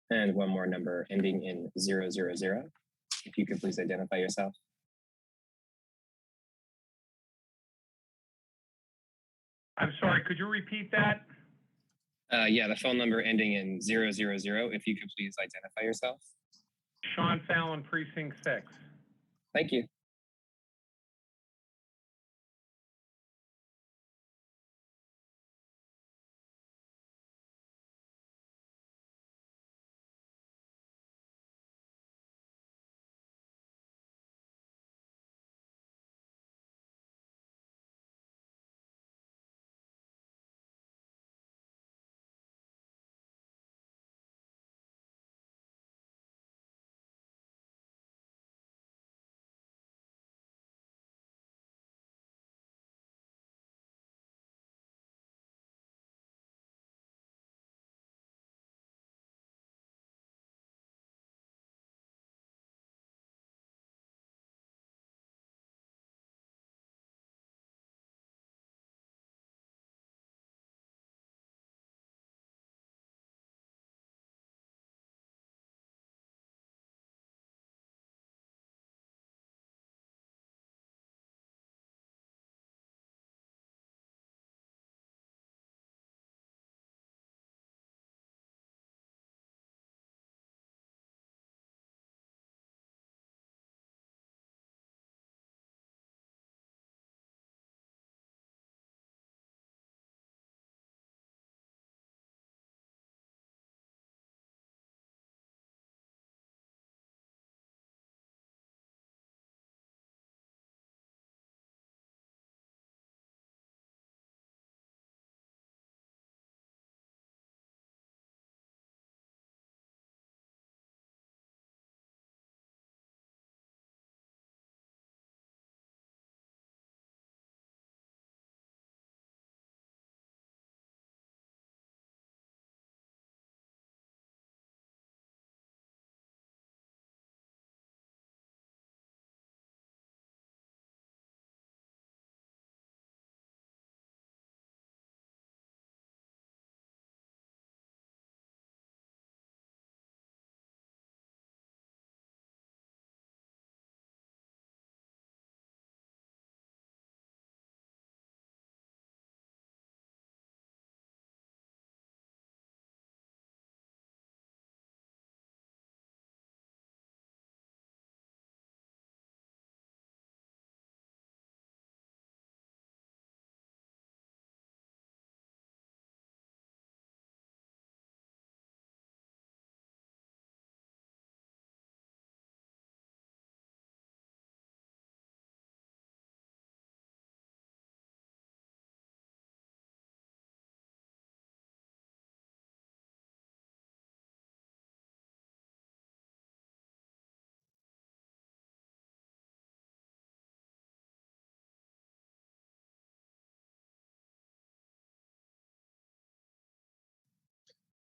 And one more number ending in 000. If you could please identify yourself. I'm sorry, could you repeat that? Yeah, the phone number ending in 000. If you could please identify yourself. Sean Fallon, Precinct 6. Thank you.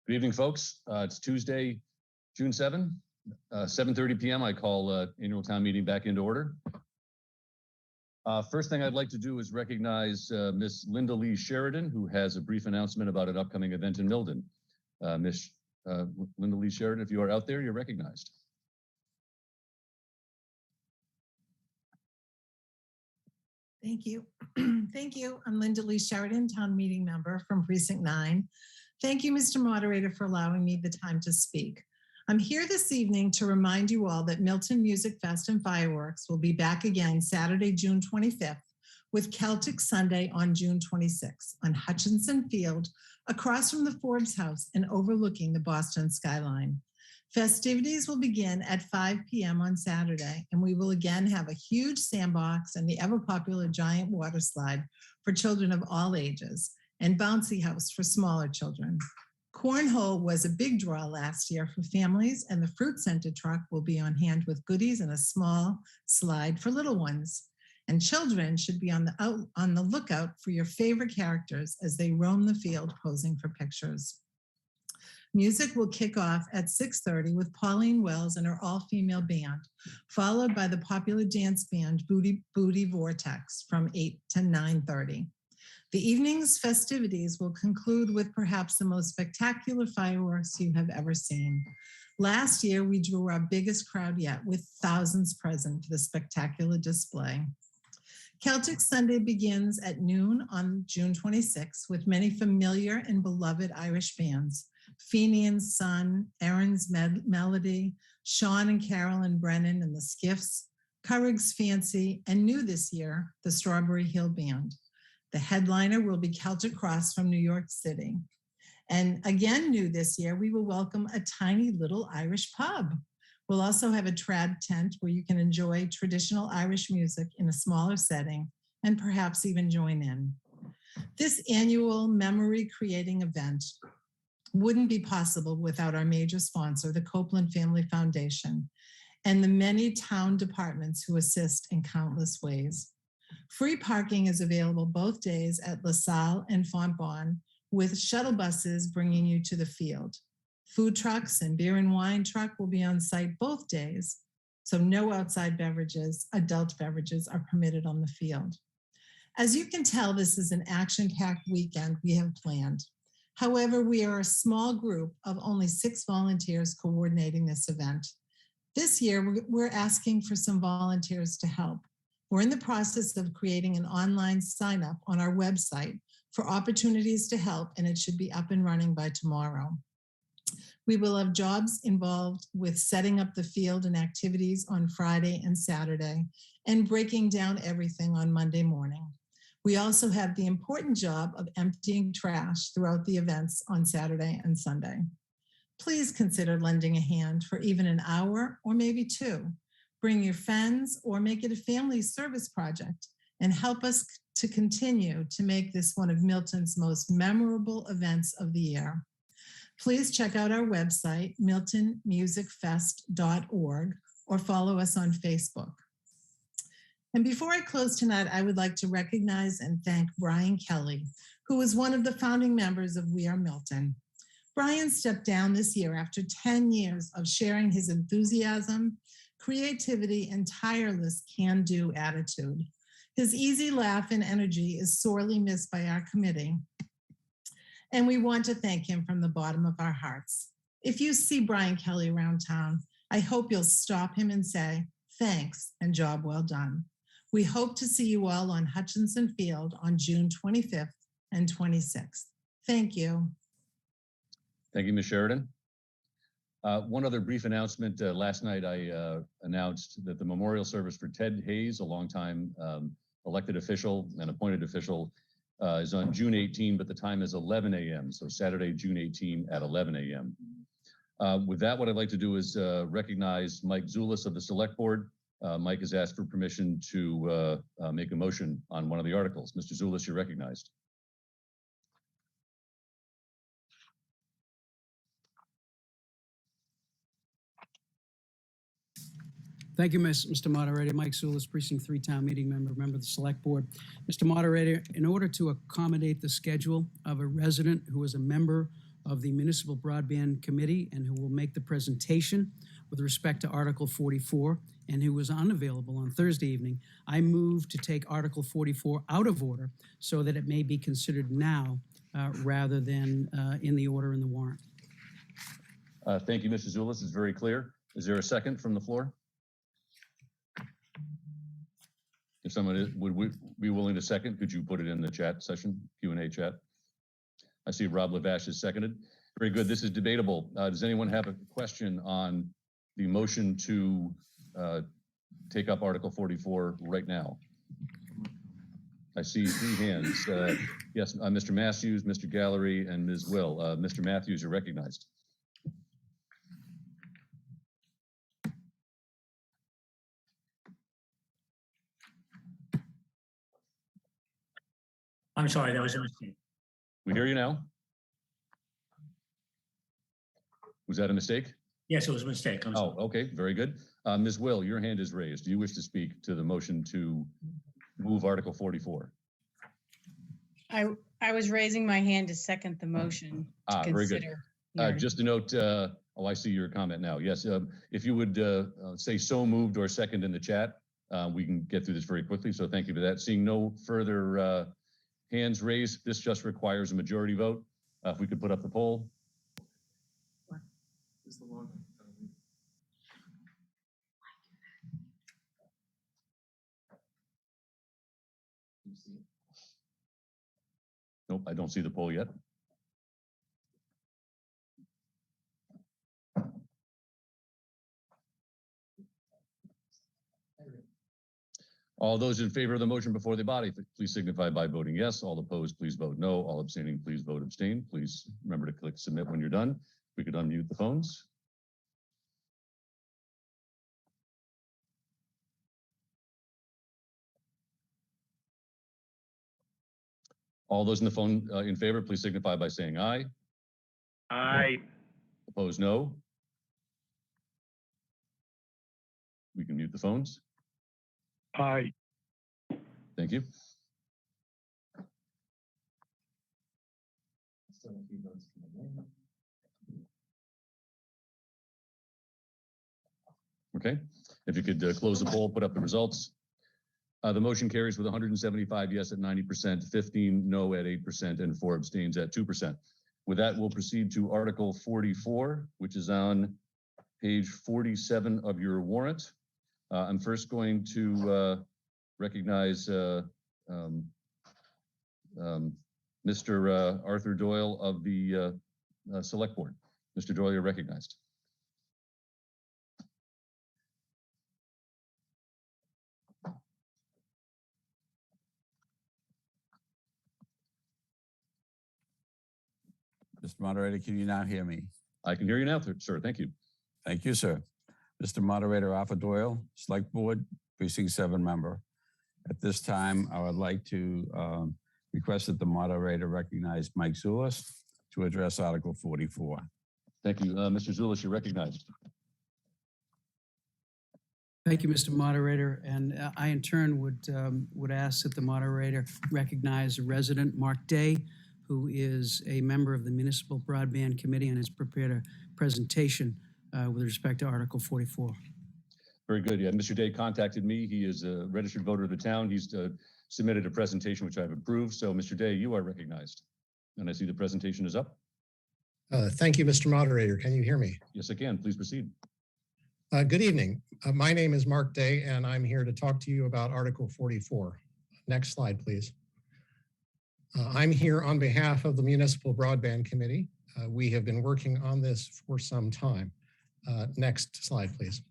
Good evening, folks. It's Tuesday, June 7, 7:30 p.m. I call annual town meeting back into order. First thing I'd like to do is recognize Miss Linda Lee Sheridan, who has a brief announcement about an upcoming event in Milton. Miss Linda Lee Sheridan, if you are out there, you're recognized. Thank you. Thank you. I'm Linda Lee Sheridan, town meeting member from Precinct 9. Thank you, Mr. Moderator, for allowing me the time to speak. I'm here this evening to remind you all that Milton Music Fest and Fireworks will be back again Saturday, June 25th, with Celtic Sunday on June 26th on Hutchinson Field, across from the Forbes House and overlooking the Boston skyline. Festivities will begin at 5 p.m. on Saturday, and we will again have a huge sandbox and the ever-popular giant water slide for children of all ages, and bouncy house for smaller children. Cornhole was a big draw last year for families, and the fruit center truck will be on hand with goodies and a small slide for little ones. And children should be on the lookout for your favorite characters as they roam the field posing for pictures. Music will kick off at 6:30 with Pauline Wells and her all-female band, followed by the popular dance band Booty Vortex from 8 to 9:30. The evening's festivities will conclude with perhaps the most spectacular fireworks you have ever seen. Last year, we drew our biggest crowd yet, with thousands present for the spectacular display. Celtic Sunday begins at noon on June 26th with many familiar and beloved Irish bands: Fenian's Son, Aaron's Melody, Sean and Carolyn Brennan and the Skiffs, Currig's Fancy, and new this year, the Strawberry Hill Band. The headliner will be Celtic Cross from New York City. And again, new this year, we will welcome a tiny little Irish pub. We'll also have a trad tent where you can enjoy traditional Irish music in a smaller setting and perhaps even join in. This annual memory-creating event wouldn't be possible without our major sponsor, the Copeland Family Foundation, and the many town departments who assist in countless ways. Free parking is available both days at LaSalle and Fontbonne, with shuttle buses bringing you to the field. Food trucks and beer and wine truck will be on site both days, so no outside beverages, adult beverages are permitted on the field. As you can tell, this is an action-packed weekend we have planned. However, we are a small group of only 6 volunteers coordinating this event. This year, we're asking for some volunteers to help. We're in the process of creating an online sign-up on our website for opportunities to help, and it should be up and running by tomorrow. We will have jobs involved with setting up the field and activities on Friday and Saturday, and breaking down everything on Monday morning. We also have the important job of emptying trash throughout the events on Saturday and Sunday. Please consider lending a hand for even an hour or maybe 2. Bring your friends or make it a family service project and help us to continue to make this one of Milton's most memorable events of the year. Please check out our website, miltonmusicfest.org, or follow us on Facebook. And before I close tonight, I would like to recognize and thank Brian Kelly, who was one of the founding members of We Are Milton. Brian stepped down this year after 10 years of sharing his enthusiasm, creativity, and tireless can-do attitude. His easy laugh and energy is sorely missed by our committee, and we want to thank him from the bottom of our hearts. If you see Brian Kelly around town, I hope you'll stop him and say, thanks and job well done. We hope to see you all on Hutchinson Field on June 25th and 26th. Thank you. Thank you, Ms. Sheridan. One other brief announcement. Last night, I announced that the memorial service for Ted Hayes, a longtime elected official and appointed official, is on June 18, but the time is 11 a.m. So Saturday, June 18 at 11 a.m. With that, what I'd like to do is recognize Mike Zulis of the Select Board. Mike has asked for permission to make a motion on one of the articles. Mr. Zulis, you're recognized. Thank you, Mr. Moderator. Mike Zulis, Precinct 3 Town Meeting member of the Select Board. Mr. Moderator, in order to accommodate the schedule of a resident who is a member of the Municipal Broadband Committee and who will make the presentation with respect to Article 44 and who was unavailable on Thursday evening, I move to take Article 44 out of order so that it may be considered now rather than in the order in the warrant. Thank you, Mr. Zulis. It's very clear. Is there a second from the floor? If someone would be willing to second, could you put it in the chat session, Q&A chat? I see Rob Lavash is seconded. Very good. This is debatable. Does anyone have a question on the motion to take up Article 44 right now? I see 3 hands. Yes, Mr. Matthews, Mr. Gallery, and Ms. Will. Mr. Matthews, you're recognized. I'm sorry, that was a mistake. We hear you now. Was that a mistake? Yes, it was a mistake. I'm sorry. Okay, very good. Ms. Will, your hand is raised. Do you wish to speak to the motion to move Article 44? I was raising my hand to second the motion to very good. consider. Just a note, I see your comment now. Yes, if you would say so moved or second in the chat, we can get through this very quickly. So thank you for that. Seeing no further hands raised. This just requires a majority vote. If we could put up the poll. Nope, I don't see the poll yet. All those in favor of the motion before the body, please signify by voting yes. All opposed, please vote no. All abstaining, please vote abstain. Please remember to click submit when you're done. We could unmute the phones. All those in the phone in favor, please signify by saying aye. Aye. Opposed, no. We can mute the phones. Aye. Thank you. Okay, if you could close the poll, put up the results. The motion carries with 175 yes at 90%, 15 no at 8%, and 4 abstains at 2%. With that, we'll proceed to Article 44, which is on page 47 of your warrant. I'm first going to recognize Mr. Arthur Doyle of the Select Board. Mr. Doyle, you're recognized. Mr. Moderator, can you now hear me? I can hear you now, sir. Thank you. Thank you, sir. Mr. Moderator, Arthur Doyle, Select Board, Precinct 7 member. At this time, I would like to request that the moderator recognize Mike Zulis to address Article 44. Thank you. Mr. Zulis, you're recognized. Thank you, Mr. Moderator. And I, in turn, would ask that the moderator recognize a resident, Mark Day, who is a member of the Municipal Broadband Committee and has prepared a presentation with respect to Article 44. Very good. Yeah, Mr. Day contacted me. He is a registered voter of the town. He's submitted a presentation which I've approved. So, Mr. Day, you are recognized. And I see the presentation is up. Thank you, Mr. Moderator. Can you hear me? Yes, I can. Please proceed. Good evening. My name is Mark Day, and I'm here to talk to you about Article 44. Next slide, please. I'm here on behalf of the Municipal Broadband Committee. We have been working on this for some time. Next slide, please.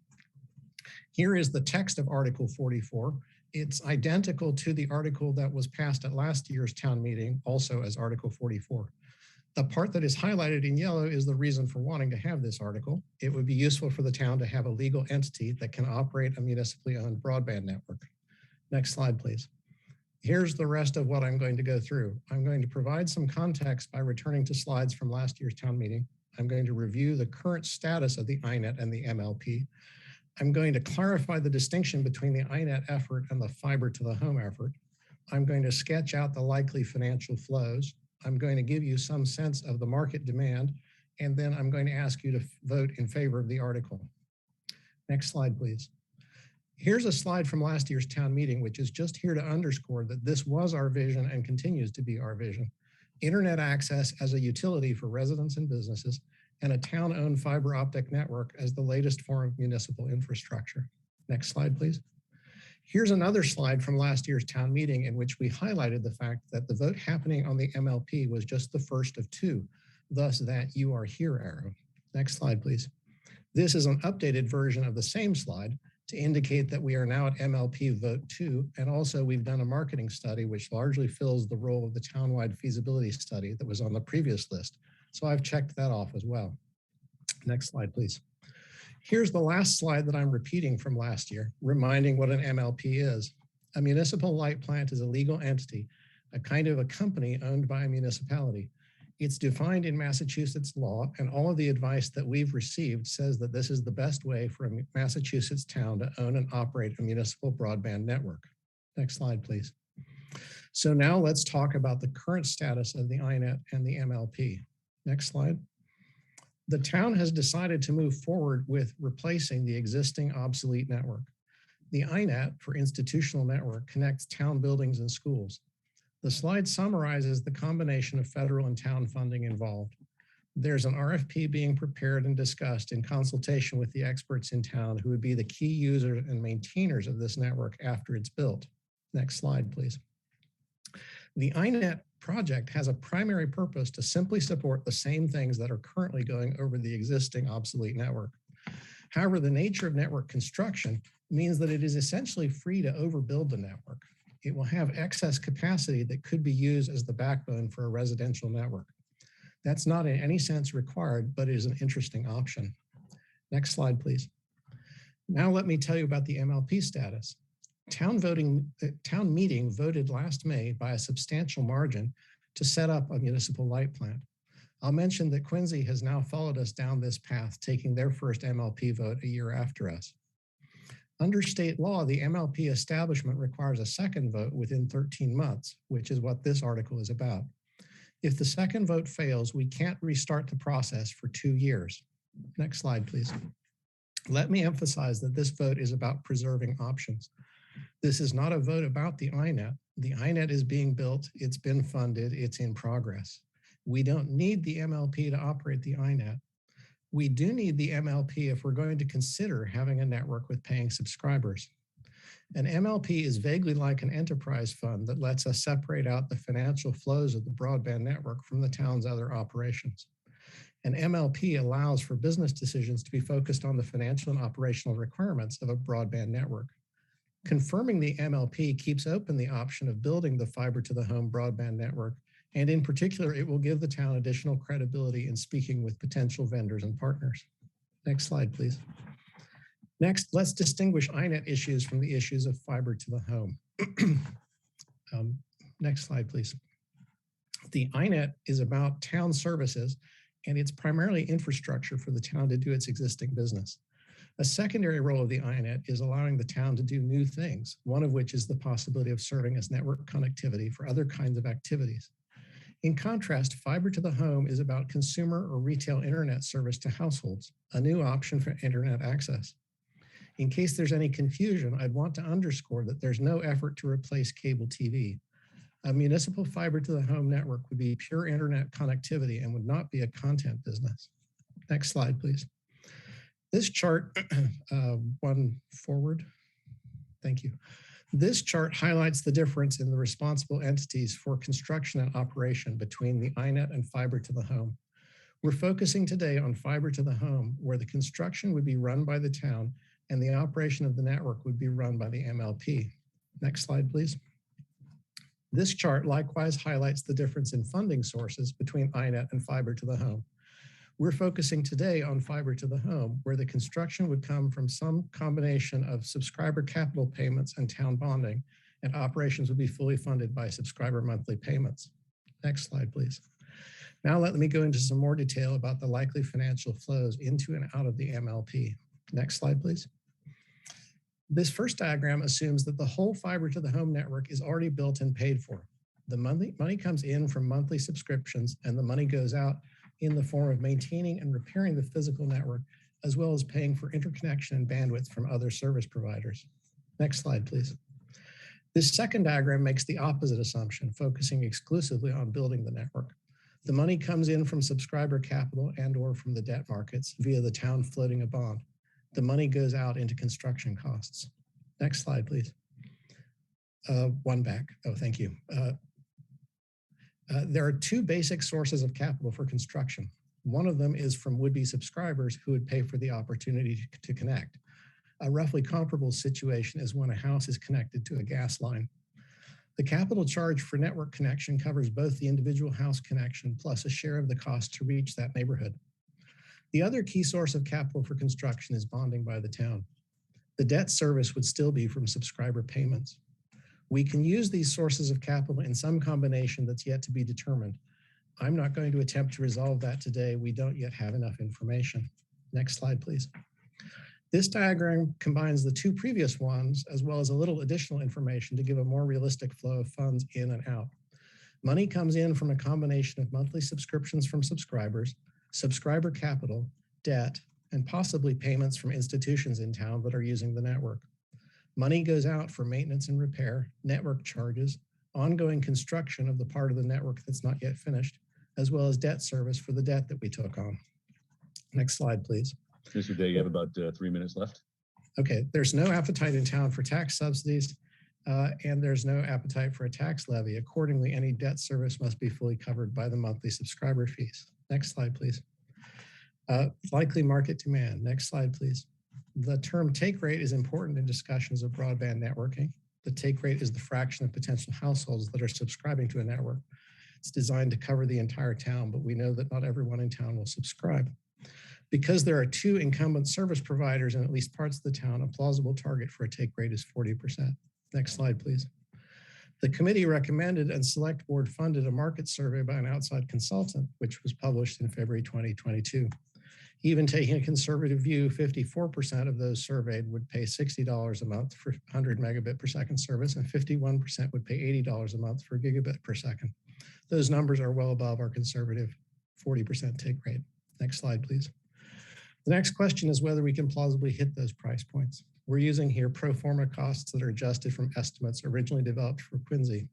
Here is the text of Article 44. It's identical to the article that was passed at last year's town meeting, also as Article 44. The part that is highlighted in yellow is the reason for wanting to have this article. It would be useful for the town to have a legal entity that can operate a municipally owned broadband network. Next slide, please. Here's the rest of what I'm going to go through. I'm going to provide some context by returning to slides from last year's town meeting. I'm going to review the current status of the INET and the MLP. I'm going to clarify the distinction between the INET effort and the fiber to the home effort. I'm going to sketch out the likely financial flows. I'm going to give you some sense of the market demand, and then I'm going to ask you to vote in favor of the article. Next slide, please. Here's a slide from last year's town meeting, which is just here to underscore that this was our vision and continues to be our vision. Internet access as a utility for residents and businesses, and a town-owned fiber optic network as the latest form of municipal infrastructure. Next slide, please. Here's another slide from last year's town meeting in which we highlighted the fact that the vote happening on the MLP was just the first of two, thus that "you are here" arrow. Next slide, please. This is an updated version of the same slide to indicate that we are now at MLP vote 2, and also we've done a marketing study which largely fills the role of the townwide feasibility study that was on the previous list. So I've checked that off as well. Next slide, please. Here's the last slide that I'm repeating from last year, reminding what an MLP is. A municipal light plant is a legal entity, a kind of a company owned by a municipality. It's defined in Massachusetts law, and all of the advice that we've received says that this is the best way for a Massachusetts town to own and operate a municipal broadband network. Next slide, please. So now let's talk about the current status of the INET and the MLP. Next slide. The town has decided to move forward with replacing the existing obsolete network. The INET, for institutional network, connects town buildings and schools. The slide summarizes the combination of federal and town funding involved. There's an RFP being prepared and discussed in consultation with the experts in town who would be the key users and maintainers of this network after it's built. Next slide, please. The INET project has a primary purpose to simply support the same things that are currently going over the existing obsolete network. However, the nature of network construction means that it is essentially free to overbuild the network. It will have excess capacity that could be used as the backbone for a residential network. That's not in any sense required, but it is an interesting option. Next slide, please. Now let me tell you about the MLP status. Town meeting voted last May by a substantial margin to set up a municipal light plant. I'll mention that Quincy has now followed us down this path, taking their first MLP vote a year after us. Under state law, the MLP establishment requires a second vote within 13 months, which is what this article is about. If the second vote fails, we can't restart the process for 2 years. Next slide, please. Let me emphasize that this vote is about preserving options. This is not a vote about the INET. The INET is being built, it's been funded, it's in progress. We don't need the MLP to operate the INET. We do need the MLP if we're going to consider having a network with paying subscribers. An MLP is vaguely like an enterprise fund that lets us separate out the financial flows of the broadband network from the town's other operations. An MLP allows for business decisions to be focused on the financial and operational requirements of a broadband network. Confirming the MLP keeps open the option of building the fiber to the home broadband network, and in particular, it will give the town additional credibility in speaking with potential vendors and partners. Next slide, please. Next, let's distinguish INET issues from the issues of fiber to the home. Next slide, please. The INET is about town services, and it's primarily infrastructure for the town to do its existing business. A secondary role of the INET is allowing the town to do new things, one of which is the possibility of serving as network connectivity for other kinds of activities. In contrast, fiber to the home is about consumer or retail internet service to households, a new option for internet access. In case there's any confusion, I'd want to underscore that there's no effort to replace cable TV. A municipal fiber to the home network would be pure internet connectivity and would not be a content business. Next slide, please. This chart, one forward, thank you. This chart highlights the difference in the responsible entities for construction and operation between the INET and fiber to the home. We're focusing today on fiber to the home, where the construction would be run by the town and the operation of the network would be run by the MLP. Next slide, please. This chart likewise highlights the difference in funding sources between INET and fiber to the home. We're focusing today on fiber to the home, where the construction would come from some combination of subscriber capital payments and town bonding, and operations would be fully funded by subscriber monthly payments. Next slide, please. Now let me go into some more detail about the likely financial flows into and out of the MLP. Next slide, please. This first diagram assumes that the whole fiber to the home network is already built and paid for. The money comes in from monthly subscriptions, and the money goes out in the form of maintaining and repairing the physical network, as well as paying for interconnection and bandwidth from other service providers. Next slide, please. This second diagram makes the opposite assumption, focusing exclusively on building the network. The money comes in from subscriber capital and or from the debt markets via the town floating a bond. The money goes out into construction costs. Next slide, please. One back. Oh, thank you. There are two basic sources of capital for construction. One of them is from would-be subscribers who would pay for the opportunity to connect. A roughly comparable situation is when a house is connected to a gas line. The capital charge for network connection covers both the individual house connection plus a share of the cost to reach that neighborhood. The other key source of capital for construction is bonding by the town. The debt service would still be from subscriber payments. We can use these sources of capital in some combination that's yet to be determined. I'm not going to attempt to resolve that today. We don't yet have enough information. Next slide, please. This diagram combines the two previous ones, as well as a little additional information to give a more realistic flow of funds in and out. Money comes in from a combination of monthly subscriptions from subscribers, subscriber capital, debt, and possibly payments from institutions in town that are using the network. Money goes out for maintenance and repair, network charges, ongoing construction of the part of the network that's not yet finished, as well as debt service for the debt that we took on. Next slide, please. Mr. Day, you have about 3 minutes left. Okay, there's no appetite in town for tax subsidies, and there's no appetite for a tax levy. Accordingly, any debt service must be fully covered by the monthly subscriber fees. Next slide, please. Likely market demand. Next slide, please. The term take rate is important in discussions of broadband networking. The take rate is the fraction of potential households that are subscribing to a network. It's designed to cover the entire town, but we know that not everyone in town will subscribe. Because there are 2 incumbent service providers in at least parts of the town, a plausible target for a take rate is 40%. Next slide, please. The committee recommended and select board funded a market survey by an outside consultant, which was published in February 2022. Even taking a conservative view, 54% of those surveyed would pay $60 a month for 100 megabit per second service, and 51% would pay $80 a month for gigabit per second. Those numbers are well above our conservative 40% take rate. Next slide, please. The next question is whether we can plausibly hit those price points. We're using here pro forma costs that are adjusted from estimates originally developed for Quincy.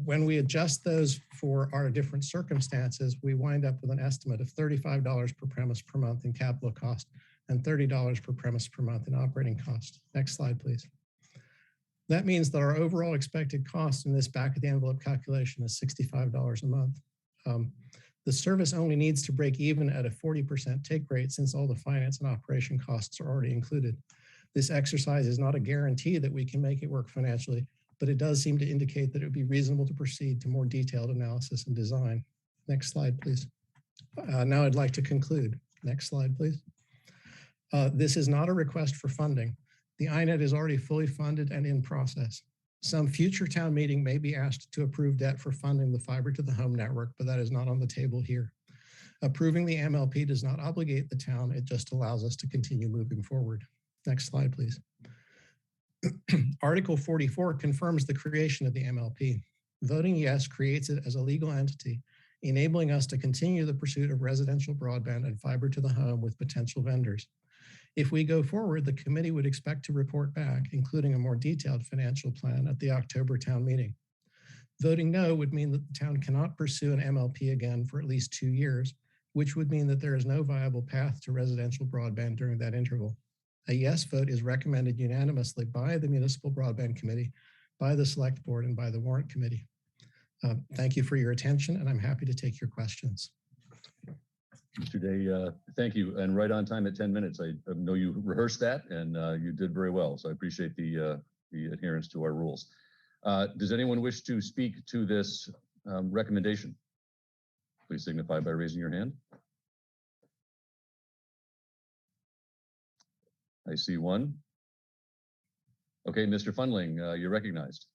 When we adjust those for our different circumstances, we wind up with an estimate of $35 per premise per month in capital cost and $30 per premise per month in operating cost. Next slide, please. That means that our overall expected cost in this back of the envelope calculation is $65 a month. The service only needs to break even at a 40% take rate since all the finance and operation costs are already included. This exercise is not a guarantee that we can make it work financially, but it does seem to indicate that it would be reasonable to proceed to more detailed analysis and design. Next slide, please. Now I'd like to conclude. Next slide, please. This is not a request for funding. The INET is already fully funded and in process. Some future town meeting may be asked to approve debt for funding the fiber to the home network, but that is not on the table here. Approving the MLP does not obligate the town. It just allows us to continue moving forward. Next slide, please. Article 44 confirms the creation of the MLP. Voting yes creates it as a legal entity, enabling us to continue the pursuit of residential broadband and fiber to the home with potential vendors. If we go forward, the committee would expect to report back, including a more detailed financial plan at the October town meeting. Voting no would mean that the town cannot pursue an MLP again for at least 2 years, which would mean that there is no viable path to residential broadband during that interval. A yes vote is recommended unanimously by the Municipal Broadband Committee, by the Select Board, and by the Warrant Committee. Thank you for your attention, and I'm happy to take your questions. Mr. Day, thank you. And right on time at 10 minutes. I know you rehearsed that and you did very well. So I appreciate the adherence to our rules. Does anyone wish to speak to this recommendation? Please signify by raising your hand. I see one. Okay, Mr. Fundling, you're recognized.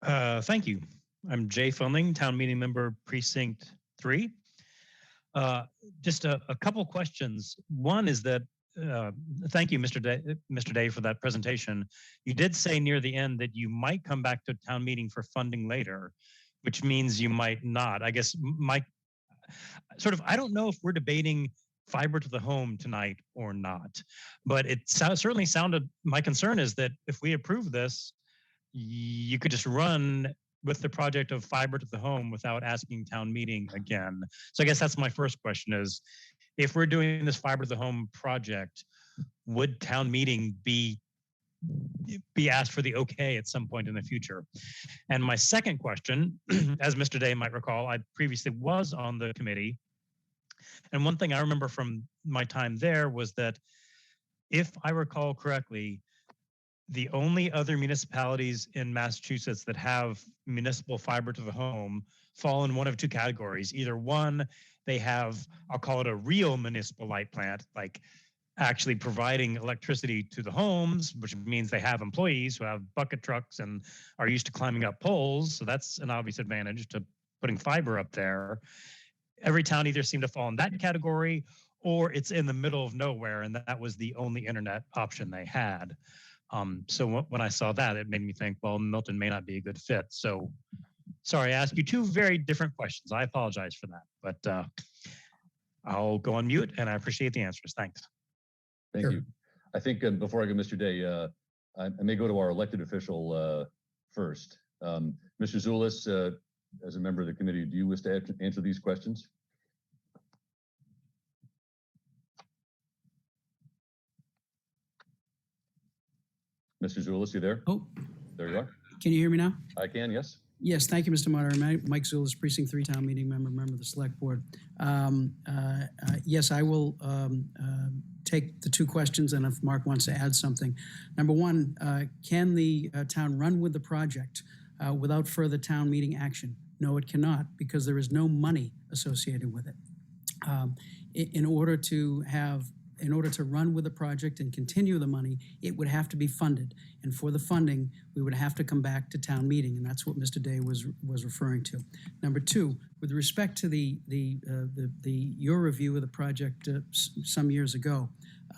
Thank you. I'm Jay Fundling, town meeting member, precinct 3. Just a couple questions. One is that, thank you, Mr. Day, for that presentation. You did say near the end that you might come back to town meeting for funding later, which means you might not. I guess I don't know if we're debating fiber to the home tonight or not, but it certainly sounded, my concern is that if we approve this, you could just run with the project of fiber to the home without asking town meeting again. So I guess that's my first question is, if we're doing this fiber to the home project, would town meeting be asked for the okay at some point in the future? And my second question, as Mr. Day might recall, I previously was on the committee. And one thing I remember from my time there was that, if I recall correctly, the only other municipalities in Massachusetts that have municipal fiber to the home fall in one of 2 categories. Either one, they have, I'll call it a real municipal light plant, like actually providing electricity to the homes, which means they have employees who have bucket trucks and are used to climbing up poles. So that's an obvious advantage to putting fiber up there. Every town either seemed to fall in that category, or it's in the middle of nowhere, and that was the only internet option they had. So when I saw that, it made me think, well, Milton may not be a good fit. So sorry, I asked you 2 very different questions. I apologize for that, but I'll go on mute, and I appreciate the answers. Thanks. Thank Sure. you. I think before I go, Mr. Day, I may go to our elected official first. Mr. Zulus, as a member of the committee, do you wish to answer these questions? Mr. Zulus, you there? Oh, There you are. can you hear me now? I can, yes. Yes, thank you, Mr. Moderator. Mike Zulus, Precinct 3 Town Meeting member of the Select Board. Yes, I will take the two questions, and if Mark wants to add something. Number one, can the town run with the project without further town meeting action? No, it cannot, because there is no money associated with it. In order to run with the project and continue the money, it would have to be funded. And for the funding, we would have to come back to town meeting, and that's what Mr. Day was referring to. Number two, with respect to your review of the project some years ago,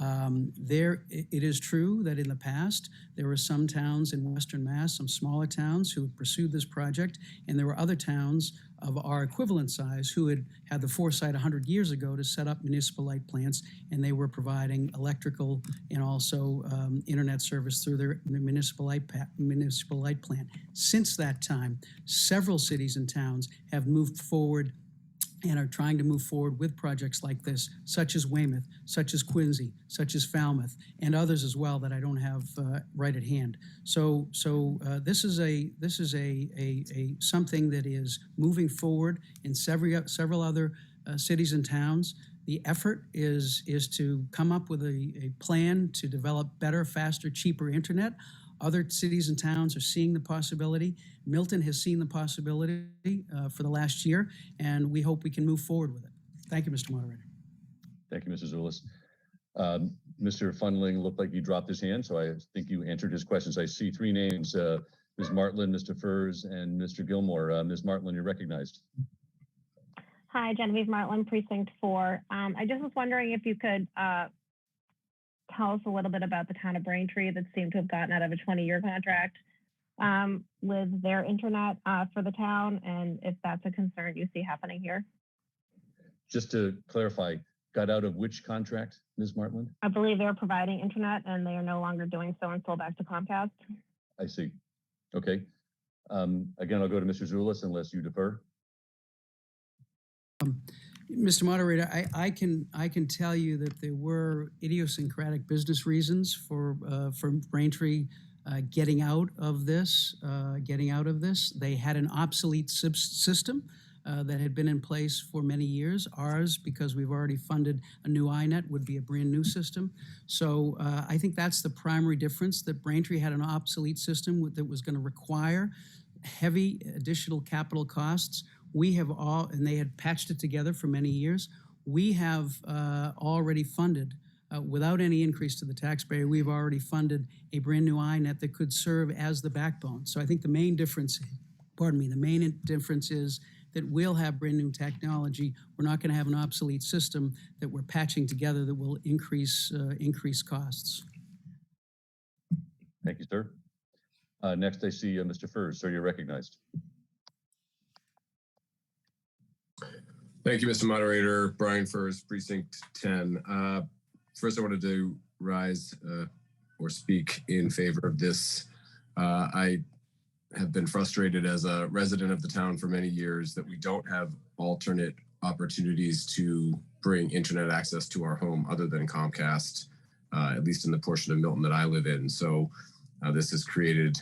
it is true that in the past, there were some towns in Western Mass, some smaller towns who had pursued this project, and there were other towns of our equivalent size who had the foresight 100 years ago to set up municipal light plants, and they were providing electrical and also internet service through their municipal light plant. Since that time, several cities and towns have moved forward and are trying to move forward with projects like this, such as Weymouth, such as Quincy, such as Falmouth, and others as well that I don't have right at hand. So this is something that is moving forward in several other cities and towns. The effort is to come up with a plan to develop better, faster, cheaper internet. Other cities and towns are seeing the possibility. Milton has seen the possibility for the last year, and we hope we can move forward with it. Thank you, Mr. Moderator. Thank you, Mr. Zulus. Mr. Fundling looked like he dropped his hand, so I think you answered his questions. I see three names, Ms. Martland, Mr. Furs, and Mr. Gilmore. Ms. Martland, you're recognized. Hi, Genevieve Martland, Precinct 4. I just was wondering if you could tell us a little bit about the town of Braintree that seemed to have gotten out of a 20-year contract with their internet for the town, and if that's a concern you see happening here. Just to clarify, got out of which contract, Ms. Martland? I believe they're providing internet and they are no longer doing so and sold back to Comcast. I see. Okay. Again, I'll go to Mr. Zulus unless you defer. Mr. Moderator, I can tell you that there were idiosyncratic business reasons for Braintree getting out of this. They had an obsolete system that had been in place for many years. Ours, because we've already funded a new iNet, would be a brand new system. So I think that's the primary difference, that Braintree had an obsolete system that was going to require heavy additional capital costs. We have and they had patched it together for many years. We have already funded, without any increase to the taxpayer, we've already funded a brand new iNet that could serve as the backbone. So I think the main difference, is that we'll have brand new technology. We're not going to have an obsolete system that we're patching together that will increase costs. Thank you, sir. Next, I see Mr. Furs. Sir, you're recognized. Thank you, Mr. Moderator. Brian Furs, Precinct 10. First, I wanted to rise or speak in favor of this. I have been frustrated as a resident of the town for many years that we don't have alternate opportunities to bring internet access to our home other than Comcast, at least in the portion of Milton that I live in. So this has created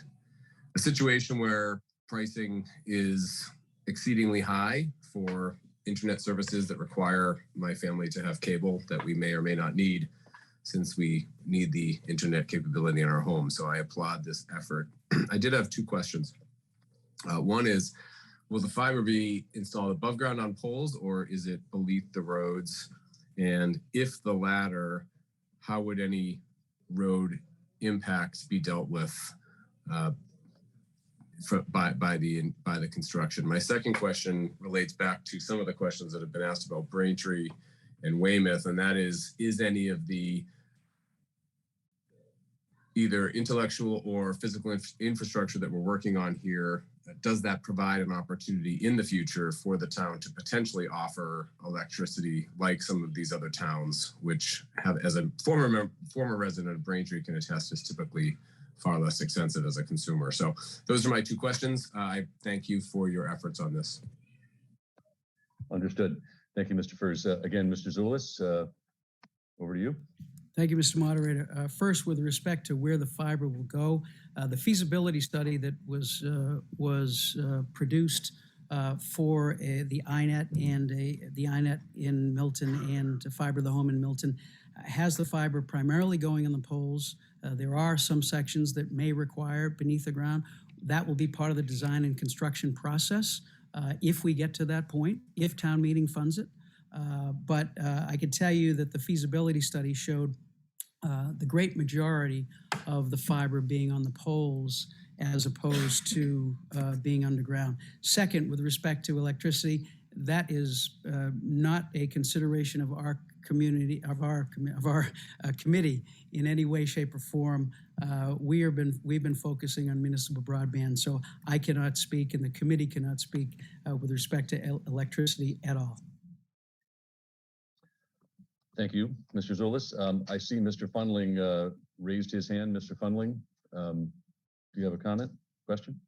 a situation where pricing is exceedingly high for internet services that require my family to have cable that we may or may not need, since we need the internet capability in our home. So I applaud this effort. I did have two questions. One is, will the fiber be installed above ground on poles, or is it beneath the roads? And if the latter, how would any road impacts be dealt with by the construction? My second question relates back to some of the questions that have been asked about Braintree and Weymouth, and that is any of the either intellectual or physical infrastructure that we're working on here does that provide an opportunity in the future for the town to potentially offer electricity like some of these other towns, which have, as a former resident of Braintree can attest, is typically far less expensive as a consumer. So those are my two questions. I thank you for your efforts on this. Understood. Thank you, Mr. Furs. Again, Mr. Zulus, over to you. Thank you, Mr. Moderator. First, with respect to where the fiber will go, the feasibility study that was produced for the INET and the INET in Milton and Fiber to the Home in Milton has the fiber primarily going on the poles. There are some sections that may require beneath the ground. That will be part of the design and construction process if we get to that point, if town meeting funds it. But I can tell you that the feasibility study showed the great majority of the fiber being on the poles as opposed to being underground. Second, with respect to electricity, that is not a consideration of our community, of our committee in any way, shape, or form. We've been focusing on municipal broadband, so I cannot speak, and the committee cannot speak with respect to electricity at all. Thank you, Mr. Zulus. I see Mr. Fundling raised his hand. Mr. Fundling, do you have a comment, question?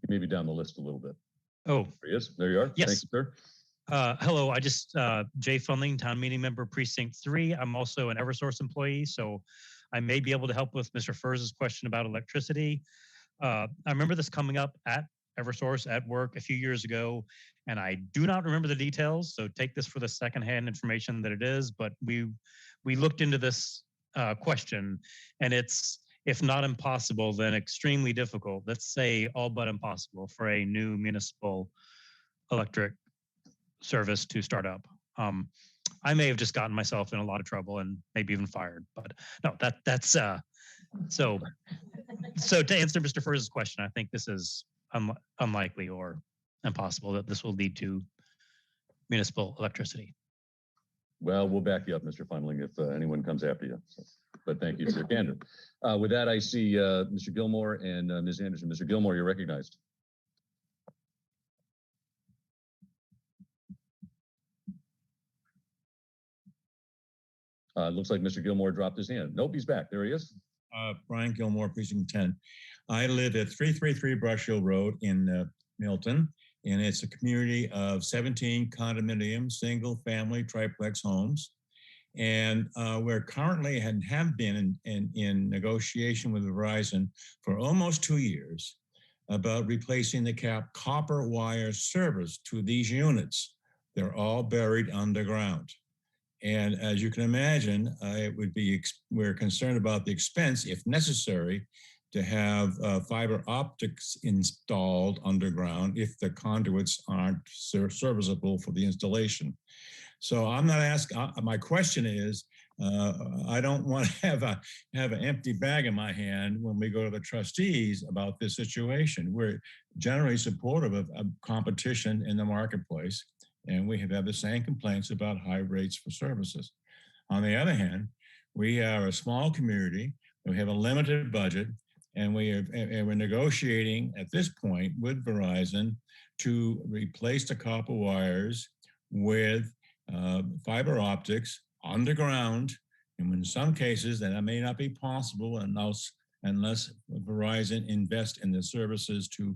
Maybe down the list a little bit. Oh, there he is. There you are. Yes. Thank you, sir. Hello, Jay Fundling, Town Meeting Member, Precinct 3. I'm also an Eversource employee, so I may be able to help with Mr. Furz's question about electricity. I remember this coming up at Eversource at work a few years ago, and I do not remember the details, so take this for the secondhand information that it is, but we looked into this question, and it's, if not impossible, then extremely difficult. Let's say all but impossible for a new municipal electric service to start up. I may have just gotten myself in a lot of trouble and maybe even fired, but no, that's so to answer Mr. Furz's question, I think this is unlikely or impossible that this will lead to municipal electricity. Well, we'll back you up, Mr. Fundling, if anyone comes after you. So, but thank you for your candor. With that, I see Mr. Gilmore and Ms. Anderson. Mr. Gilmore, you're recognized. Looks like Mr. Gilmore dropped his hand. Nope, he's back. There he is. Brian Gilmore, Precinct 10. I live at 333 Brush Hill Road in Milton, and it's a community of 17 condominium, single-family triplex homes. And we're currently and have been in negotiation with Verizon for almost 2 years about replacing the copper wire service to these units. They're all buried underground. And as you can imagine, we're concerned about the expense, if necessary, to have fiber optics installed underground if the conduits aren't serviceable for the installation. So I'm not asking, my question is, I don't want to have an empty bag in my hand when we go to the trustees about this situation. We're generally supportive of competition in the marketplace, and we have had the same complaints about high rates for services. On the other hand, we are a small community, we have a limited budget, and we're negotiating at this point with Verizon to replace the copper wires with fiber optics underground. And in some cases, that may not be possible unless Verizon invests in the services to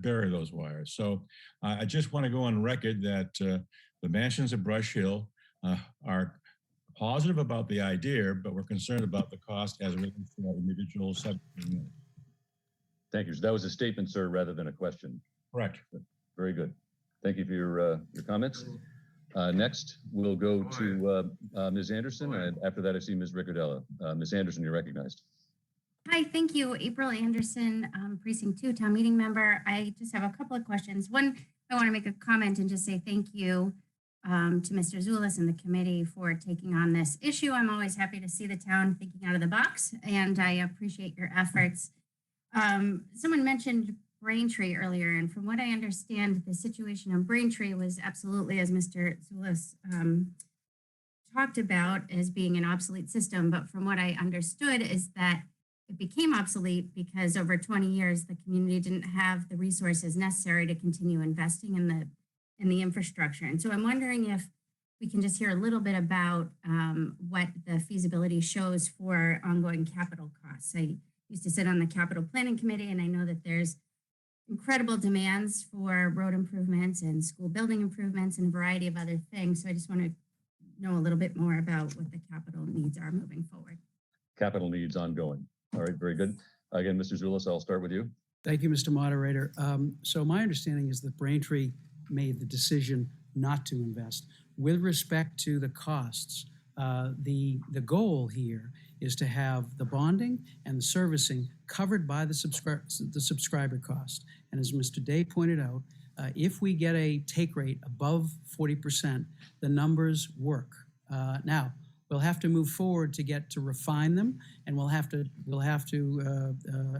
bury those wires. So I just want to go on record that the mansions of Brush Hill are positive about the idea, but we're concerned about the cost as it relates to that individual subunit. Thank you. So that was a statement, sir, rather than a question. Correct. Very good. Thank you for your comments. Next, we'll go to Ms. Anderson, and after that, I see Ms. Ricardella. Ms. Anderson, you're recognized. Hi, thank you. April Anderson, Precinct 2, Town Meeting Member. I just have a couple of questions. One, I want to make a comment and just say thank you to Mr. Zulus and the committee for taking on this issue. I'm always happy to see the town thinking out of the box, and I appreciate your efforts. Someone mentioned Braintree earlier, and from what I understand, the situation in Braintree was absolutely, as Mr. Zulus talked about as being an obsolete system, but from what I understood is that it became obsolete because over 20 years, the community didn't have the resources necessary to continue investing in the infrastructure. And so I'm wondering if we can just hear a little bit about what the feasibility shows for ongoing capital costs. I used to sit on the capital planning committee, and I know that there's incredible demands for road improvements and school building improvements and a variety of other things. So I just want to know a little bit more about what the capital needs are moving forward. Capital needs ongoing. All right, very good. Again, Mr. Zulus, I'll start with you. Thank you, Mr. Moderator. So my understanding is that Braintree made the decision not to invest. With respect to the costs, the goal here is to have the bonding and the servicing covered by the subscriber cost. And as Mr. Day pointed out, if we get a take rate above 40%, the numbers work. Now, we'll have to move forward to refine them, and we'll have to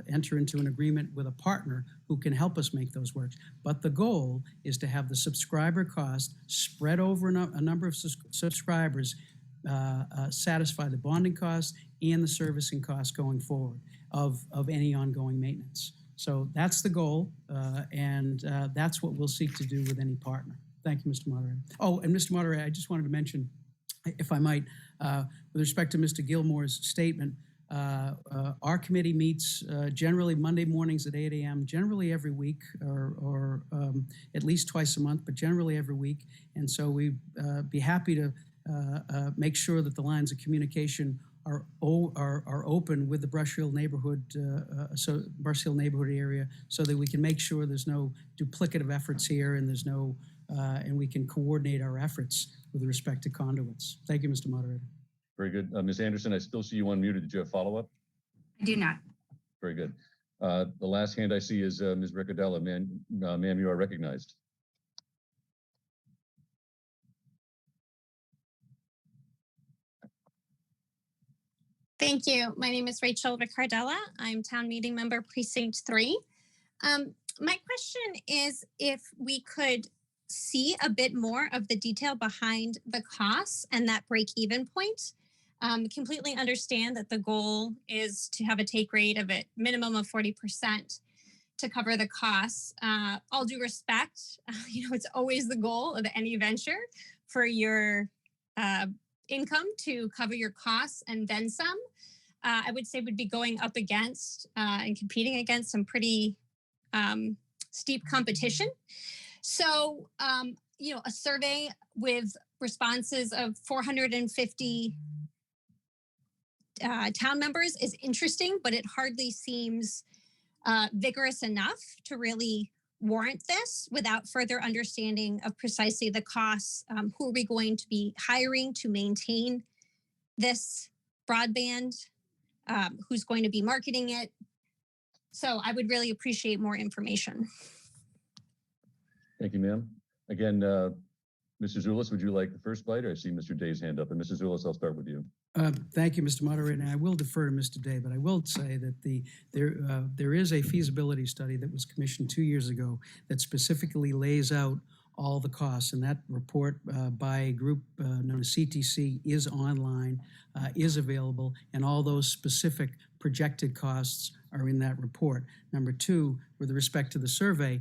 enter into an agreement with a partner who can help us make those work. But the goal is to have the subscriber cost spread over a number of subscribers, satisfy the bonding costs and the servicing costs going forward of any ongoing maintenance. So that's the goal, and that's what we'll seek to do with any partner. Thank you, Mr. Moderator. Oh, and Mr. Moderator, I just wanted to mention, if I might, with respect to Mr. Gilmore's statement, our committee meets generally Monday mornings at 8 a.m., generally every week, or at least twice a month, but generally every week. And so we'd be happy to make sure that the lines of communication are open with the Brush Hill neighborhood, Brush Hill neighborhood area, so that we can make sure there's no duplicative efforts here, and there's no, and we can coordinate our efforts with respect to conduits. Thank you, Mr. Moderator. Very good. Ms. Anderson, I still see you unmuted. Did you have follow-up? I do not. Very good. The last hand I see is Ms. Riccadella. Ma'am, you are recognized. Thank you. My name is Rachel Riccardella. I'm town meeting member precinct 3. My question is if we could see a bit more of the detail behind the costs and that break-even point. Completely understand that the goal is to have a take rate of a minimum of 40% to cover the costs. All due respect, it's always the goal of any venture for your income to cover your costs and then some. I would say would be going up against and competing against some pretty steep competition. So, a survey with responses of 450 town members is interesting, but it hardly seems vigorous enough to really warrant this without further understanding of precisely the costs. Who are we going to be hiring to maintain this broadband? Who's going to be marketing it? So I would really appreciate more information. Thank you, ma'am. Again, Mr. Zulus, would you like the first bite? Or I see Mr. Day's hand up. And Mr. Zulus, I'll start with you. Thank you, Mr. Moderator. And I will defer to Mr. Day, but I will say that there is a feasibility study that was commissioned 2 years ago that specifically lays out all the costs, and that report by a group known as CTC is online, is available, and all those specific projected costs are in that report. Number 2, with respect to the survey,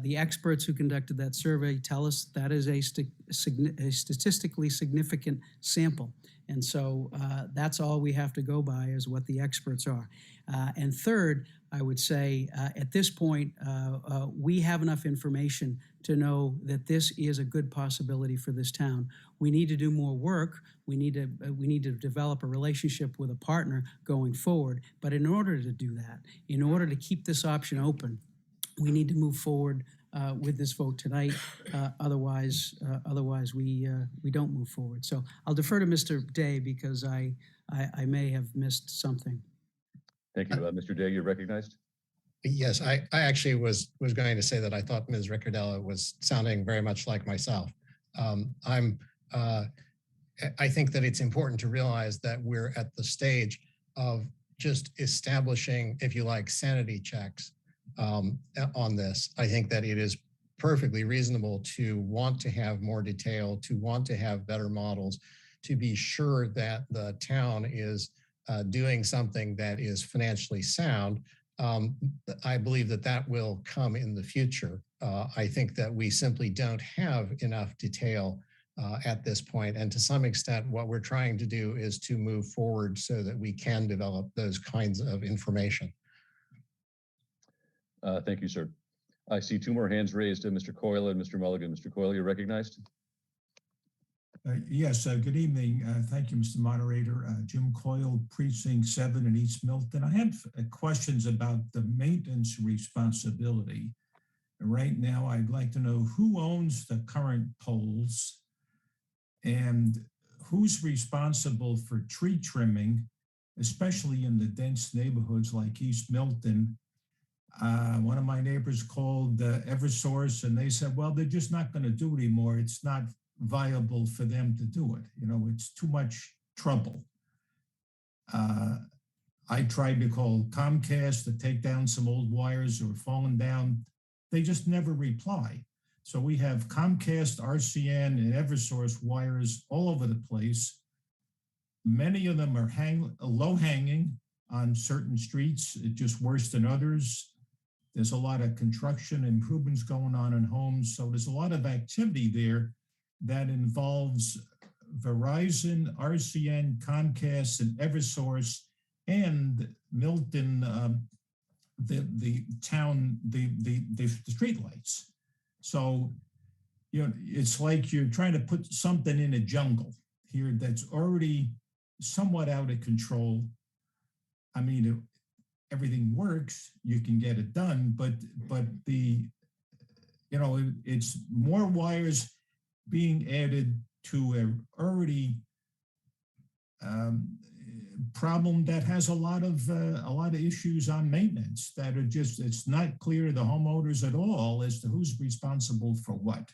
the experts who conducted that survey tell us that is a statistically significant sample. And so that's all we have to go by is what the experts are. And third, I would say at this point, we have enough information to know that this is a good possibility for this town. We need to do more work. We need to develop a relationship with a partner going forward. But in order to do that, in order to keep this option open, we need to move forward with this vote tonight. Otherwise, we don't move forward. So I'll defer to Mr. Day because I may have missed something. Thank you. Mr. Day, you're recognized. Yes, I actually was going to say that I thought Ms. Riccardella was sounding very much like myself. I think that it's important to realize that we're at the stage of just establishing, if you like, sanity checks on this. I think that it is perfectly reasonable to want to have more detail, to want to have better models, to be sure that the town is doing something that is financially sound. I believe that that will come in the future. I think that we simply don't have enough detail at this point. And to some extent, what we're trying to do is to move forward so that we can develop those kinds of information. Thank you, sir. I see two more hands raised, Mr. Coyle and Mr. Mulligan. Mr. Coyle, you're recognized. Yes, good evening. Thank you, Mr. Moderator. Jim Coyle, Precinct 7 in East Milton. I have questions about the maintenance responsibility. Right now, I'd like to know who owns the current poles and who's responsible for tree trimming, especially in the dense neighborhoods like East Milton. One of my neighbors called Eversource and they said, well, they're just not going to do it anymore. It's not viable for them to do it. You know, it's too much trouble. I tried to call Comcast to take down some old wires that were falling down. They just never reply. So we have Comcast, RCN, and Eversource wires all over the place. Many of them are low hanging on certain streets, it's just worse than others. There's a lot of construction improvements going on in homes. So there's a lot of activity there that involves Verizon, RCN, Comcast, and Eversource, and Milton, the town, the street lights. So, you know, it's like you're trying to put something in a jungle here that's already somewhat out of control. I mean, everything works, you can get it done, but it's more wires being added to an already problem that has a lot of issues on maintenance that are just, it's not clear to the homeowners at all as to who's responsible for what.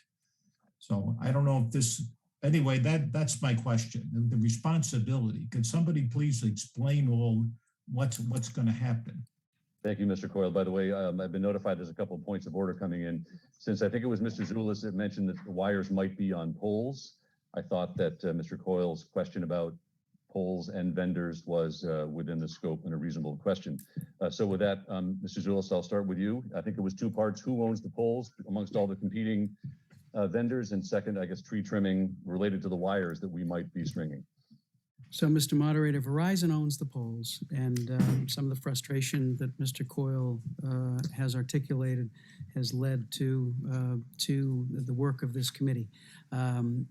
So I don't know if this, anyway, that's my question, the responsibility. Could somebody please explain all what's going to happen? Thank you, Mr. Coyle. By the way, I've been notified there's a couple of points of order coming in. Since I think it was Mr. Zulus that mentioned that the wires might be on poles, I thought that Mr. Coyle's question about poles and vendors was within the scope and a reasonable question. So with that, Mr. Zulus, I'll start with you. I think it was two parts. Who owns the poles amongst all the competing vendors? And second, I guess, tree trimming related to the wires that we might be stringing. So, Mr. Moderator, Verizon owns the poles, and some of the frustration that Mr. Coyle has articulated has led to the work of this committee.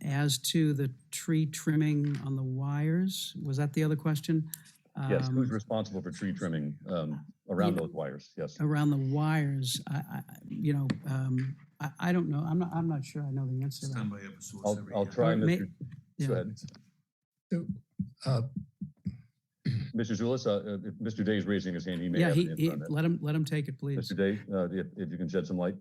As to the tree trimming on the wires, was that the other question? Yes, who's responsible for tree trimming around those wires? Yes. Around the wires, I don't know. I'm not sure I know the answer to that. I'll try, Mr. Go ahead. Mr. Zulus, if Mr. Day is raising his hand, he may have an answer on that. Let him take it, please. Mr. Day, if you can shed some light.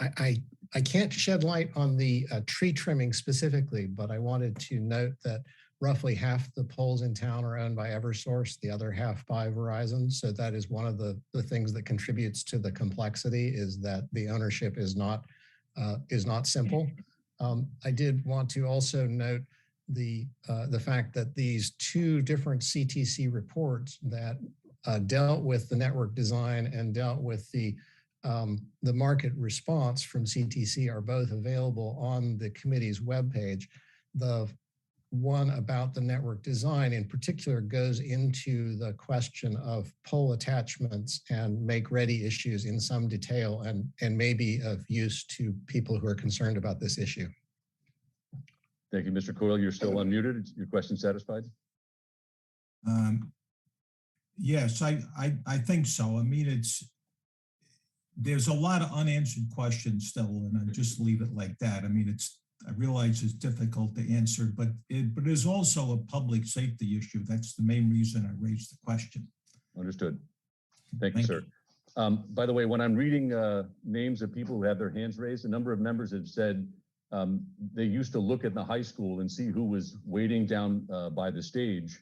I can't shed light on the tree trimming specifically, but I wanted to note that roughly half the poles in town are owned by Eversource, the other half by Verizon. So that is one of the things that contributes to the complexity, is that the ownership is not simple. I did want to also note the fact that these two different CTC reports that dealt with the network design and dealt with the market response from CTC are both available on the committee's webpage. The one about the network design in particular goes into the question of pole attachments and make-ready issues in some detail, and may be of use to people who are concerned about this issue. Thank you, Mr. Coyle. You're still unmuted. Your question satisfied? Yes, I think so. I mean, there's a lot of unanswered questions still, and I just leave it like that. I mean, I realize it's difficult to answer, but it is also a public safety issue. That's the main reason I raised the question. Understood. Thank you, sir. By the way, when I'm reading names of people who have their hands raised, a number of members have said they used to look at the high school and see who was waiting down by the stage,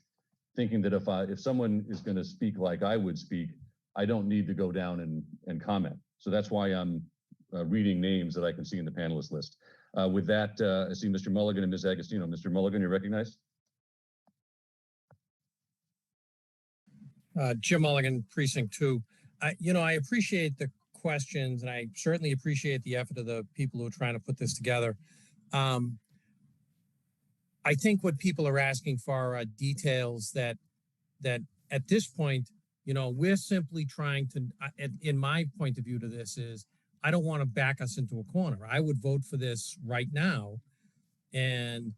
thinking that if someone is going to speak like I would speak, I don't need to go down and comment. So that's why I'm reading names that I can see in the panelist list. With that, I see Mr. Mulligan and Ms. Agostino. Mr. Mulligan, you're recognized. Jim Mulligan, Precinct 2. I appreciate the questions, and I certainly appreciate the effort of the people who are trying to put this together. I think what people are asking for are details that at this point, we're simply trying to, in my point of view to this is, I don't want to back us into a corner. I would vote for this right now, and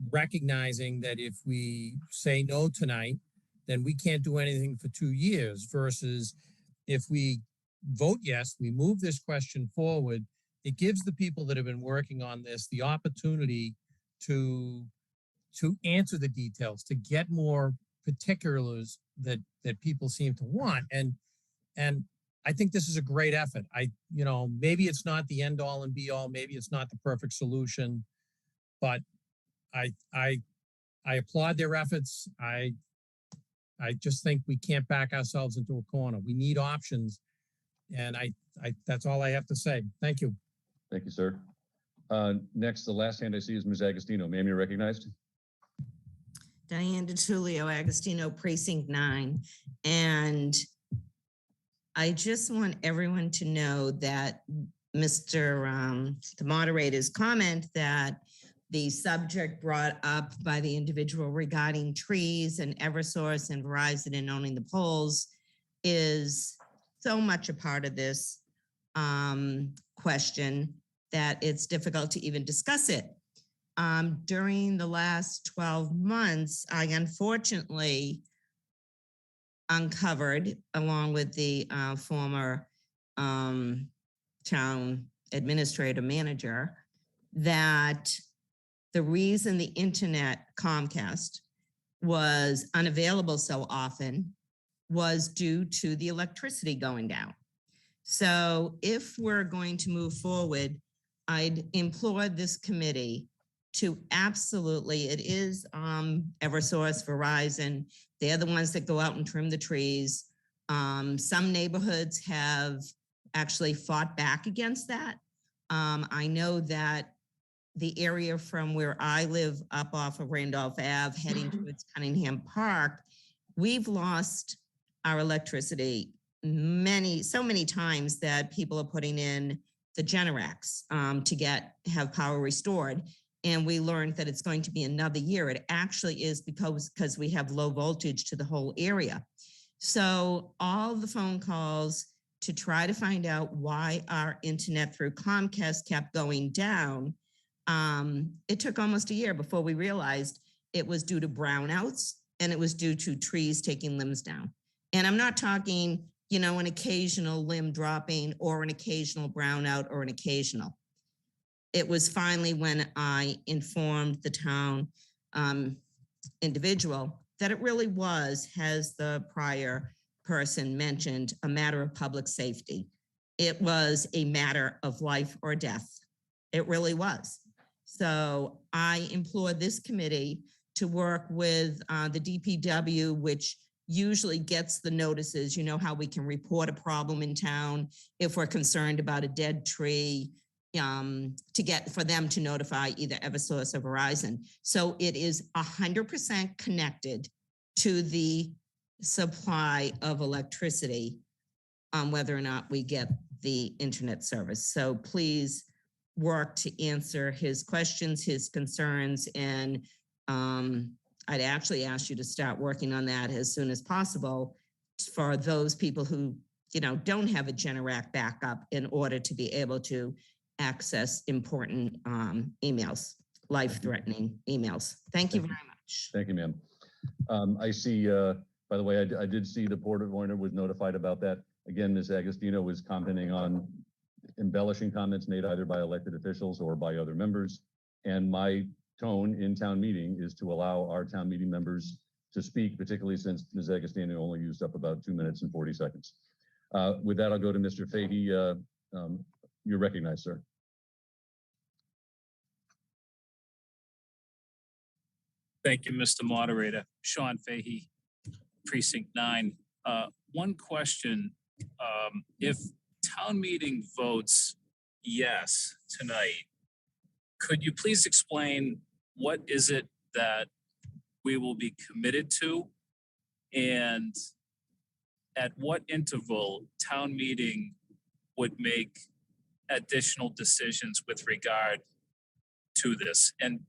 recognizing that if we say no tonight, then we can't do anything for 2 years, versus if we vote yes, we move this question forward, it gives the people that have been working on this the opportunity to answer the details, to get more particulars that people seem to want. And I think this is a great effort. Maybe it's not the end all and be all, maybe it's not the perfect solution, but I applaud their efforts. I just think we can't back ourselves into a corner. We need options. And that's all I have to say. Thank you. Thank you, sir. Next, the last hand I see is Ms. Agostino. Ma'am, you're recognized. Diane DiTullio, Agostino, Precinct 9. And I just want everyone to know that the moderator's comment that the subject brought up by the individual regarding trees and Eversource and Verizon and owning the poles is so much a part of this question that it's difficult to even discuss it. During the last 12 months, I unfortunately uncovered, along with the former town administrator manager, that the reason the internet Comcast was unavailable so often was due to the electricity going down. So if we're going to move forward, I'd implore this committee to absolutely, it is Eversource, Verizon, they're the ones that go out and trim the trees. Some neighborhoods have actually fought back against that. I know that the area from where I live up off of Randolph Ave heading towards Cunningham Park, we've lost our electricity so many times that people are putting in the Generacs to have power restored. And we learned that it's going to be another year. It actually is because we have low voltage to the whole area. So all the phone calls to try to find out why our internet through Comcast kept going down, it took almost a year before we realized it was due to brownouts and it was due to trees taking limbs down. And I'm not talking, an occasional limb dropping or an occasional brownout or an occasional. It was finally when I informed the town individual that it really was, as the prior person mentioned, a matter of public safety. It was a matter of life or death. It really was. So I implore this committee to work with the DPW, which usually gets the notices. You know how we can report a problem in town if we're concerned about a dead tree, for them to notify either Eversource or Verizon. So it is 100% connected to the supply of electricity on whether or not we get the internet service. So please work to answer his questions, his concerns, and I'd actually ask you to start working on that as soon as possible for those people who, don't have a Generac backup in order to be able to access important emails, life-threatening emails. Thank you very much. Thank you, ma'am. I see, by the way, I did see the Port of Warner was notified about that. Again, Ms. Agostino was commenting on embellishing comments made either by elected officials or by other members. And my tone in town meeting is to allow our town meeting members to speak, particularly since Ms. Agostino only used up about 2 minutes and 40 seconds. With that, I'll go to Mr. Fahey. You're recognized, sir. Thank you, Mr. Moderator. Sean Fahey, Precinct 9. One question. If town meeting votes yes tonight, could you please explain what is it that we will be committed to, and at what interval town meeting would make additional decisions with regard to this? And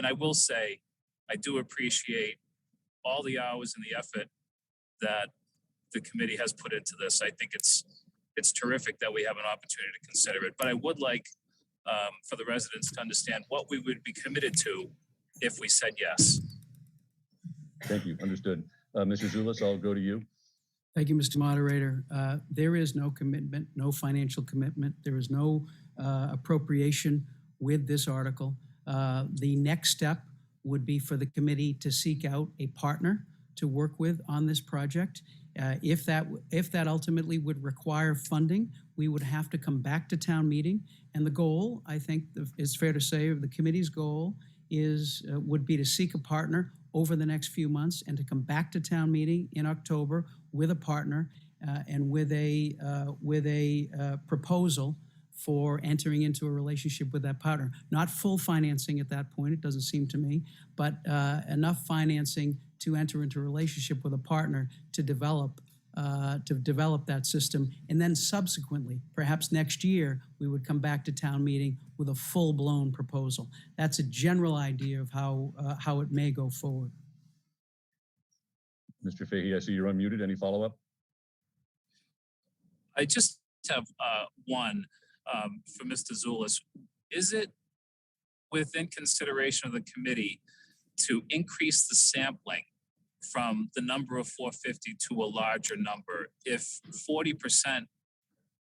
I will say, I do appreciate all the hours and the effort that the committee has put into this. I think it's terrific that we have an opportunity to consider it. But I would like for the residents to understand what we would be committed to if we said yes. Thank you. Understood. Mr. Zulus, I'll go to you. Thank you, Mr. Moderator. There is no commitment, no financial commitment. There is no appropriation with this article. The next step would be for the committee to seek out a partner to work with on this project. If that ultimately would require funding, we would have to come back to town meeting. And the goal, I think it's fair to say, the committee's goal would be to seek a partner over the next few months and to come back to town meeting in October with a partner and with a proposal for entering into a relationship with that partner. Not full financing at that point, it doesn't seem to me, but enough financing to enter into a relationship with a partner to develop that system. And then subsequently, perhaps next year, we would come back to town meeting with a full-blown proposal. That's a general idea of how it may go forward. Mr. Fahey, I see you're unmuted. Any follow-up? I just have one for Mr. Zulus. Is it within consideration of the committee to increase the sampling from the number of 450 to a larger number? If 40%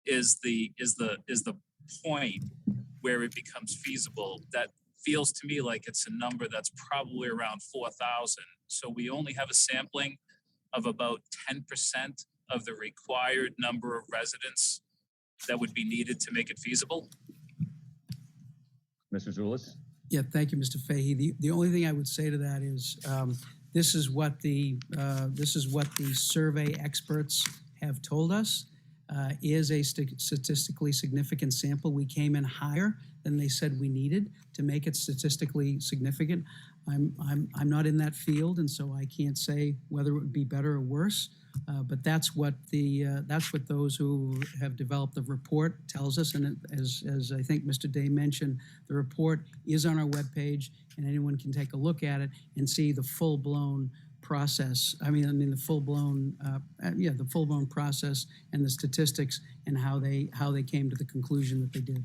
is the point where it becomes feasible, that feels to me like it's a number that's probably around 4,000. So we only have a sampling of about 10% of the required number of residents that would be needed to make it feasible. Mr. Zulus? Yeah, thank you, Mr. Fahey. The only thing I would say to that is this is what the survey experts have told us is a statistically significant sample. We came in higher than they said we needed to make it statistically significant. I'm not in that field, and so I can't say whether it would be better or worse. But that's what those who have developed the report tells us. And as I think Mr. Day mentioned, the report is on our webpage, and anyone can take a look at it and see the full-blown process. The full-blown process and the statistics and how they came to the conclusion that they did.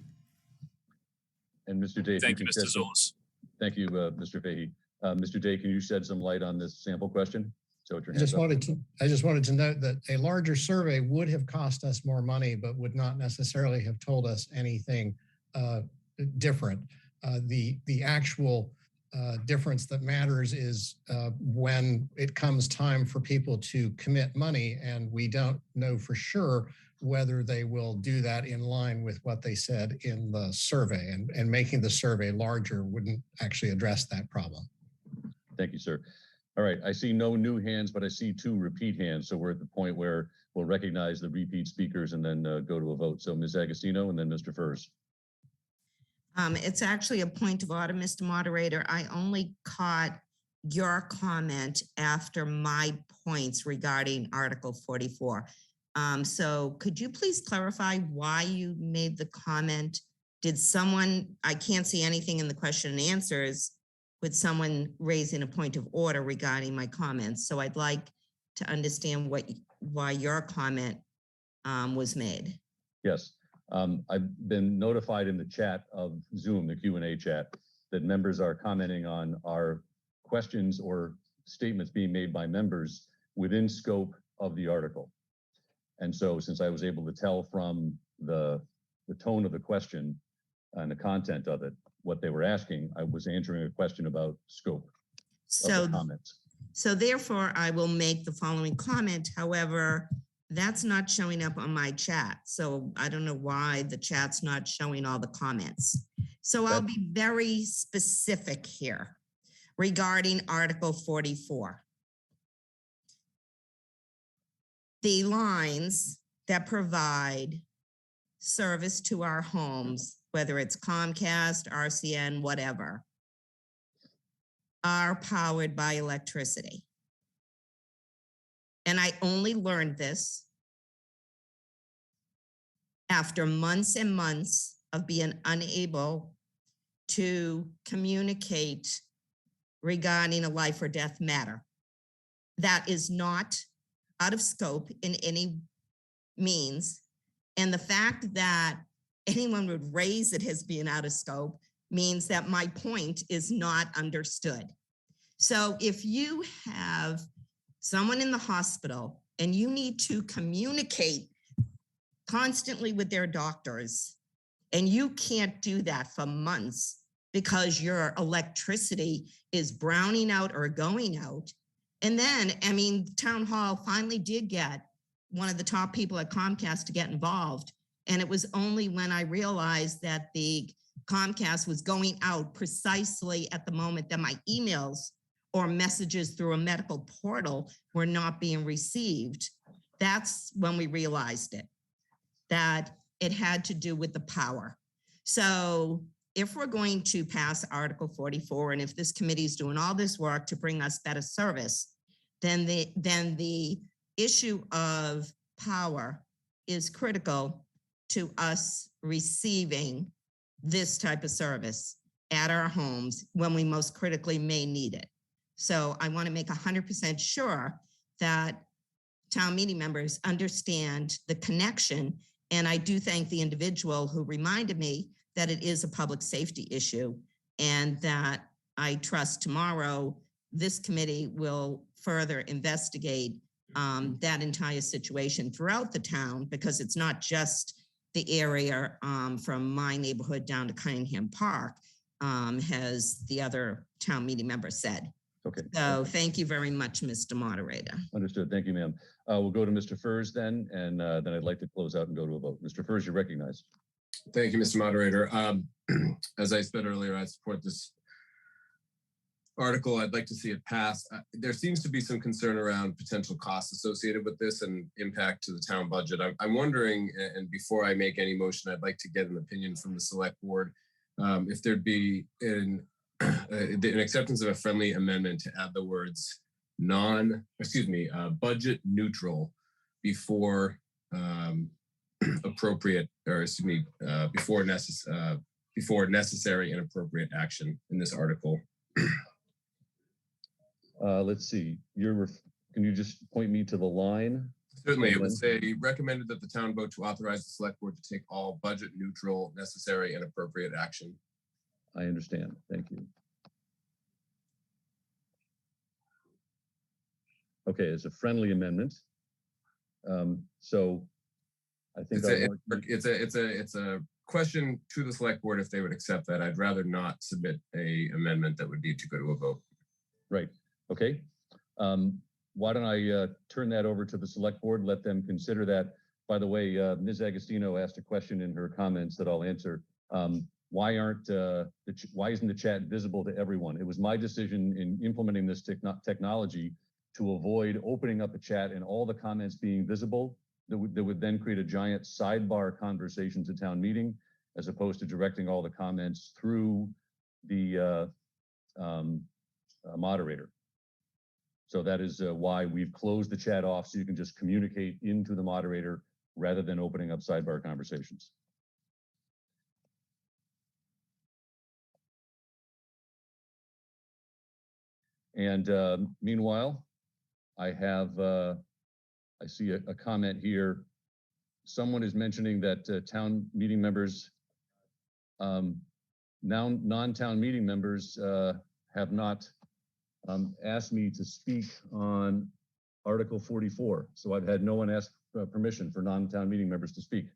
And Mr. Day, thank you, Mr. Zulus. Thank you, Mr. Fahey. Mr. Day, can you shed some light on this sample question? So I just wanted to note that a larger survey would have cost us more money, but would not necessarily have told us anything different. The actual difference that matters is when it comes time for people to commit money, and we don't know for sure whether they will do that in line with what they said in the survey, and making the survey larger wouldn't actually address that problem. Thank you, sir. All right, I see no new hands, but I see 2 repeat hands. So we're at the point where we'll recognize the repeat speakers and then go to a vote. So Ms. Agostino and then Mr. Furs. It's actually a point of order, Mr. Moderator. I only caught your comment after my points regarding Article 44. So could you please clarify why you made the comment? Did someone, I can't see anything in the question and answers with someone raising a point of order regarding my comments. So I'd like to understand why your comment was made. Yes, I've been notified in the chat of Zoom, the Q&A chat, that members are commenting on our questions or statements being made by members within scope of the article. And so since I was able to tell from the tone of the question and the content of it, what they were asking, I was answering a question about scope of the comments. So therefore, I will make the following comment. However, that's not showing up on my chat. So I don't know why the chat's not showing all the comments. So I'll be very specific here regarding Article 44. The lines that provide service to our homes, whether it's Comcast, RCN, whatever, are powered by electricity. And I only learned this after months and months of being unable to communicate regarding a life or death matter. That is not out of scope in any means. And the fact that anyone would raise it as being out of scope means that my point is not understood. So if you have someone in the hospital and you need to communicate constantly with their doctors, and you can't do that for months because your electricity is browning out or going out. And then, I mean, town hall finally did get one of the top people at Comcast to get involved. And it was only when I realized that the Comcast was going out precisely at the moment that my emails or messages through a medical portal were not being received. That's when we realized it, that it had to do with the power. So if we're going to pass Article 44, and if this committee is doing all this work to bring us better service, then the issue of power is critical to us receiving this type of service at our homes when we most critically may need it. So I want to make 100% sure that town meeting members understand the connection. And I do thank the individual who reminded me that it is a public safety issue, and that I trust tomorrow this committee will further investigate that entire situation throughout the town, because it's not just the area from my neighborhood down to Cunningham Park, as the other town meeting member said. Okay. So thank you very much, Mr. Moderator. Understood. Thank you, ma'am. We'll go to Mr. Furs then, and then I'd like to close out and go to a vote. Mr. Furs, you're recognized. Thank you, Mr. Moderator. As I said earlier, I support this article. I'd like to see it pass. There seems to be some concern around potential costs associated with this and impact to the town budget. I'm wondering, and before I make any motion, I'd like to get an opinion from the select board, if there'd be an acceptance of a friendly amendment to add the words budget neutral before appropriate, or excuse me, before necessary and appropriate action in this article. Let's see. Can you just point me to the line? Certainly, it would say recommended that the town vote to authorize the select board to take all budget neutral, necessary, and appropriate action. I understand. Thank you. Okay, it's a friendly amendment. So I think it's a question to the select board if they would accept that. I'd rather not submit a amendment that would need to go to a vote. Right. Okay. Why don't I turn that over to the select board, let them consider that. By the way, Ms. Agostino asked a question in her comments that I'll answer. Why isn't the chat visible to everyone? It was my decision in implementing this technology to avoid opening up a chat and all the comments being visible. That would then create a giant sidebar conversation to town meeting, as opposed to directing all the comments through the moderator. So that is why we've closed the chat off, so you can just communicate into the moderator rather than opening up sidebar conversations. And meanwhile, I see a comment here. Someone is mentioning that town meeting members, non-town meeting members have not asked me to speak on Article 44. So I've had no one ask permission for non-town meeting members to speak.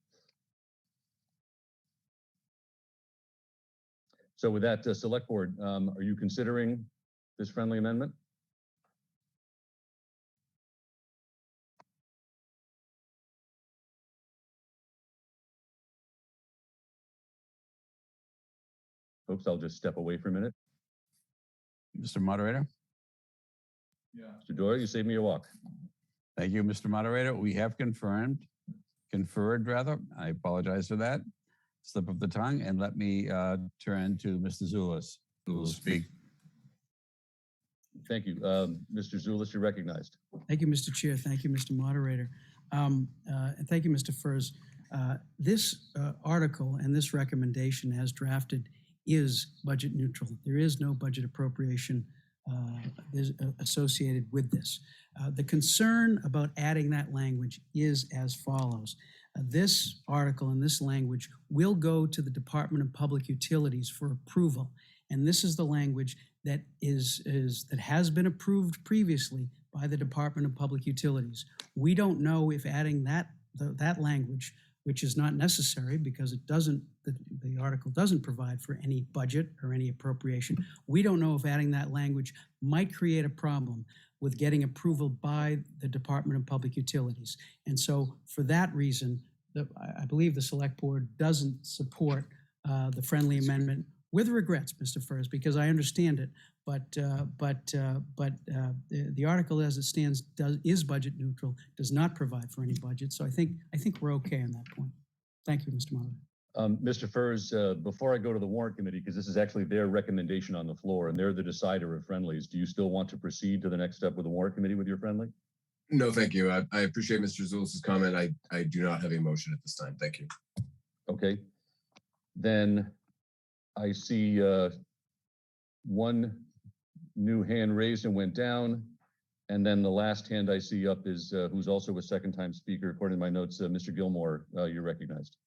So with that, select board, are you considering this friendly amendment? Folks, I'll just step away for a minute. Mr. Moderator? Yeah. Mr. Doyle, you saved me a walk. Thank you, Mr. Moderator. We have conferred rather. I apologize for that. slip of the tongue, and let me turn to Mr. Zulus, who will speak. Thank you. Mr. Zulus, you're recognized. Thank you, Mr. Chair. Thank you, Mr. Moderator. And thank you, Mr. Furs. This article and this recommendation as drafted is budget neutral. There is no budget appropriation associated with this. The concern about adding that language is as follows. This article and this language will go to the Department of Public Utilities for approval. And this is the language that that has been approved previously by the Department of Public Utilities. We don't know if adding that language, which is not necessary because it doesn't, the article doesn't provide for any budget or any appropriation. We don't know if adding that language might create a problem with getting approval by the Department of Public Utilities. And so for that reason, I believe the Select Board doesn't support the friendly amendment, with regrets, Mr. Furs, because I understand it, but the article as it stands is budget neutral, does not provide for any budget. So I think we're okay on that point. Thank you, Mr. Moderator. Mr. Furs, before I go to the warrant committee, because this is actually their recommendation on the floor and they're the decider of friendlies, do you still want to proceed to the next step with the warrant committee with your friendly? No, thank you. I appreciate Mr. Zulus's comment. I do not have a motion at this time. Thank you. Okay. Then I see one new hand raised and went down. And then the last hand I see up is who's also a second-time speaker, according to my notes, Mr. Gilmore, you're recognized.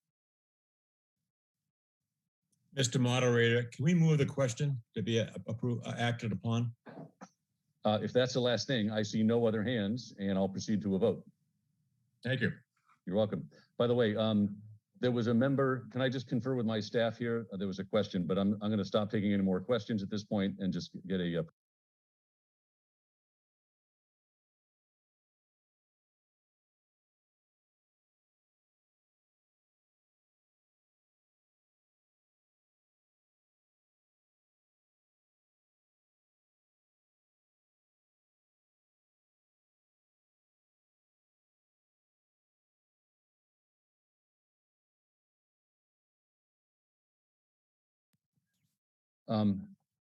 Mr. Moderator, can we move the question to be acted upon? If that's the last thing, I see no other hands and I'll proceed to a vote. Thank you. You're welcome. By the way, there was a member, can I just confer with my staff here? There was a question, but I'm going to stop taking any more questions at this point and just get a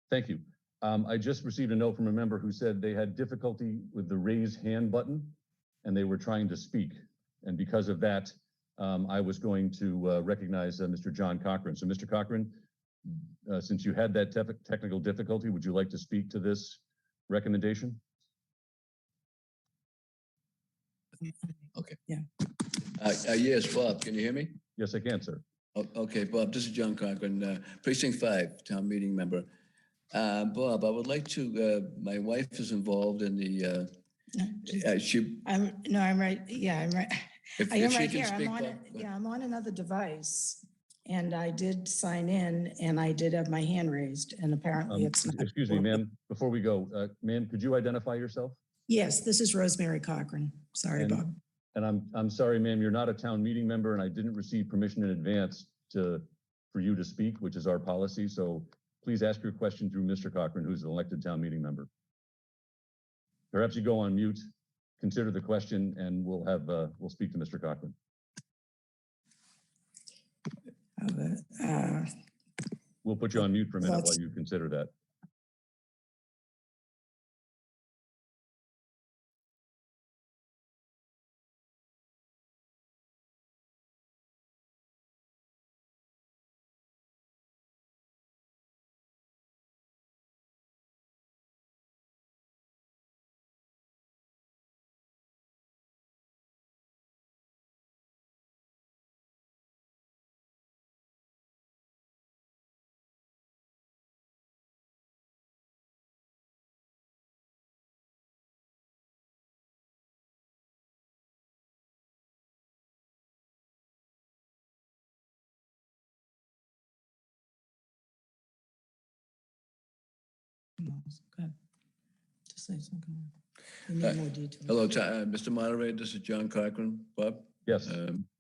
Thank you. I just received a note from a member who said they had difficulty with the raise hand button and they were trying to speak. And because of that, I was going to recognize Mr. John Cochran. So Mr. Cochran, since you had that technical difficulty, would you like to speak to this recommendation? Okay. Yeah. Yes, Bob, can you hear me? Yes, I can, sir. Okay, Bob, this is John Cochran, Precinct 5, town meeting member. Bob, I would like to, my wife is involved in the, I'm right. Yeah, I'm right. I am if she right can here. speak, I'm on Bob, it. go ahead. Yeah, I'm on another device. And I did sign in and I did have my hand raised and apparently it's not. Excuse me, ma'am, before we go, ma'am, could you identify yourself? Yes, this is Rosemary Cochran. Sorry, Bob. And I'm sorry, ma'am, you're not a town meeting member and I didn't receive permission in advance for you to speak, which is our policy. So please ask your question through Mr. Cochran, who's an elected town meeting member. Perhaps you go on mute, consider the question, and we'll speak to Mr. Cochran. We'll put you on mute for a minute while you consider that. Good. To say something. We need more details. Hello, Mr. Moderator, this is John Cochran, Bob. Yes.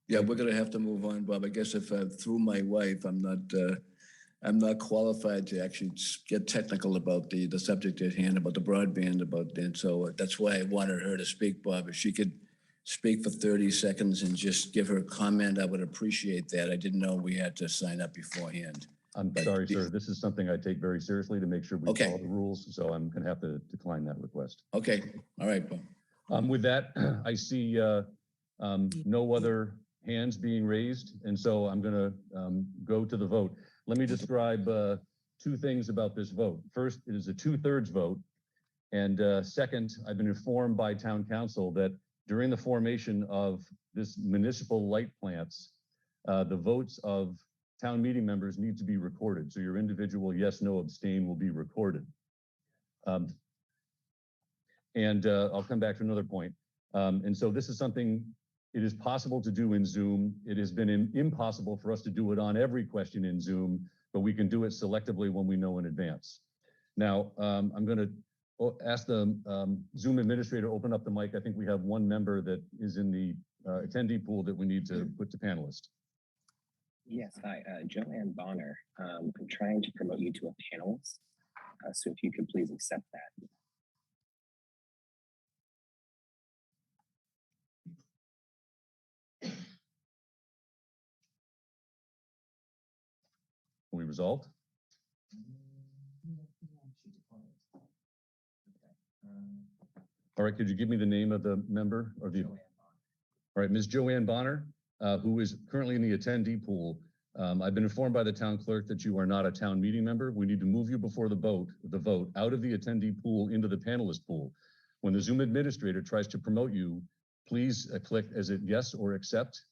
Yeah, we're going to have to move on, Bob. I guess if through my wife, I'm not qualified to actually get technical about the subject at hand, about the broadband, and so that's why I wanted her to speak, Bob. If she could speak for 30 seconds and just give her a comment, I would appreciate that. I didn't know we had to sign up beforehand. I'm sorry, sir. This is something I take very seriously to make sure we Okay. follow the rules. So I'm going to have to decline that request. Okay, all right. With that, I see no other hands being raised, and so I'm going to go to the vote. Let me describe two things about this vote. First, it is a 2/3 vote, and second, I've been informed by town council that during the formation of this municipal light plants, the votes of town meeting members need to be recorded. So your individual yes, no, abstain will be recorded. I'll come back to another point. And so this is something it is possible to do in Zoom. It has been impossible for us to do it on every question in Zoom, but we can do it selectively when we know in advance. Now, I'm going to ask the Zoom administrator to open up the mic. I think we have one member that is in the attendee pool that we need to put to panelist. Yes, hi, Joanne Bonner. I'm trying to promote you to a panelist. So if you could please accept that. We resolved? All right, could you give me the name of the member or the? All right, Ms. Joanne Bonner, who is currently in the attendee pool. I've been informed by the town clerk that you are not a town meeting member. We need to move you before the vote out of the attendee pool into the panelist pool. When the Zoom administrator tries to promote you, please click as it yes or accept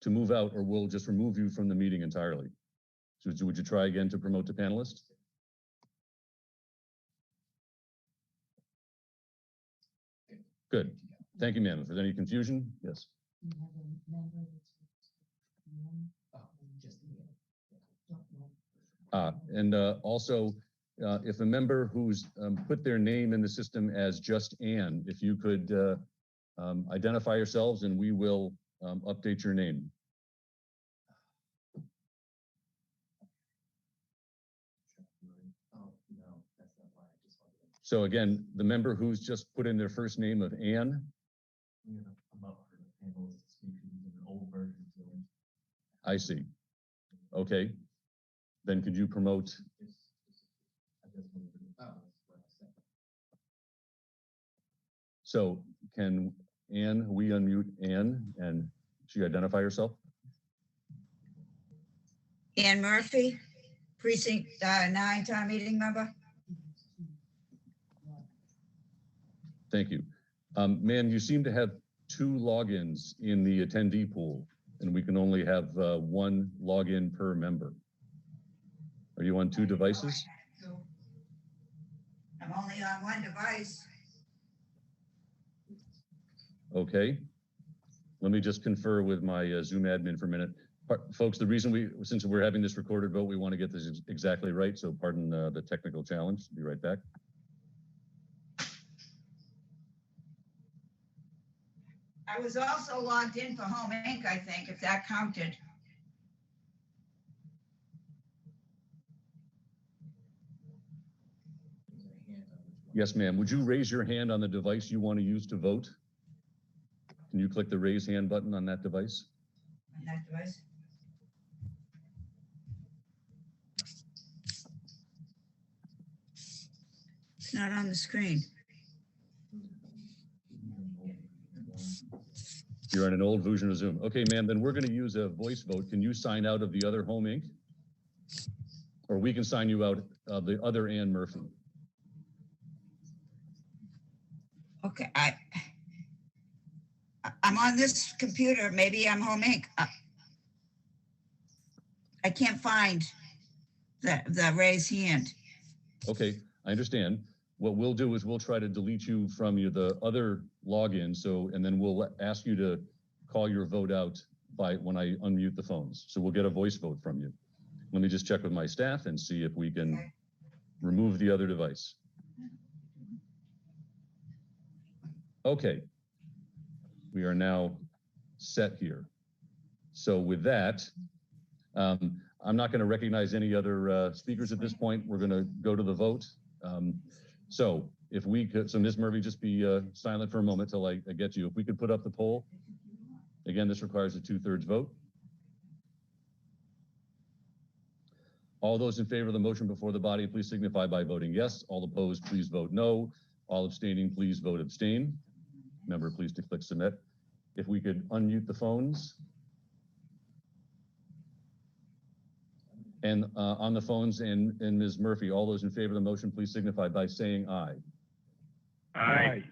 to move out, or we'll just remove you from the meeting entirely. So would you try again to promote to panelist? Good. Thank you, ma'am. If there's any confusion, yes. Also, if a member who's put their name in the system as just Ann, if you could identify yourselves and we will update your name. So again, the member who's just put in their first name of Ann. I see. Okay. Then could you promote? So can we unmute Ann and she identify herself? Ann Murphy, precinct 9 town meeting member. Thank you. Ma'am, you seem to have 2 logins in the attendee pool, and we can only have 1 login per member. Are you on 2 devices? I'm only on 1 device. Okay. Let me just confer with my Zoom admin for a minute. Folks, the reason since we're having this recorded vote, we want to get this exactly right. So pardon the technical challenge. Be right back. I was also logged in for Home Inc., I think, if that counted. Yes, ma'am. Would you raise your hand on the device you want to use to vote? Can you click the raise hand button on that device? On that device? It's not on the screen. You're on an old version of Zoom. Okay, ma'am, then we're going to use a voice vote. Can you sign out of the other Home Inc.? Or we can sign you out of the other Ann Murphy. Okay, I'm on this computer. Maybe I'm Home Inc. I can't find the raise hand. Okay, I understand. What we'll do is we'll try to delete you from the other login. So, and then we'll ask you to call your vote out when I unmute the phones. So we'll get a voice vote from you. Let me just check with my staff and see if we can remove the other device. Okay, we are now set here. So with that, I'm not going to recognize any other speakers at this point. We're going to go to the vote. So If we could, so Ms. Murphy, just be silent for a moment till I get you. If we could put up the poll. Again, this requires a 2/3 vote. All those in favor of the motion before the body, please signify by voting yes. All opposed, please vote no. All abstaining, please vote abstain. Member, please to click submit. If we could unmute the phones. And on the phones and Ms. Murphy, all those in favor of the motion, please signify by saying aye. Aye.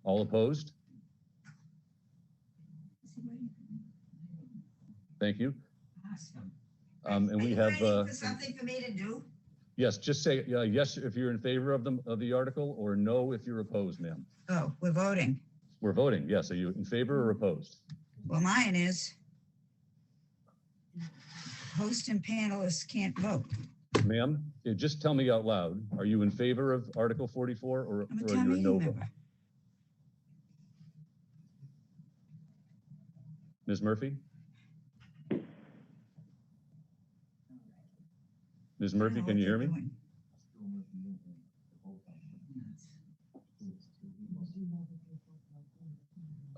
All opposed? Thank you. Awesome. And we Are you have waiting for something for me to do? yes, just say yes if you're in favor of the article, or no if you're opposed, ma'am. Oh, we're voting. We're voting. Yes. Are you in favor or opposed? Well, mine is. Host and panelists can't vote. Ma'am, just tell me out loud. Are you in favor of Article 44 or I'm a are town you a meeting no vote? member. Ms. Murphy? Ms. Murphy, can you hear me?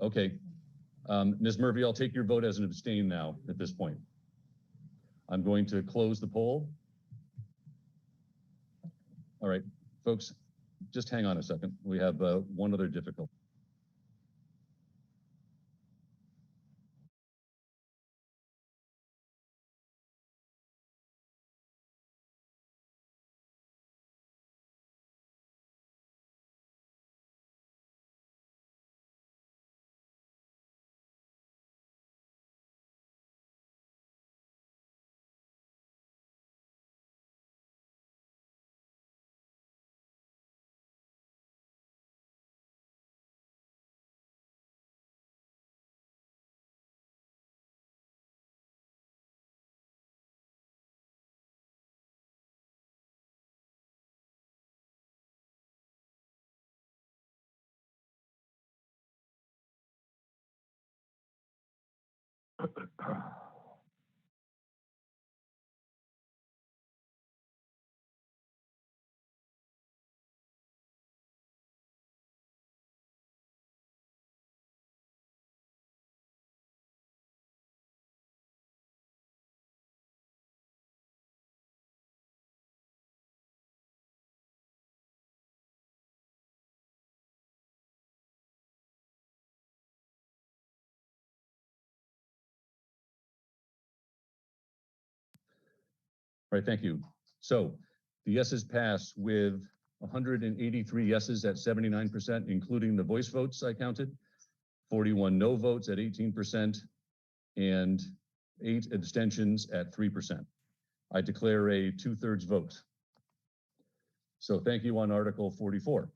Okay. Ms. Murphy, I'll take your vote as an abstain now at this point. I'm going to close the poll. All right, folks, just hang on a second. We have one other difficulty. All right, thank you. So the yeses pass with 183 yeses at 79%, including the voice votes I counted, 41 no votes at 18%, and 8 abstentions at 3%. I declare a 2/3 vote. So thank you on Article 44.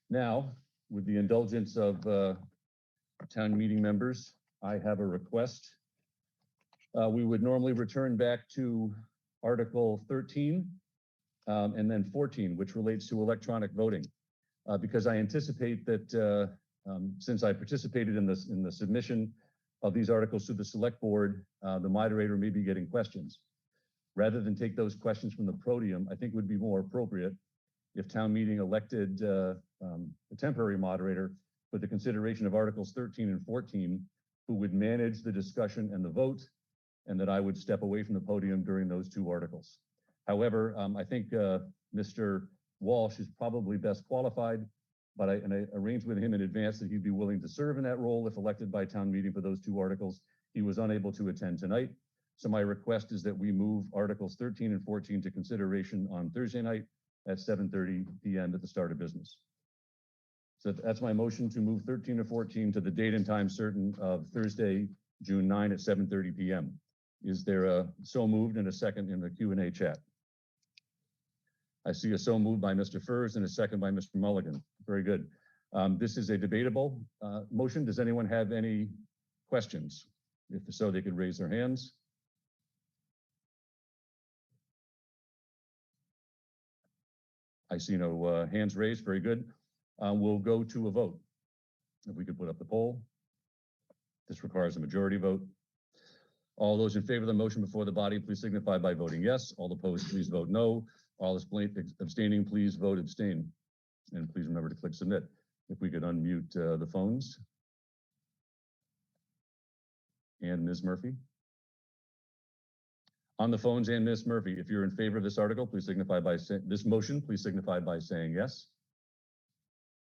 Now, with the indulgence of town meeting members, I have a request. We would normally return back to Article 13 and then 14, which relates to electronic voting, because I anticipate that since I participated in the submission of these articles to the select board, the moderator may be getting questions. Rather than take those questions from the podium, I think it would be more appropriate if town meeting elected a temporary moderator for the consideration of Articles 13 and 14, who would manage the discussion and the vote, and that I would step away from the podium during those two articles. However, I think Mr. Walsh is probably best qualified, but I arranged with him in advance that he'd be willing to serve in that role if elected by town meeting for those two articles. He was unable to attend tonight. So my request is that we move Articles 13 and 14 to consideration on Thursday night at 7:30 p.m. at the start of business. So that's my motion to move 13 and 14 to the date and time certain of Thursday, June 9 at 7:30 p.m. Is there a so moved and a second in the Q&A chat? I see a so moved by Mr. Furs and a second by Mr. Mulligan. Very good. This is a debatable motion. Does anyone have any questions? If so, they could raise their hands. I see no hands raised. Very good. We'll go to a vote. If we could put up the poll. This requires a majority vote. All those in favor of the motion before the body, please signify by voting yes. All opposed, please vote no. All abstaining, please vote abstain. And please remember to click submit. If we could unmute the phones. And Ms. Murphy. On the phones and Ms. Murphy, if you're in favor of this article, please signify by this motion, please signify by saying yes.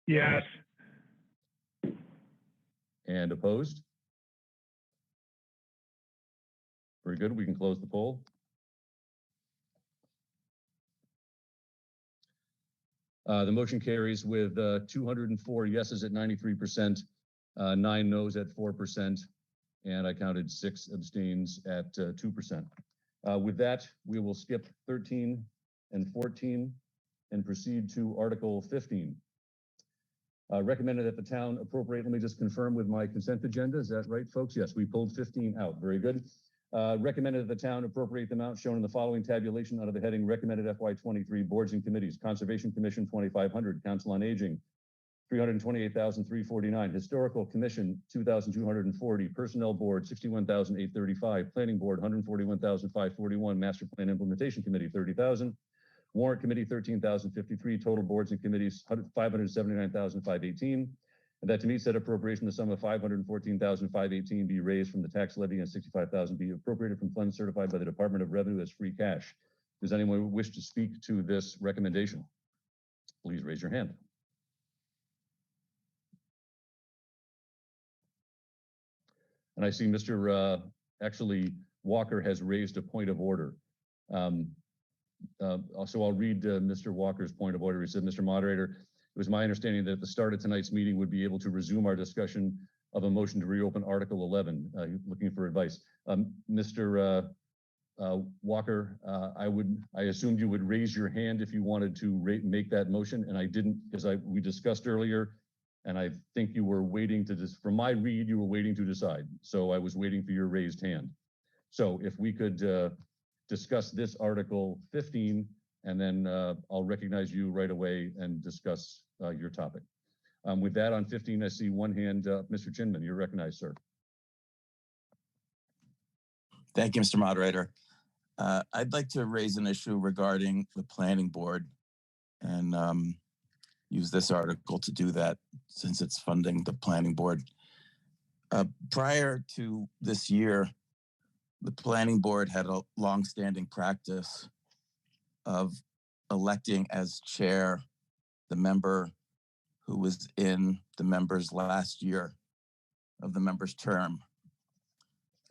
Yes. And opposed? Very good. We can close the poll. The motion carries with 204 yeses at 93%, 9 noes at 4%, and I counted 6 abstains at 2%. With that, we will skip 13 and 14 and proceed to Article 15. Recommended that the town appropriate, let me just confirm with my consent agenda. Is that right, folks? Yes, we pulled 15 out. Very good. Recommended that the town appropriate the amount shown in the following tabulation under the heading recommended FY23 boards and committees. Conservation Commission, 2,500. Council on Aging, 328,349. Historical Commission, 2,240. Personnel Board, 61,835. Planning Board, 141,541. Master Plan Implementation Committee, 30,000. Warrant Committee, 13,053. Total boards and committees, 579,518. And that to meet said appropriation, the sum of 514,518 be raised from the tax levy and 65,000 be appropriated from funds certified by the Department of Revenue as free cash. Does anyone wish to speak to this recommendation? Please raise your hand. And I see Mr. Actually, Walker has raised a point of order. So I'll read Mr. Walker's point of order. He said, Mr. Moderator, it was my understanding that at the start of tonight's meeting would be able to resume our discussion of a motion to reopen Article 11. Looking for advice. Mr. Walker, I assumed you would raise your hand if you wanted to make that motion, and I didn't, because we discussed earlier, and I think you were waiting to, from my read, you were waiting to decide. So I was waiting for your raised hand. So if we could discuss this Article 15, and then I'll recognize you right away and discuss your topic. With that, on 15, I see one hand up. Mr. Chinman, you're recognized, sir. Thank you, Mr. Moderator. I'd like to raise an issue regarding the planning board and use this article to do that since it's funding the planning board. Prior to this year, the planning board had a long-standing practice of electing as chair the member who was in the member's last year of the member's term.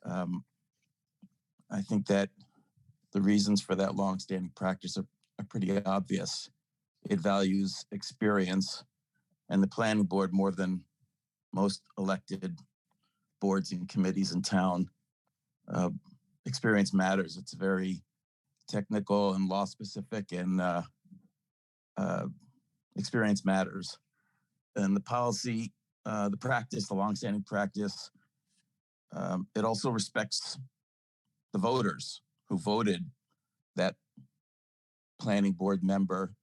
I think that the reasons for that long-standing practice are pretty obvious. It values experience, and the planning board, more than most elected boards and committees in town, experience matters. It's very technical and law specific, and experience matters. And the policy, the practice, the longstanding practice, it also respects the voters who voted that planning board member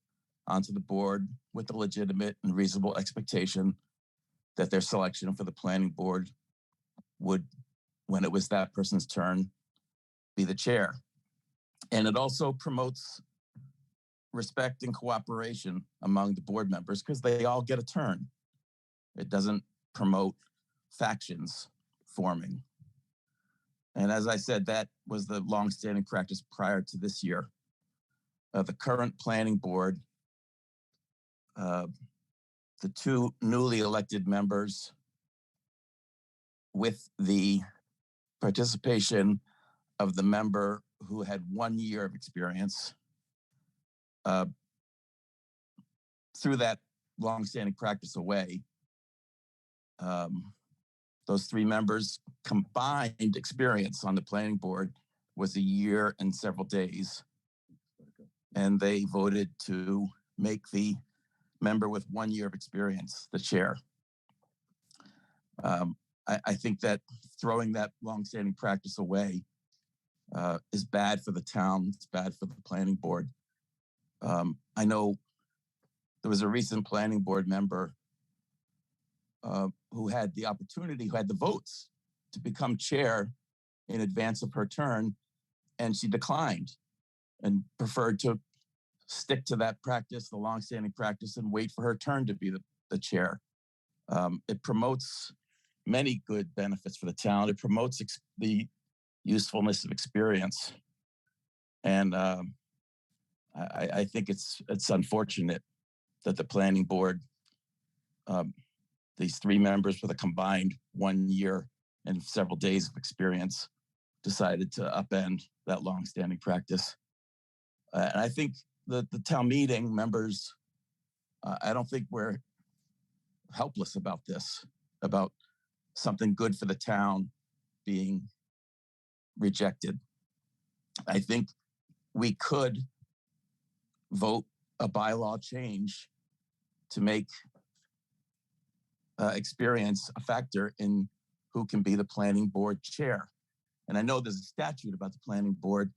onto the board with a legitimate and reasonable expectation that their selection for the planning board would, when it was that person's turn, be the chair. And it also promotes respect and cooperation among the board members because they all get a turn. It doesn't promote factions forming. And as I said, that was the longstanding practice prior to this year. The current planning board, the two newly elected members with the participation of the member who had 1 year of experience, threw that longstanding practice away. Those three members' combined experience on the planning board was 1 year and several days. And they voted to make the member with 1 year of experience the chair. I think that throwing that longstanding practice away is bad for the town. It's bad for the planning board. I know there was a recent planning board member who had the opportunity, who had the votes to become chair in advance of her turn, and she declined and preferred to stick to that practice, the longstanding practice, and wait for her turn to be the chair. It promotes many good benefits for the town. It promotes the usefulness of experience. And I think it's unfortunate that the planning board, these three members with a combined 1 year and several days of experience, decided to upend that longstanding practice. And I think the town meeting members, I don't think we're helpless about this, about something good for the town being rejected. I think we could vote a bylaw change to make experience a factor in who can be the planning board chair. And I know there's a statute about the planning board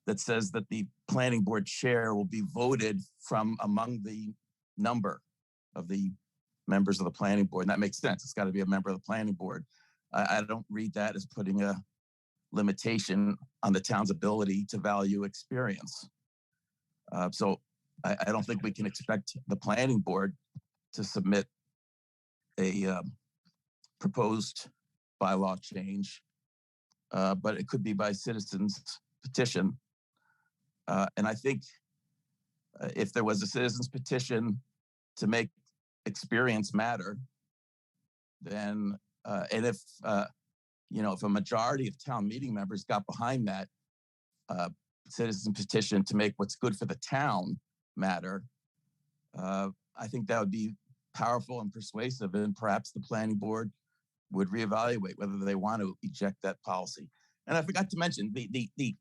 that says that the planning board chair will be voted from among the number of the members of the planning board. And that makes sense. It's got to be a member of the planning board. I don't read that as putting a limitation on the town's ability to value experience. So I don't think we can expect the planning board to submit a proposed bylaw change, but it could be by citizens petition. And I think if there was a citizens petition to make experience matter, then and if if a majority of town meeting members got behind that citizen petition to make what's good for the town matter, I think that would be powerful and persuasive, and perhaps the planning board would reevaluate whether they want to eject that policy. And I forgot to mention the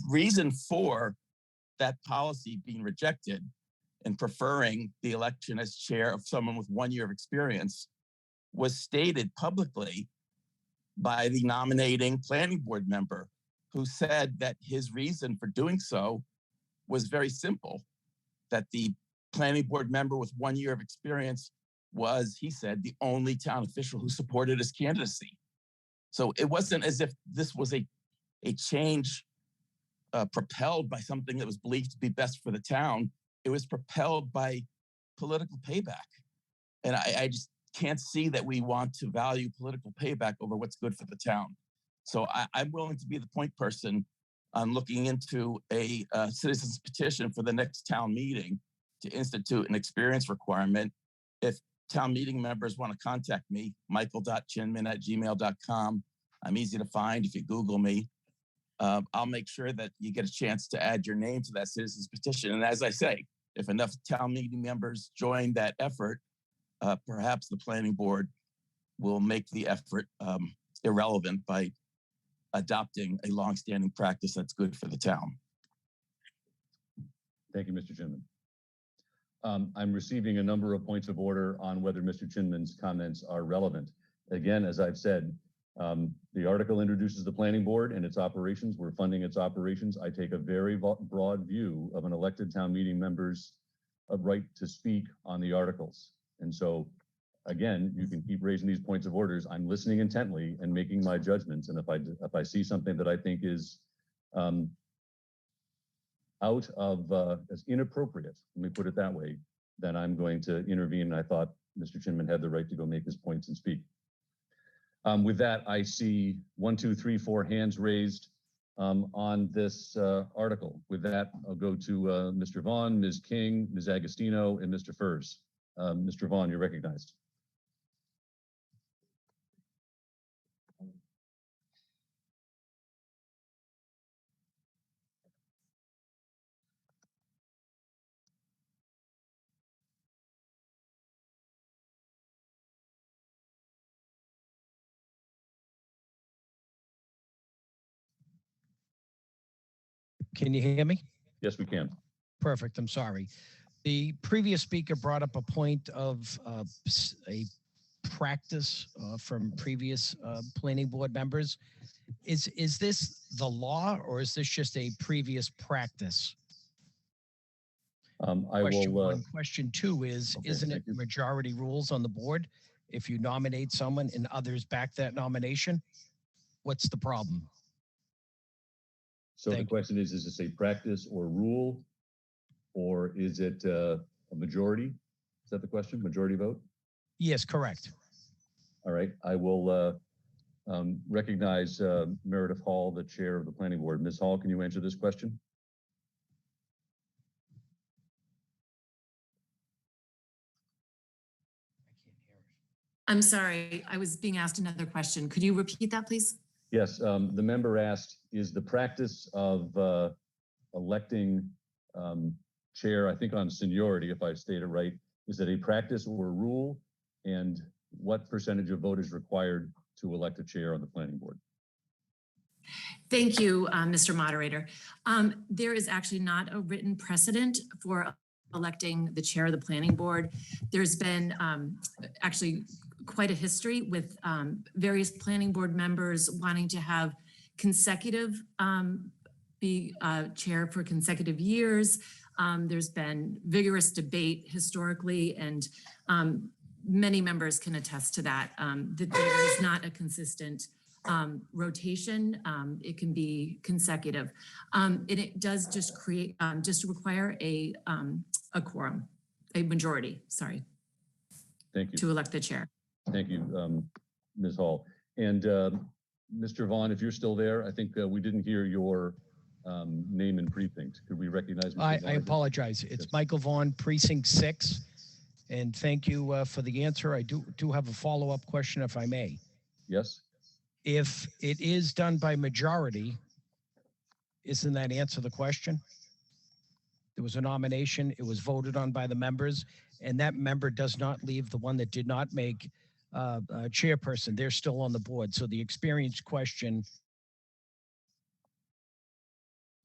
reason for that policy being rejected and preferring the election as chair of someone with 1 year of experience was stated publicly by the nominating planning board member, who said that his reason for doing so was very simple, that the planning board member with 1 year of experience was, he said, the only town official who supported his candidacy. So it wasn't as if this was a change propelled by something that was believed to be best for the town. It was propelled by political payback. And I just can't see that we want to value political payback over what's good for the town. So I'm willing to be the point person on looking into a citizen's petition for the next town meeting to institute an experience requirement. If town meeting members want to contact me, michael.chinman@gmail.com. I'm easy to find if you Google me. I'll make sure that you get a chance to add your name to that citizen's petition. And as I say, if enough town meeting members join that effort, perhaps the planning board will make the effort irrelevant by adopting a longstanding practice that's good for the town. Thank you, Mr. Chinman. I'm receiving a number of points of order on whether Mr. Chinman's comments are relevant. Again, as I've said, the article introduces the planning board and its operations. We're funding its operations. I take a very broad view of an elected town meeting member's right to speak on the articles. And so, again, you can keep raising these points of orders. I'm listening intently and making my judgments. And if I see something that I think is out of as inappropriate, let me put it that way, then I'm going to intervene. And I thought Mr. Chinman had the right to go make his points and speak. With that, I see 1, 2, 3, 4 hands raised on this article. With that, I'll go to Mr. Vaughn, Ms. King, Ms. Agostino, and Mr. Furs. Mr. Vaughn, you're recognized. Can you hear me? Yes, we can. Perfect. I'm sorry. The previous speaker brought up a point of a practice from previous planning board members. Is this the law, or is this just a previous practice? Question one. Question two is, okay, isn't it majority rules on the board? If you nominate someone and others back that nomination, what's the problem? So the question is this a practice or rule? or is it a majority? Is that the question? Majority vote? Yes, correct. All right, I will recognize Meredith Hall, the chair of the planning board. Ms. Hall, can you answer this question? I'm sorry, I was being asked another question. Could you repeat that, please? Yes, the member asked, is the practice of electing chair, I think on seniority, if I stated it right, is it a practice or a rule? And what percentage of vote is required to elect a chair on the planning board? Thank you, Mr. Moderator. There is actually not a written precedent for electing the chair of the planning board. There's been actually quite a history with various planning board members wanting to have consecutive, be chair for consecutive years. There's been vigorous debate historically, and many members can attest to that, that there is not a consistent rotation. It can be consecutive. And it does just create, just require a quorum, a majority, sorry. Thank you. To elect the chair. Thank you, Ms. Hall. And Mr. Vaughn, if you're still there, I think we didn't hear your name and precinct. Could we recognize Mr. Vaughn? I apologize. It's Michael Vaughn, Precinct 6. And thank you for the answer. I do have a follow-up question, if I may. Yes. If it is done by majority, isn't that answer the question? There was a nomination, it was voted on by the members, and that member does not leave the one that did not make a chairperson. They're still on the board. So the experience question.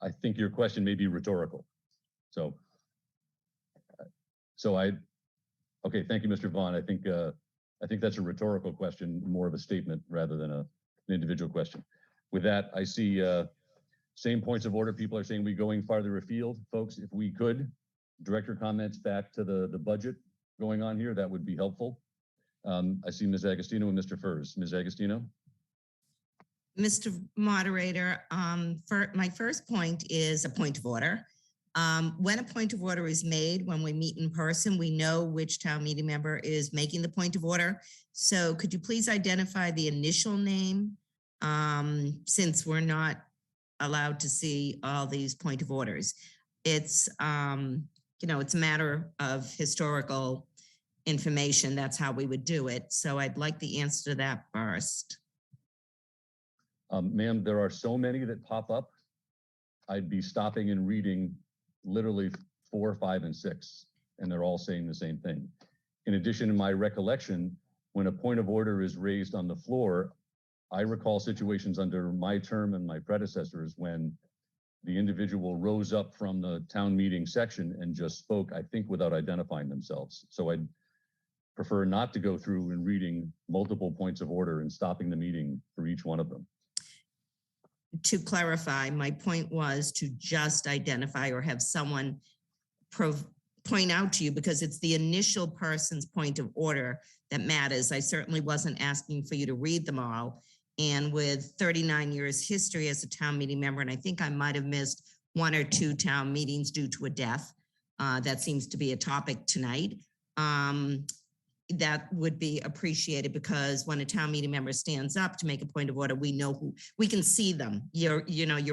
I think your question may be rhetorical. So okay, thank you, Mr. Vaughn. I think that's a rhetorical question, more of a statement rather than an individual question. With that, I see same points of order. People are saying we going farther afield. Folks, if we could direct your comments back to the budget going on here, that would be helpful. I see Ms. Agostino and Mr. Furs. Ms. Agostino? Mr. Moderator, my first point is a point of order. When a point of order is made, when we meet in person, we know which town meeting member is making the point of order. So could you please identify the initial name, since we're not allowed to see all these point of orders? It's, it's a matter of historical information. That's how we would do it. So I'd like the answer to that first. Ma'am, there are so many that pop up. I'd be stopping and reading literally 4, 5, and 6, and they're all saying the same thing. In addition, in my recollection, when a point of order is raised on the floor, I recall situations under my term and my predecessors when the individual rose up from the town meeting section and just spoke, I think, without identifying themselves. So I'd prefer not to go through and reading multiple points of order and stopping the meeting for each one of them. To clarify, my point was to just identify or have someone point out to you, because it's the initial person's point of order that matters. I certainly wasn't asking for you to read them all. And with 39 years history as a town meeting member, and I think I might have missed 1 or 2 town meetings due to a death, that seems to be a topic tonight. That would be appreciated, because when a town meeting member stands up to make a point of order, we know who, we can see them. You're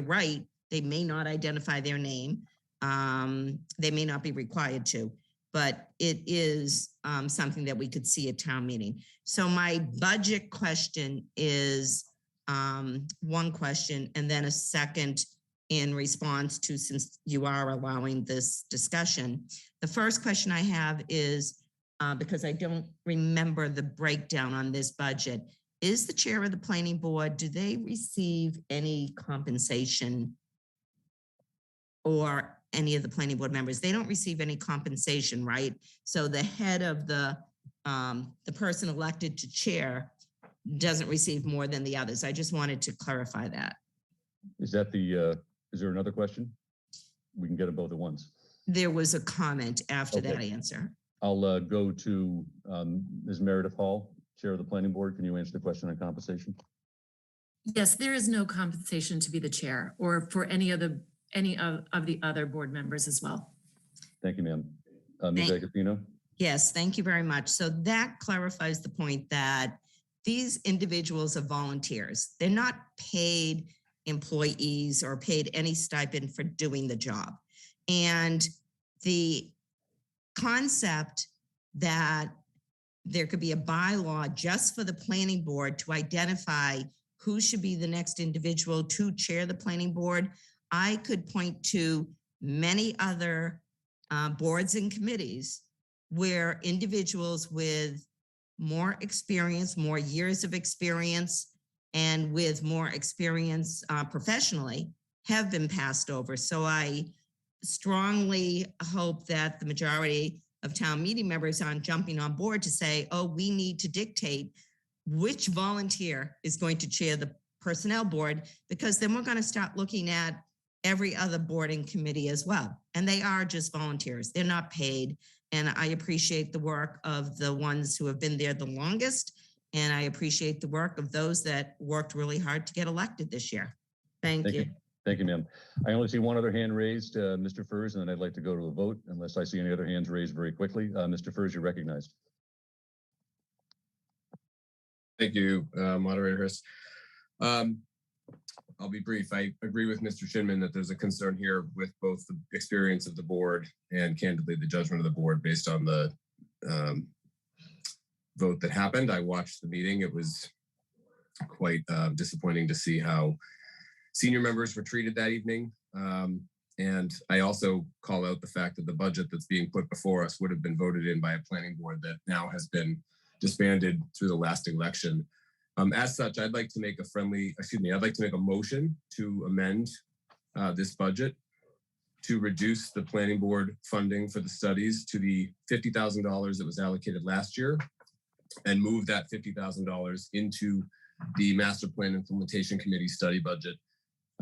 right. They may not identify their name. They may not be required to, but it is something that we could see at town meeting. So my budget question is one question, and then a second in response to, since you are allowing this discussion. The first question I have is, because I don't remember the breakdown on this budget, is the chair of the planning board, do they receive any compensation, or any of the planning board members? They don't receive any compensation, right? So the head of the person elected to chair doesn't receive more than the others. I just wanted to clarify that. Is that is there another question? We can get them both at once. There was a comment after that answer. I'll go to Ms. Meredith Hall, Chair of the Planning Board. Can you answer the question on compensation? Yes, there is no compensation to be the chair, or for any of the other board members as well. Thank you, ma'am. Ms. Agostino? Yes, thank you very much. So that clarifies the point that these individuals are volunteers. They're not paid employees or paid any stipend for doing the job. And the concept that there could be a bylaw just for the planning board to identify who should be the next individual to chair the planning board, I could point to many other boards and committees where individuals with more experience, more years of experience, and with more experience professionally have been passed over. So I strongly hope that the majority of town meeting members aren't jumping on board to say, oh, we need to dictate which volunteer is going to chair the personnel board, because then we're going to start looking at every other board and committee as well. And they are just volunteers. They're not paid. And I appreciate the work of the ones who have been there the longest. And I appreciate the work of those that worked really hard to get elected this year. Thank you. Thank you, ma'am. I only see one other hand raised, Mr. Furs, and then I'd like to go to a vote unless I see any other hands raised very quickly. Mr. Furs, you're recognized. Thank you, Moderator Harris. I'll be brief. I agree with Mr. Shinman that there's a concern here with both the experience of the board and candidly the judgment of the board based on the vote that happened. I watched the meeting. It was quite disappointing to see how senior members were treated that evening. And I also call out the fact that the budget that's being put before us would have been voted in by a planning board that now has been disbanded through the last election. As such, I'd like to make a motion to amend this budget to reduce the planning board funding for the studies to the $50,000 that was allocated last year and move that $50,000 into the Master Plan Implementation Committee study budget.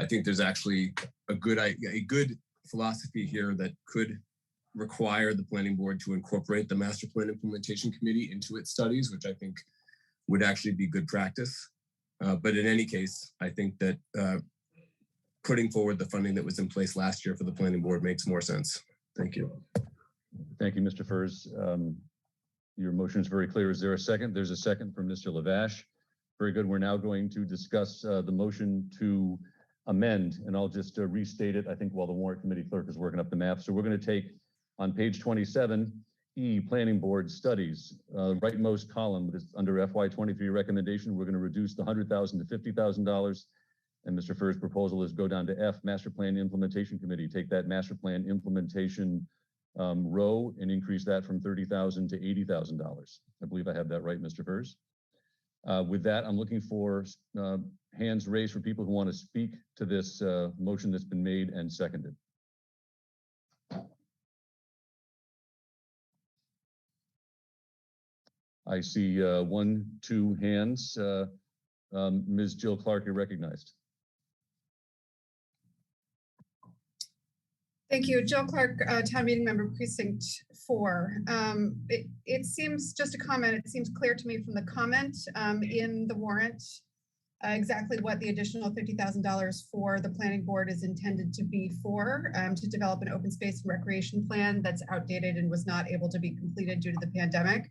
I think there's actually a good philosophy here that could require the planning board to incorporate the Master Plan Implementation Committee into its studies, which I think would actually be good practice. But in any case, I think that putting forward the funding that was in place last year for the planning board makes more sense. Thank you. Thank you, Mr. Furs. Your motion is very clear. Is there a second? There's a second from Mr. Lavash. Very good. We're now going to discuss the motion to amend, and I'll just restate it, I think, while the warrant committee clerk is working up the map. So we're going to take on page 27, E, Planning Board Studies, rightmost column under FY23 recommendation, we're going to reduce the $100,000 to $50,000. And Mr. Furr's proposal is go down to F, Master Plan Implementation Committee, take that Master Plan Implementation row and increase that from $30,000 to $80,000. I believe I have that right, Mr. Furr's. With that, I'm looking for hands raised for people who want to speak to this motion that's been made and seconded. I see 1, 2 hands. Ms. Jill Clark, you're recognized. Thank you. Jill Clark, Town Meeting Member, Precinct 4. It seems, just a comment, it seems clear to me from the comment in the warrant exactly what the additional $50,000 for the planning board is intended to be for, to develop an open space and recreation plan that's outdated and was not able to be completed due to the pandemic.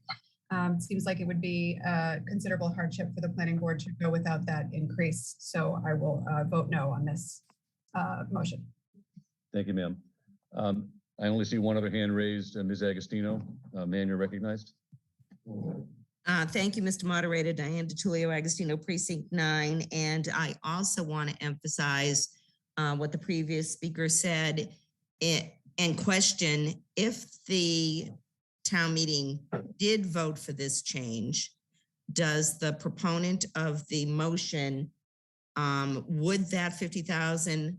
It seems like it would be a considerable hardship for the planning board to go without that increase. So I will vote no on this motion. Thank you, ma'am. I only see one other hand raised, Ms. Agostino. Ma'am, you're recognized. Thank you, Mr. Moderator. Diane DeTulio Agostino, Precinct 9. And I also want to emphasize what the previous speaker said and question if the town meeting did vote for this change, does the proponent of the motion, would that $50,000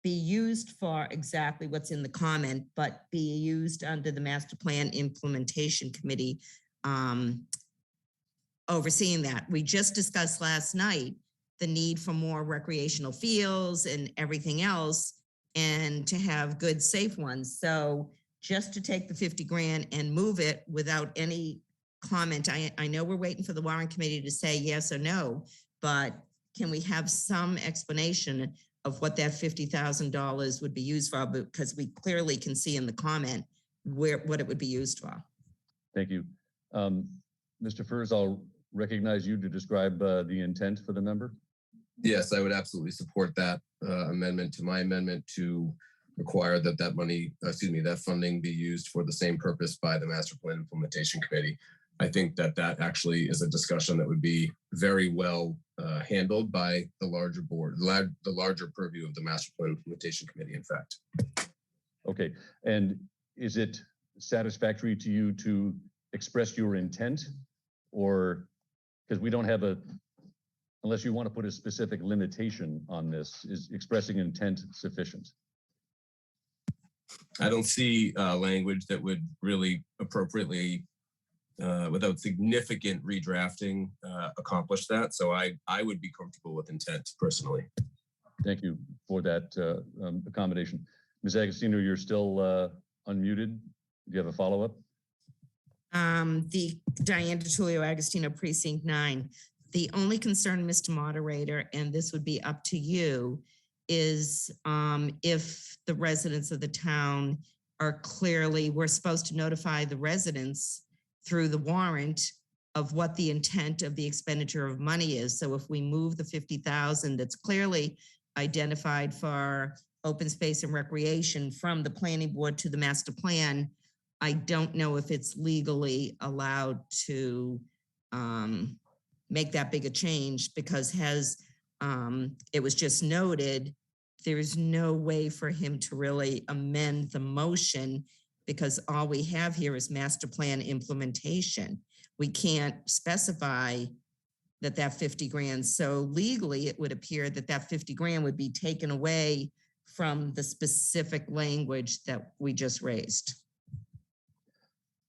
be used for exactly what's in the comment, but be used under the Master Plan Implementation Committee overseeing that? We just discussed last night the need for more recreational fields and everything else, and to have good, safe ones. So just to take the 50 grand and move it without any comment. I know we're waiting for the warrant committee to say yes or no, but can we have some explanation of what that $50,000 would be used for? Because we clearly can see in the comment what it would be used for. Thank you. Mr. Furs, I'll recognize you to describe the intent for the member. Yes, I would absolutely support that amendment to my amendment to require that that funding be used for the same purpose by the Master Plan Implementation Committee. I think that actually is a discussion that would be very well handled by the larger board, the larger purview of the Master Plan Implementation Committee, in fact. Okay, and is it satisfactory to you to express your intent, or because we don't have unless you want to put a specific limitation on this, is expressing intent sufficient? I don't see language that would really appropriately, without significant redrafting, accomplish that. So I would be comfortable with intent personally. Thank you for that accommodation. Ms. Agostino, you're still unmuted. Do you have a follow-up? The Diane DiTullio Agostino, Precinct 9. The only concern, Mr. Moderator, and this would be up to you, is if the residents of the town are clearly, we're supposed to notify the residents through the warrant of what the intent of the expenditure of money is. So if we move the 50,000 that's clearly identified for open space and recreation from the planning board to the master plan, I don't know if it's legally allowed to make that big a change, because it was just noted, there's no way for him to really amend the motion, because all we have here is master plan implementation. We can't specify that 50 grand. So legally, it would appear that 50 grand would be taken away from the specific language that we just raised.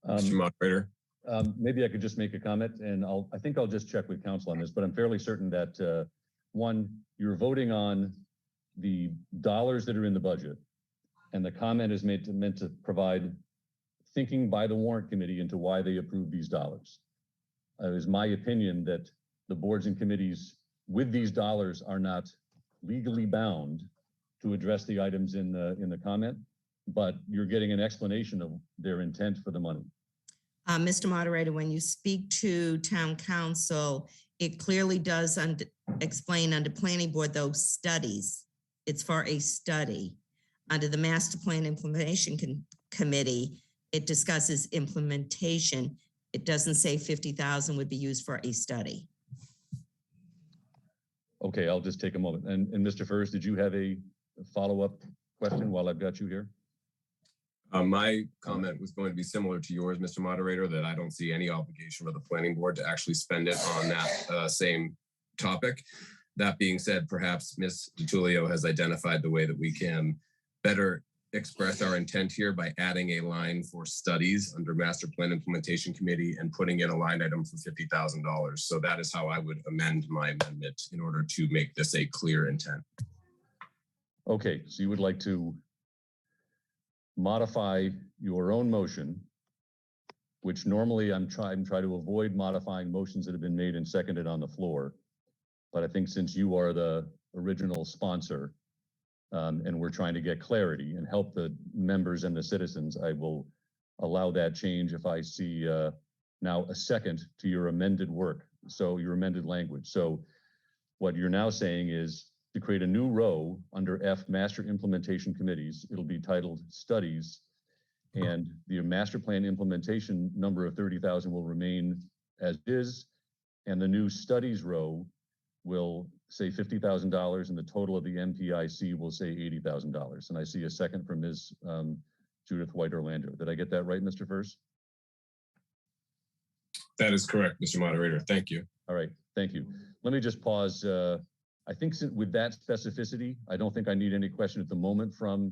Mr. Moderator. Maybe I could just make a comment, and I think I'll just check with council on this, but I'm fairly certain that one, you're voting on the dollars that are in the budget, and the comment is meant to provide thinking by the warrant committee into why they approve these dollars. It is my opinion that the boards and committees with these dollars are not legally bound to address the items in the comment, but you're getting an explanation of their intent for the money. Mr. Moderator, when you speak to town council, it clearly does explain under planning board those studies. It's for a study. Under the master plan implementation committee, it discusses implementation. It doesn't say 50,000 would be used for a study. Okay, I'll just take a moment. And Mr. Furs, did you have a follow-up question while I've got you here? My comment was going to be similar to yours, Mr. Moderator, that I don't see any obligation of the planning board to actually spend it on that same topic. That being said, perhaps Ms. DiTullio has identified the way that we can better express our intent here by adding a line for studies under Master Plan Implementation Committee and putting in a line item for $50,000. So that is how I would amend my amendment in order to make this a clear intent. Okay, so you would like to modify your own motion, which normally I'm trying to avoid modifying motions that have been made and seconded on the floor. But I think since you are the original sponsor and we're trying to get clarity and help the members and the citizens, I will allow that change if I see now a second to your amended work. So your amended language. So what you're now saying is to create a new row under F, Master Implementation Committees. It'll be titled Studies, and the Master Plan Implementation number of 30,000 will remain as is, and the new Studies row will say $50,000, and the total of the MPIC will say $80,000. And I see a second from Ms. Judith White Orlando. Did I get that right, Mr. Furs? That is correct, Mr. Moderator. Thank you. All right, thank you. Let me just pause. I think with that specificity, I don't think I need any question at the moment from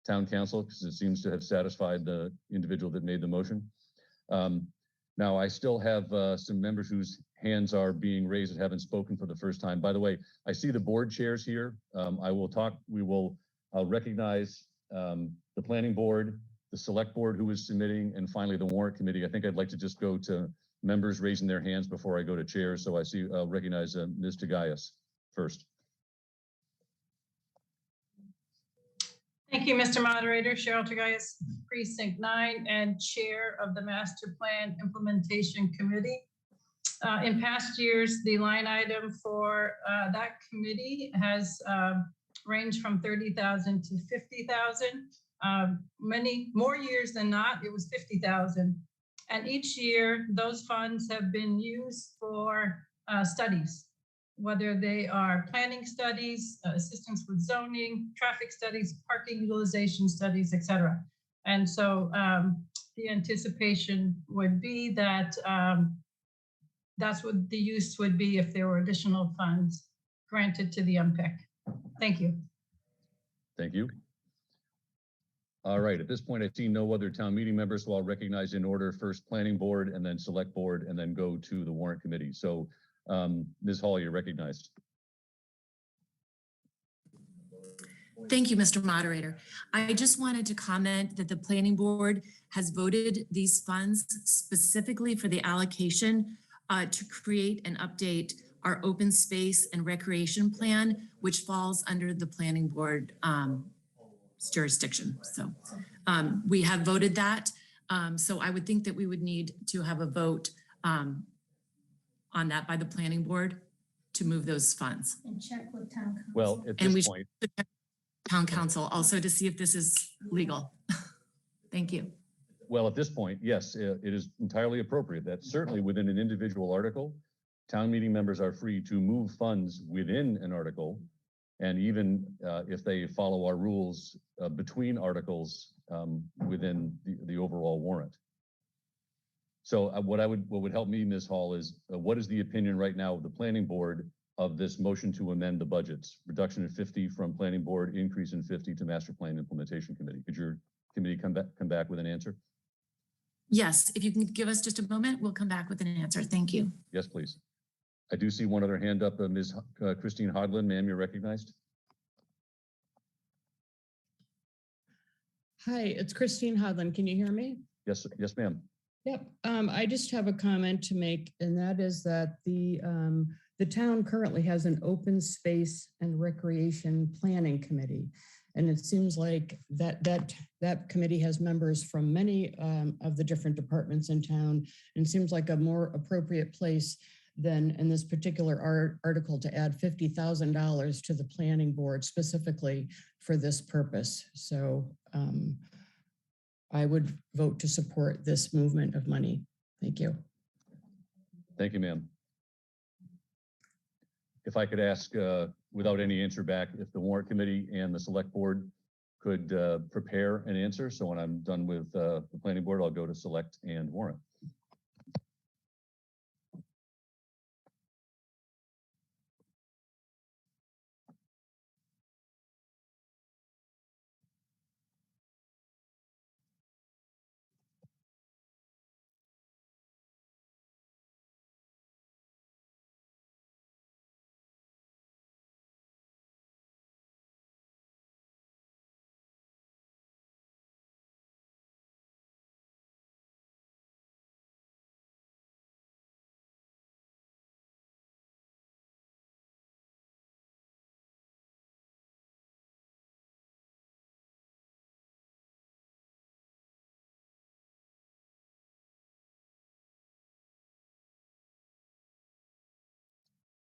town council, because it seems to have satisfied the individual that made the motion. Now, I still have some members whose hands are being raised and haven't spoken for the first time. By the way, I see the board chairs here. I'll recognize the planning board, the select board who is submitting, and finally the warrant committee. I think I'd like to just go to members raising their hands before I go to chairs. So I'll recognize Ms. Tagayas first. Thank you, Mr. Moderator. Cheryl Tagayas, Precinct 9 and Chair of the Master Plan Implementation Committee. In past years, the line item for that committee has ranged from 30,000 to 50,000. Many more years than not, it was 50,000. And each year, those funds have been used for studies, whether they are planning studies, assistance with zoning, traffic studies, parking utilization studies, et cetera. And so the anticipation would be that that's what the use would be if there were additional funds granted to the MPIC. Thank you. Thank you. All right, at this point, I see no other town meeting members, so I'll recognize in order first planning board and then select board and then go to the warrant committee. So Ms. Hall, you're recognized. Thank you, Mr. Moderator. I just wanted to comment that the planning board has voted these funds specifically for the allocation to create and update our open space and recreation plan, which falls under the planning board jurisdiction. So we have voted that. So I would think that we would need to have a vote on that by the planning board to move those funds. And check with town council. Well, at And this point, town council also to see if this is legal. Thank you. well, at this point, yes, it is entirely appropriate that certainly within an individual article, town meeting members are free to move funds within an article. And even if they follow our rules between articles within the overall warrant. So what would help me, Ms. Hall, is what is the opinion right now of the planning board of this motion to amend the budgets? Reduction of 50 from planning board, increase in 50 to master plan implementation committee. Could your committee come back with an answer? Yes, if you can give us just a moment, we'll come back with an answer. Thank you. Yes, please. I do see one other hand up, Ms. Christine Hodlin. Ma'am, you're recognized. Hi, it's Christine Hodlin. Can you hear me? Yes, yes, ma'am. Yep. I just have a comment to make, and that is that the town currently has an open space and recreation planning committee. And it seems like that committee has members from many of the different departments in town, and seems like a more appropriate place than in this particular article to add $50,000 to the planning board specifically for this purpose. So I would vote to support this movement of money. Thank you. Thank you, ma'am. If I could ask, without any answer back, if the warrant committee and the select board could prepare an answer. So when I'm done with the planning board, I'll go to select and warrant.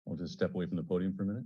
I'll just step away from the podium for a minute.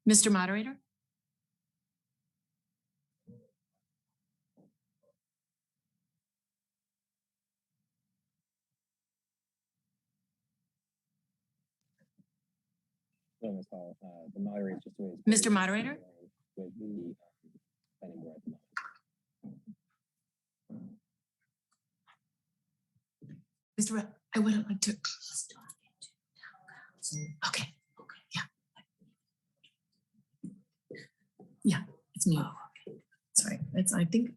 Mr. Moderator? So, Ms. Hall, the moderator is just doing Mr. Moderator? with the planning board at the moment. Mr. I would like to. Okay. Yeah. Yeah, it's me. Sorry. I think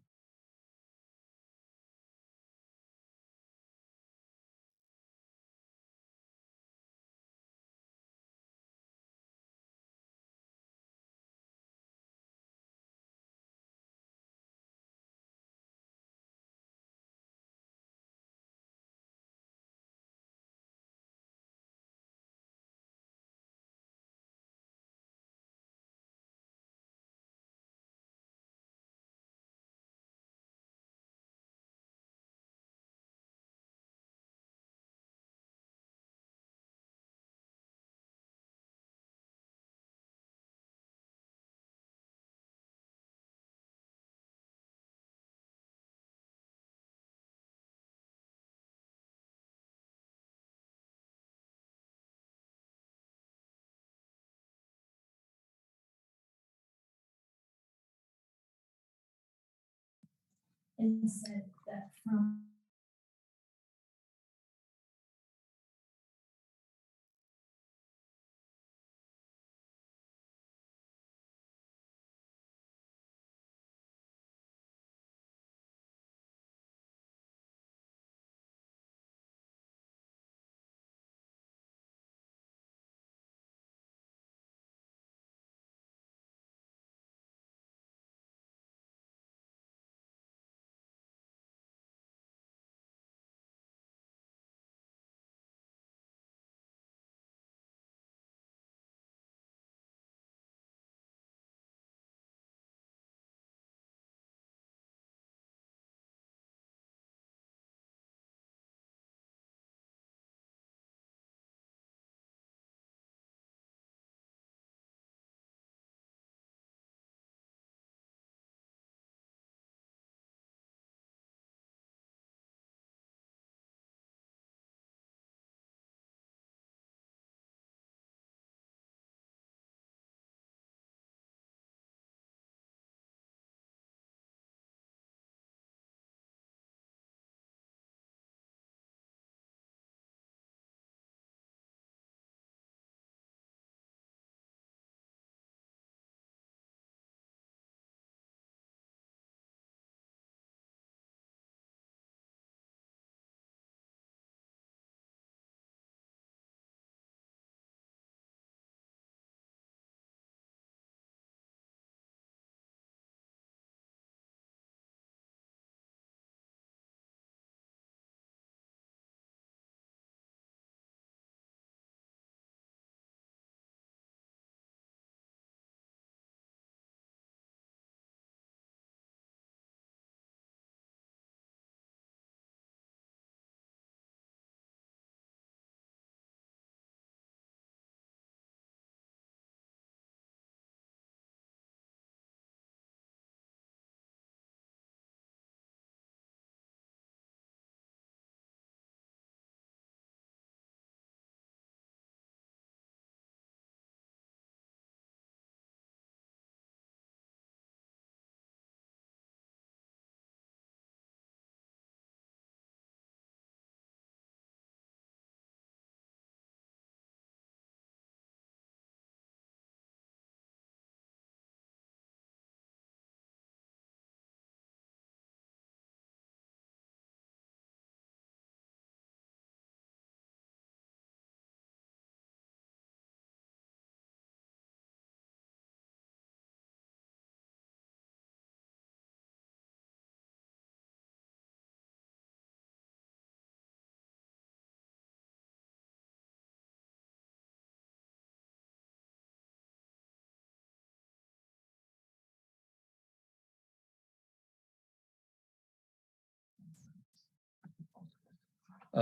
and said that from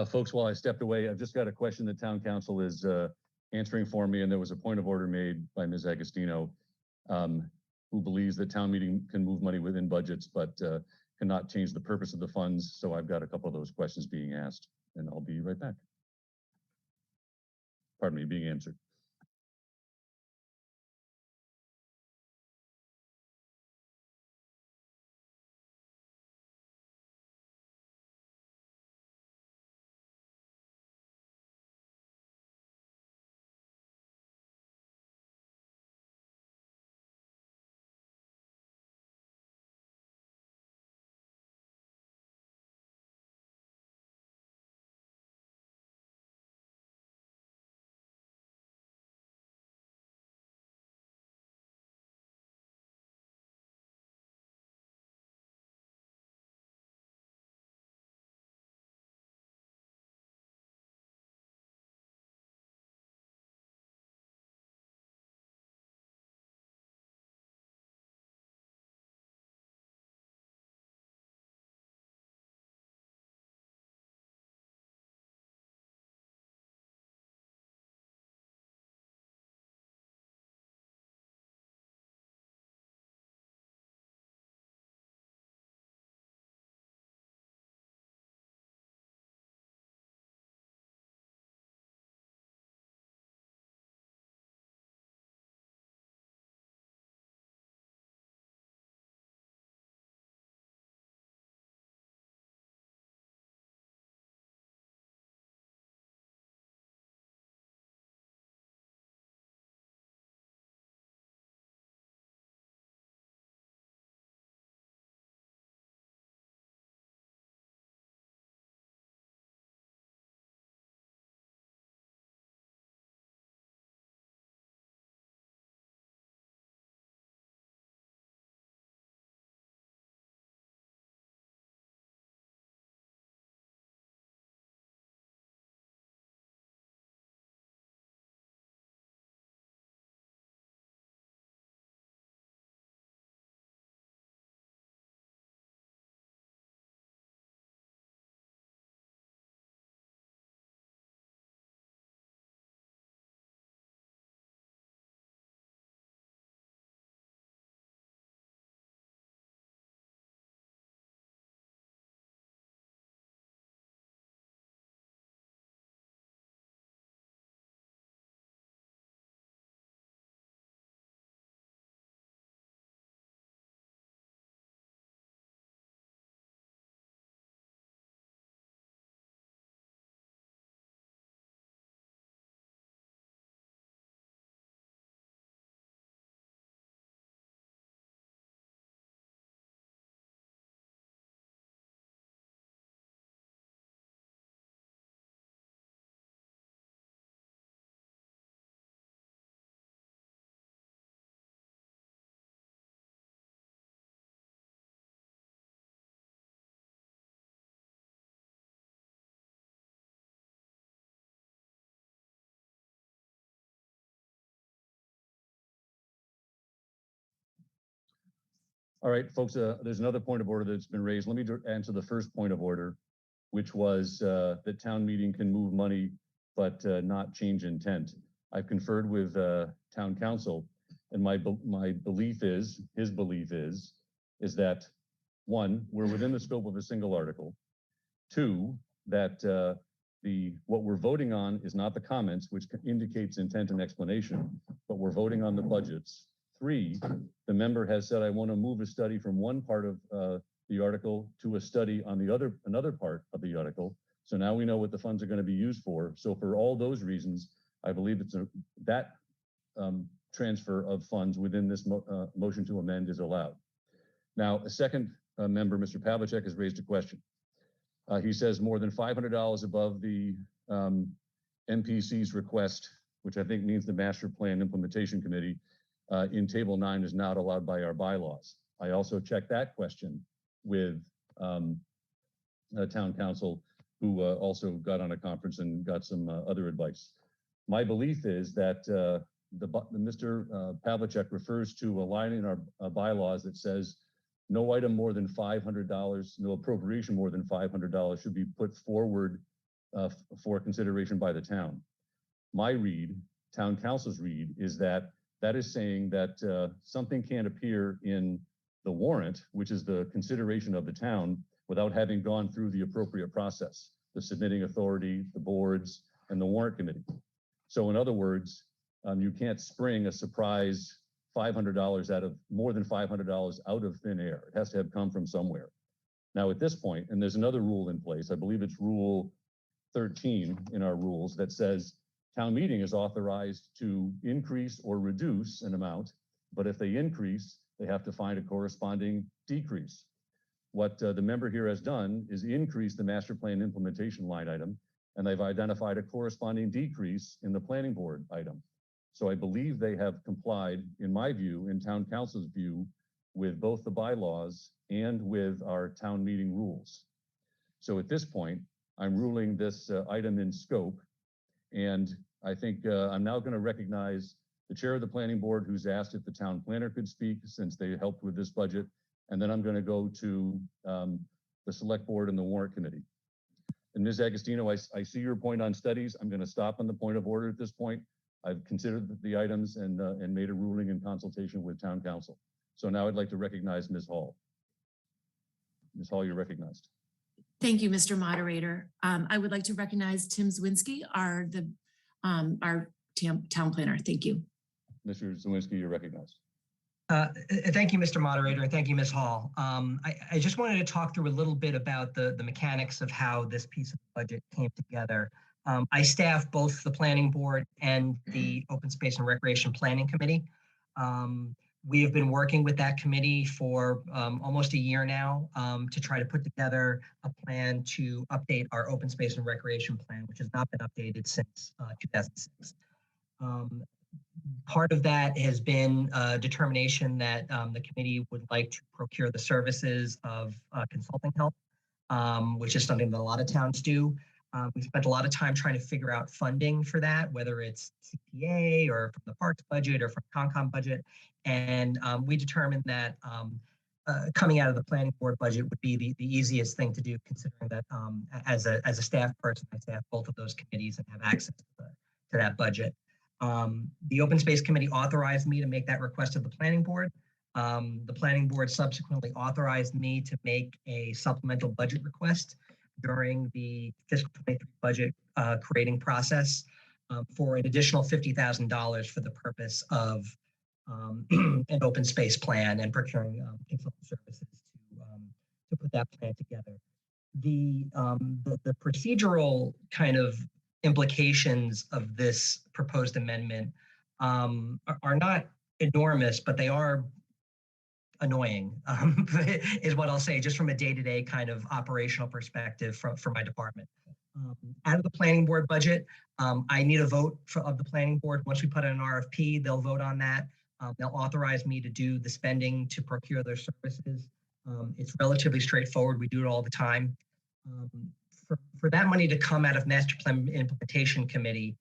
Folks, while I stepped away, I've just got a question that town council is answering for me, and there was a point of order made by Ms. Agostino, who believes that town meeting can move money within budgets, but cannot change the purpose of the funds. So I've got a couple of those questions being asked, and I'll be right back. Pardon me, being answered. All right, folks, there's another point of order that's been raised. Let me answer the first point of order, which was that town meeting can move money, but not change intent. I've conferred with town council, and my belief is, his belief is that one, we're within the scope of a single article. Two, that what we're voting on is not the comments, which indicates intent and explanation, but we're voting on the budgets. Three, the member has said, I want to move a study from one part of the article to a study on another part of the article. So now we know what the funds are going to be used for. So for all those reasons, I believe that transfer of funds within this motion to amend is allowed. Now, a second member, Mr. Pavlicek, has raised a question. He says more than $500 above the MPC's request, which I think means the Master Plan Implementation Committee, in Table 9 is not allowed by our bylaws. I also checked that question with town council, who also got on a conference and got some other advice. My belief is that Mr. Pavlicek refers to a line in our bylaws that says no item more than $500, no appropriation more than $500 should be put forward for consideration by the town. My read, town council's read, is that that is saying that something can't appear in the warrant, which is the consideration of the town, without having gone through the appropriate process, the submitting authority, the boards, and the warrant committee. So in other words, you can't spring a surprise $500 out of more than $500 out of thin air. It has to have come from somewhere. Now at this point, and there's another rule in place, I believe it's rule 13 in our rules that says town meeting is authorized to increase or reduce an amount, but if they increase, they have to find a corresponding decrease. What the member here has done is increase the master plan implementation line item, and they've identified a corresponding decrease in the planning board item. So I believe they have complied, in my view, in town council's view, with both the bylaws and with our town meeting rules. So at this point, I'm ruling this item in scope, and I think I'm now going to recognize the chair of the planning board who's asked if the town planner could speak since they helped with this budget, and then I'm going to go to the select board and the warrant committee. And Ms. Agostino, I see your point on studies. I'm going to stop on the point of order at this point. I've considered the items and made a ruling in consultation with town council. So now I'd like to recognize Ms. Hall. Ms. Hall, you're recognized. Thank you, Mr. Moderator. I would like to recognize Tim Zwinski, our town planner. Thank you. Mr. Zawinski, you're recognized. Thank you, Mr. Moderator, and thank you, Ms. Hall. I just wanted to talk through a little bit about the mechanics of how this piece of the budget came together. I staff both the planning board and the Open Space and Recreation Planning Committee. We have been working with that committee for almost a year now to try to put together a plan to update our open space and recreation plan, which has not been updated since 2006. Part of that has been a determination that the committee would like to procure the services of consulting help, which is something that a lot of towns do. We spent a lot of time trying to figure out funding for that, whether it's CPA or from the parks budget or from Concom budget. And we determined that coming out of the planning board budget would be the easiest thing to do, considering that as a staff person, I staff both of those committees and have access to that budget. The Open Space Committee authorized me to make that request of the planning board. The planning board subsequently authorized me to make a supplemental budget request during the fiscal 23 budget creating process for an additional $50,000 for the purpose of an open space plan and procuring consultant services to put that plan together. The procedural kind of implications of this proposed amendment are not enormous, but they are annoying, is what I'll say, just from a day-to-day kind of operational perspective for my department. Out of the planning board budget, I need a vote of the planning board. Once we put in an RFP, they'll vote on that. They'll authorize me to do the spending to procure their services. It's relatively straightforward. We do it all the time. For that money to come out of Master Plan Implementation Committee,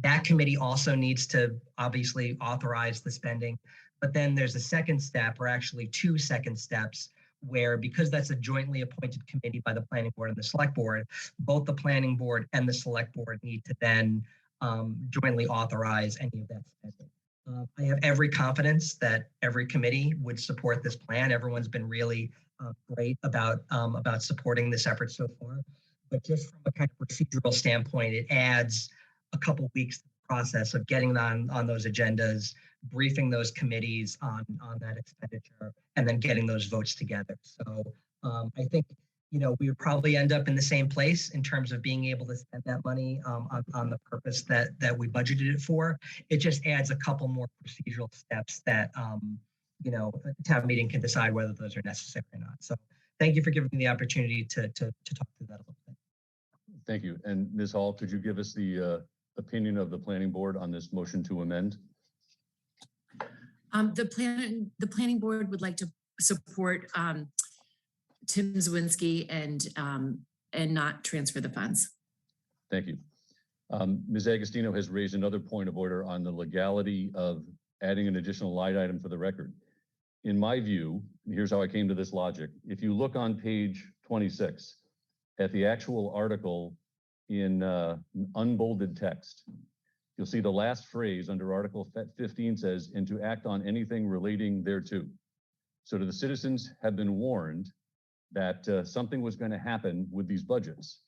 that committee also needs to obviously authorize the spending. But then there's a second step, or actually two second steps, where because that's a jointly appointed committee by the planning board and the select board, both the planning board and the select board need to then jointly authorize any of that spending. I have every confidence that every committee would support this plan. Everyone's been really great about supporting this effort so far. But just from a kind of procedural standpoint, it adds a couple weeks to the process of getting on those agendas, briefing those committees on that expenditure, and then getting those votes together. So I think, we would probably end up in the same place in terms of being able to spend that money on the purpose that we budgeted it for. It just adds a couple more procedural steps that, a town meeting can decide whether those are necessary or not. So thank you for giving me the opportunity to talk through that a little bit. Thank you. And Ms. Hall, could you give us the opinion of the planning board on this motion to amend? The planning board would like to support Tim Zwinski and not transfer the funds. Thank you. Ms. Agostino has raised another point of order on the legality of adding an additional line item for the record. In my view, here's how I came to this logic. If you look on page 26 at the actual article in unbolded text. You'll see the last phrase under Article 15 says, and to act on anything relating thereto. So the citizens have been warned that something was going to happen with these budgets.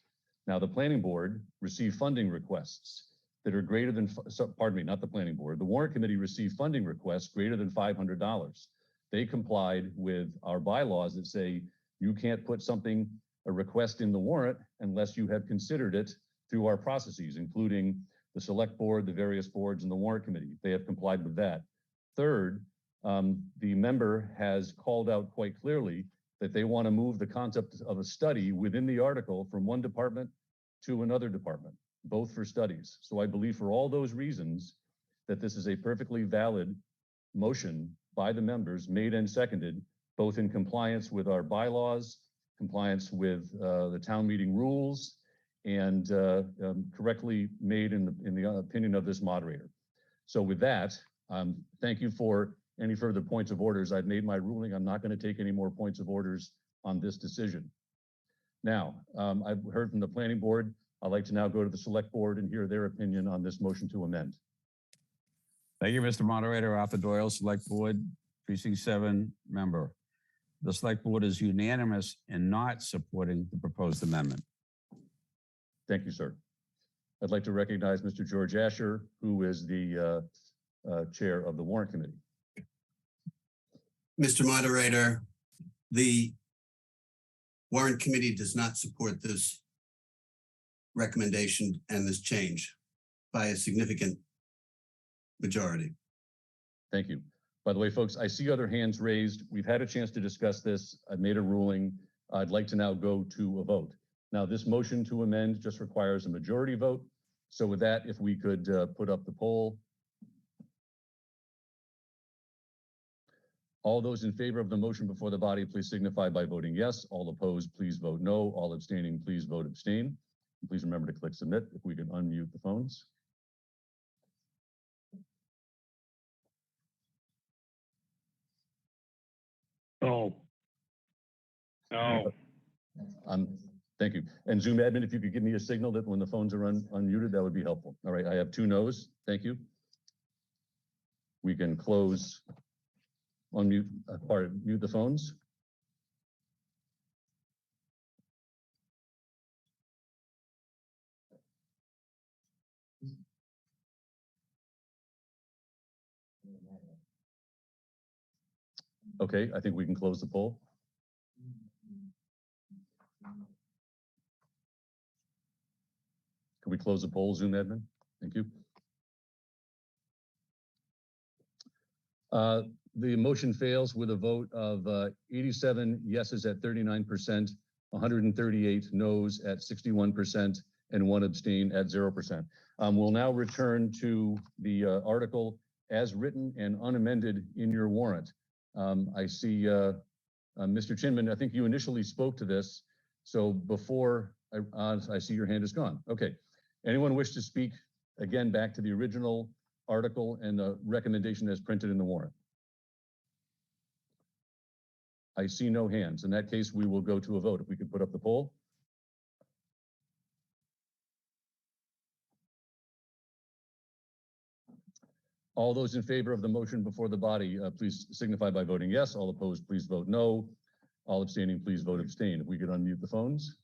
Now, the planning board received funding requests that are greater than, pardon me, not the planning board, the warrant committee received funding requests greater than $500. They complied with our bylaws that say you can't put something, a request in the warrant unless you have considered it through our processes, including the select board, the various boards, and the warrant committee. They have complied with that. Third, the member has called out quite clearly that they want to move the concept of a study within the article from one department to another department, both for studies. So I believe for all those reasons that this is a perfectly valid motion by the members, made and seconded, both in compliance with our bylaws, compliance with the town meeting rules, and correctly made in the opinion of this moderator. So with that, thank you for any further points of orders. I've made my ruling. I'm not going to take any more points of orders on this decision. Now, I've heard from the planning board. I'd like to now go to the select board and hear their opinion on this motion to amend. Thank you, Mr. Moderator. Arthur Doyle, Select Board, Precinct 7 member. The Select Board is unanimous in not supporting the proposed amendment. Thank you, sir. I'd like to recognize Mr. George Asher, who is the chair of the warrant committee. Mr. Moderator, the warrant committee does not support this recommendation and this change by a significant majority. Thank you. By the way, folks, I see other hands raised. We've had a chance to discuss this. I've made a ruling. I'd like to now go to a vote. Now, this motion to amend just requires a majority vote. So with that, if we could put up the poll. All those in favor of the motion before the body, please signify by voting yes. All opposed, please vote no. All abstaining, please vote abstain. Please remember to click submit if we can unmute the phones. Oh. No. Thank you. And Zoom admin, if you could give me a signal that when the phones are unmuted, that would be helpful. All right, I have 2 no's. Thank you. We can close, unmute, mute the phones. Okay, I think we can close the poll. Can we close the poll, Zoom admin? Thank you. The motion fails with a vote of 87 yeses at 39%, 138 noes at 61%, and 1 abstain at 0%. We'll now return to the article as written and unamended in your warrant. I see Mr. Chinman, I think you initially spoke to this. So before I see your hand is gone. Okay. Anyone wish to speak again back to the original article and the recommendation as printed in the warrant? I see no hands. In that case, we will go to a vote. If we could put up the poll. All those in favor of the motion before the body, please signify by voting yes. All opposed, please vote no. All abstaining, please vote abstain. If we could unmute the phones.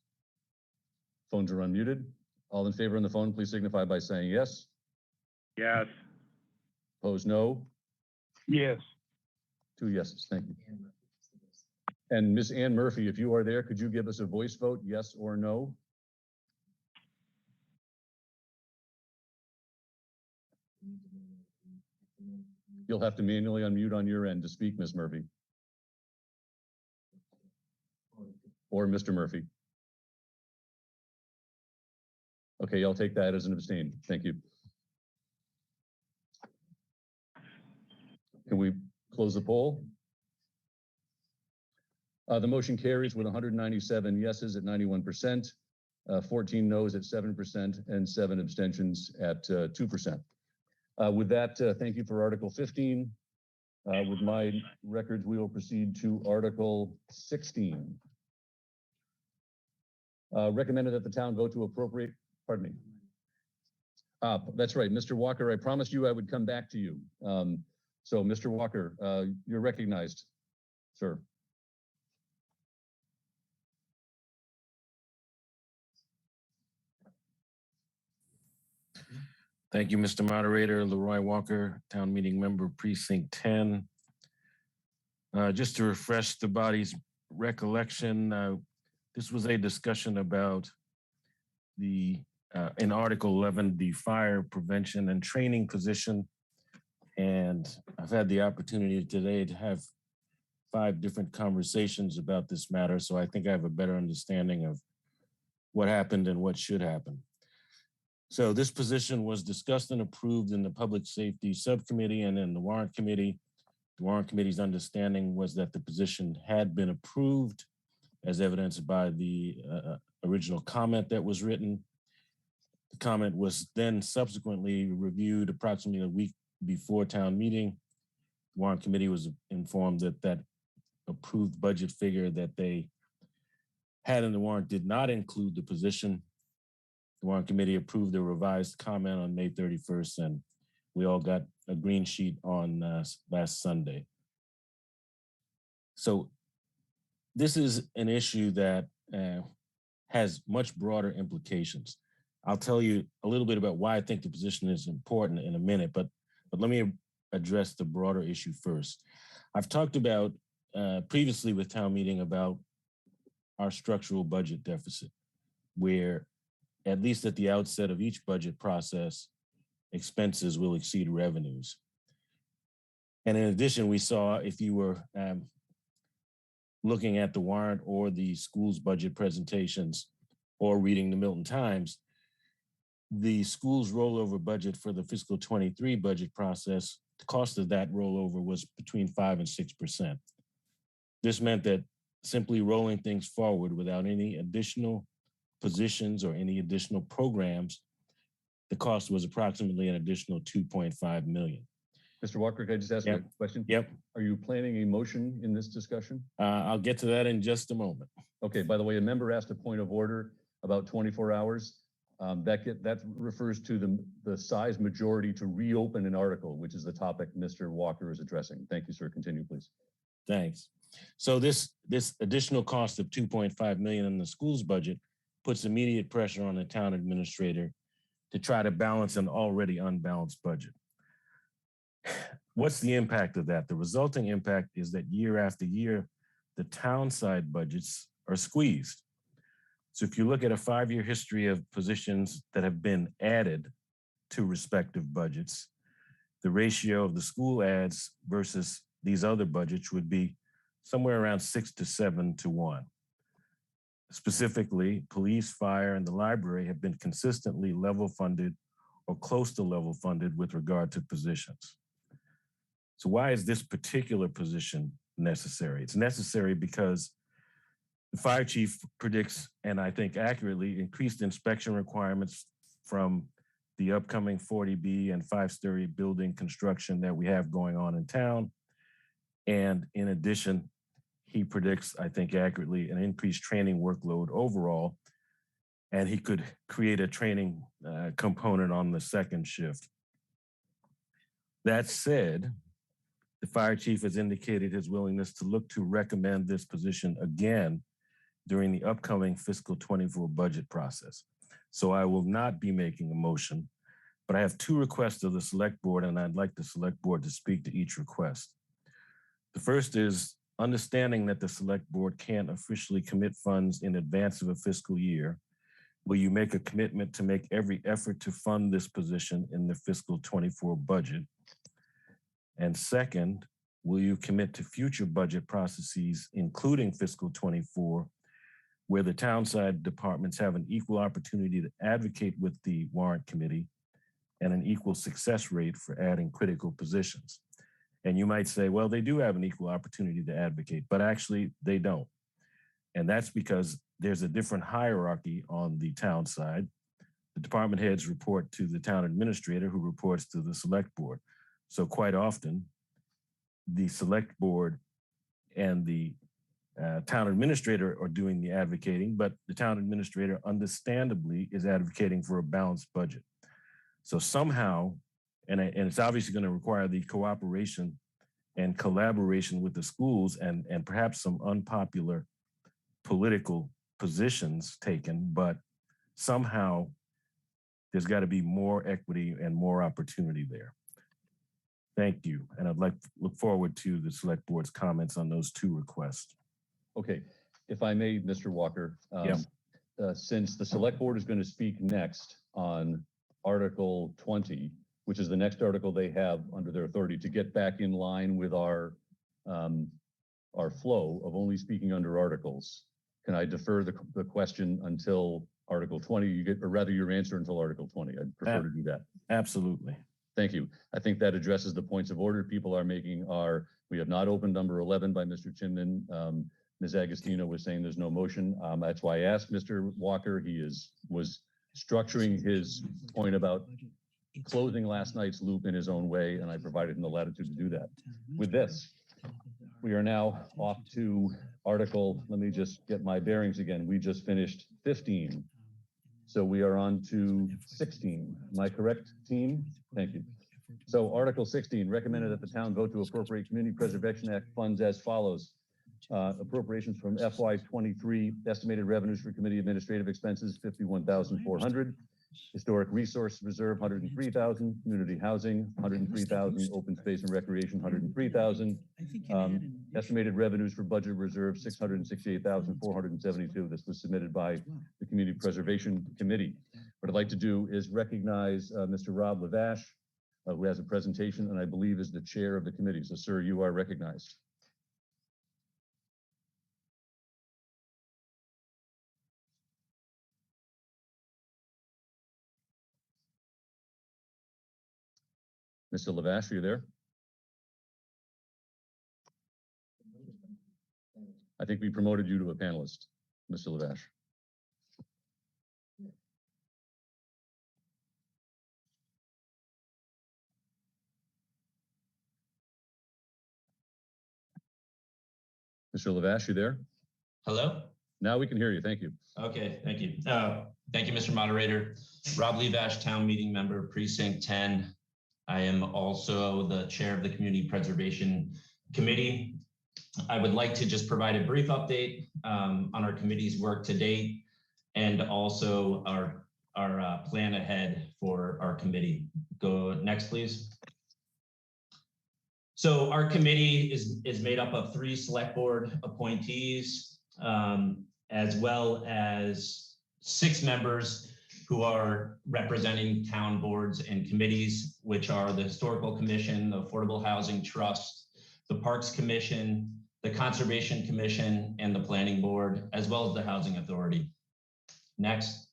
Phones are unmuted. All in favor on the phone, please signify by saying yes. Yes. Opposed, no. Yes. 2 yeses. Thank you. And Ms. Ann Murphy, if you are there, could you give us a voice vote, yes or no? You'll have to manually unmute on your end to speak, Ms. Murphy. Or Mr. Murphy. Okay, I'll take that as an abstain. Thank you. Can we close the poll? The motion carries with 197 yeses at 91%, 14 noes at 7%, and 7 abstentions at 2%. With that, thank you for Article 15. With my records, we will proceed to Article 16. Recommended that the town vote to appropriate Pardon me. That's right, Mr. Walker, I promised you I would come back to you. So Mr. Walker, you're recognized, sir. Thank you, Mr. Moderator. Leroy Walker, Town Meeting Member, Precinct 10. Just to refresh the body's recollection, this was a discussion about in Article 11, the fire prevention and training position. And I've had the opportunity today to have 5 different conversations about this matter. So I think I have a better understanding of what happened and what should happen. So this position was discussed and approved in the Public Safety Subcommittee and in the Warrant Committee. The Warrant Committee's understanding was that the position had been approved as evidenced by the original comment that was written. The comment was then subsequently reviewed approximately a week before town meeting. The Warrant Committee was informed that that approved budget figure that they had in the warrant did not include the position. The Warrant Committee approved a revised comment on May 31st, and we all got a green sheet on last Sunday. So this is an issue that has much broader implications. I'll tell you a little bit about why I think the position is important in a minute, but let me address the broader issue first. I've talked about previously with town meeting about our structural budget deficit, where at least at the outset of each budget process, expenses will exceed revenues. And in addition, we saw, if you were looking at the warrant or the school's budget presentations or reading the Milton Times, the school's rollover budget for the fiscal 23 budget process, the cost of that rollover was between 5 and 6%. This meant that simply rolling things forward without any additional positions or any additional programs, the cost was approximately an additional 2.5 million. Mr. Walker, can I just ask you a question? Yep. Are you planning a motion in this discussion? I'll get to that in just a moment. Okay, by the way, a member asked a point of order about 24 hours. That refers to the size majority to reopen an article, which is the topic Mr. Walker is addressing. Thank you, sir. Continue, please. Thanks. So this additional cost of 2.5 million in the school's budget puts immediate pressure on the town administrator to try to balance an already unbalanced budget. What's the impact of that? The resulting impact is that year after year, the town side budgets are squeezed. So if you look at a 5-year history of positions that have been added to respective budgets, the ratio of the school adds versus these other budgets would be somewhere around 6 to 7 to 1. Specifically, police, fire, and the library have been consistently level funded or close to level funded with regard to positions. So why is this particular position necessary? It's necessary because the fire chief predicts, and I think accurately, increased inspection requirements from the upcoming 40B and 5-story building construction that we have going on in town. And in addition, he predicts, I think accurately, an increased training workload overall, and he could create a training component on the second shift. That said, the fire chief has indicated his willingness to look to recommend this position again during the upcoming fiscal 24 budget process. So I will not be making a motion, but I have 2 requests of the select board, and I'd like the select board to speak to each request. The first is understanding that the select board can't officially commit funds in advance of a fiscal year. Will you make a commitment to make every effort to fund this position in the fiscal 24 budget? And second, will you commit to future budget processes, including fiscal 24, where the townside departments have an equal opportunity to advocate with the warrant committee and an equal success rate for adding critical positions? And you might say, well, they do have an equal opportunity to advocate, but actually they don't. And that's because there's a different hierarchy on the town side. The department heads report to the town administrator, who reports to the select board. So quite often, the select board and the Town administrator are doing the advocating, but the town administrator understandably is advocating for a balanced budget. So somehow, and it's obviously going to require the cooperation and collaboration with the schools and perhaps some unpopular political positions taken, but somehow there's got to be more equity and more opportunity there. Thank you. And I'd like to look forward to the select board's comments on those two requests. Okay, if I may, Mr. Walker, since the select board is going to speak next on Article 20, which is the next article they have under their authority to get back in line with our flow of only speaking under articles, can I defer the question until Article 20? Or rather your answer until Article 20. I'd prefer to do that. Absolutely. Thank you. I think that addresses the points of order people are making. We have not opened number 11 by Mr. Chinman. Ms. Agostino was saying there's no motion. That's why I asked Mr. Walker. He was structuring his point about closing last night's loop in his own way, and I provided him the latitude to do that. With this, we are now off to Article, let me just get my bearings again. We just finished 15. So we are on to 16. Am I correct, team? Thank you. So Article 16, recommended that the town vote to appropriate Community Preservation Act funds as follows. Appropriations from FY23, estimated revenues for committee administrative expenses, 51,400. Historic Resource Reserve, 103,000. Community Housing, 103,000. Open Space and Recreation, 103,000. Estimated revenues for Budget Reserve, 668,472. This was submitted by the Community Preservation Committee. What I'd like to do is recognize Mr. Rob Lavash, who has a presentation and I believe is the chair of the committee. So, sir, you are recognized. Mr. Lavash, are you there? I think we promoted you to a panelist, Mr. Lavash. Mr. Lavash, you there? Hello? Now we can hear you. Thank you. Okay, thank you. Thank you, Mr. Moderator. Rob Levash, Town Meeting Member, Precinct 10. I am also the chair of the Community Preservation Committee. I would like to just provide a brief update on our committee's work to date and also our plan ahead for our committee. Go next, please. So our committee is made up of 3 select board appointees, as well as 6 members who are representing town boards and committees, which are the Historical Commission, the Affordable Housing Trust, the Parks Commission, the Conservation Commission, and the Planning Board, as well as the Housing Authority. Next.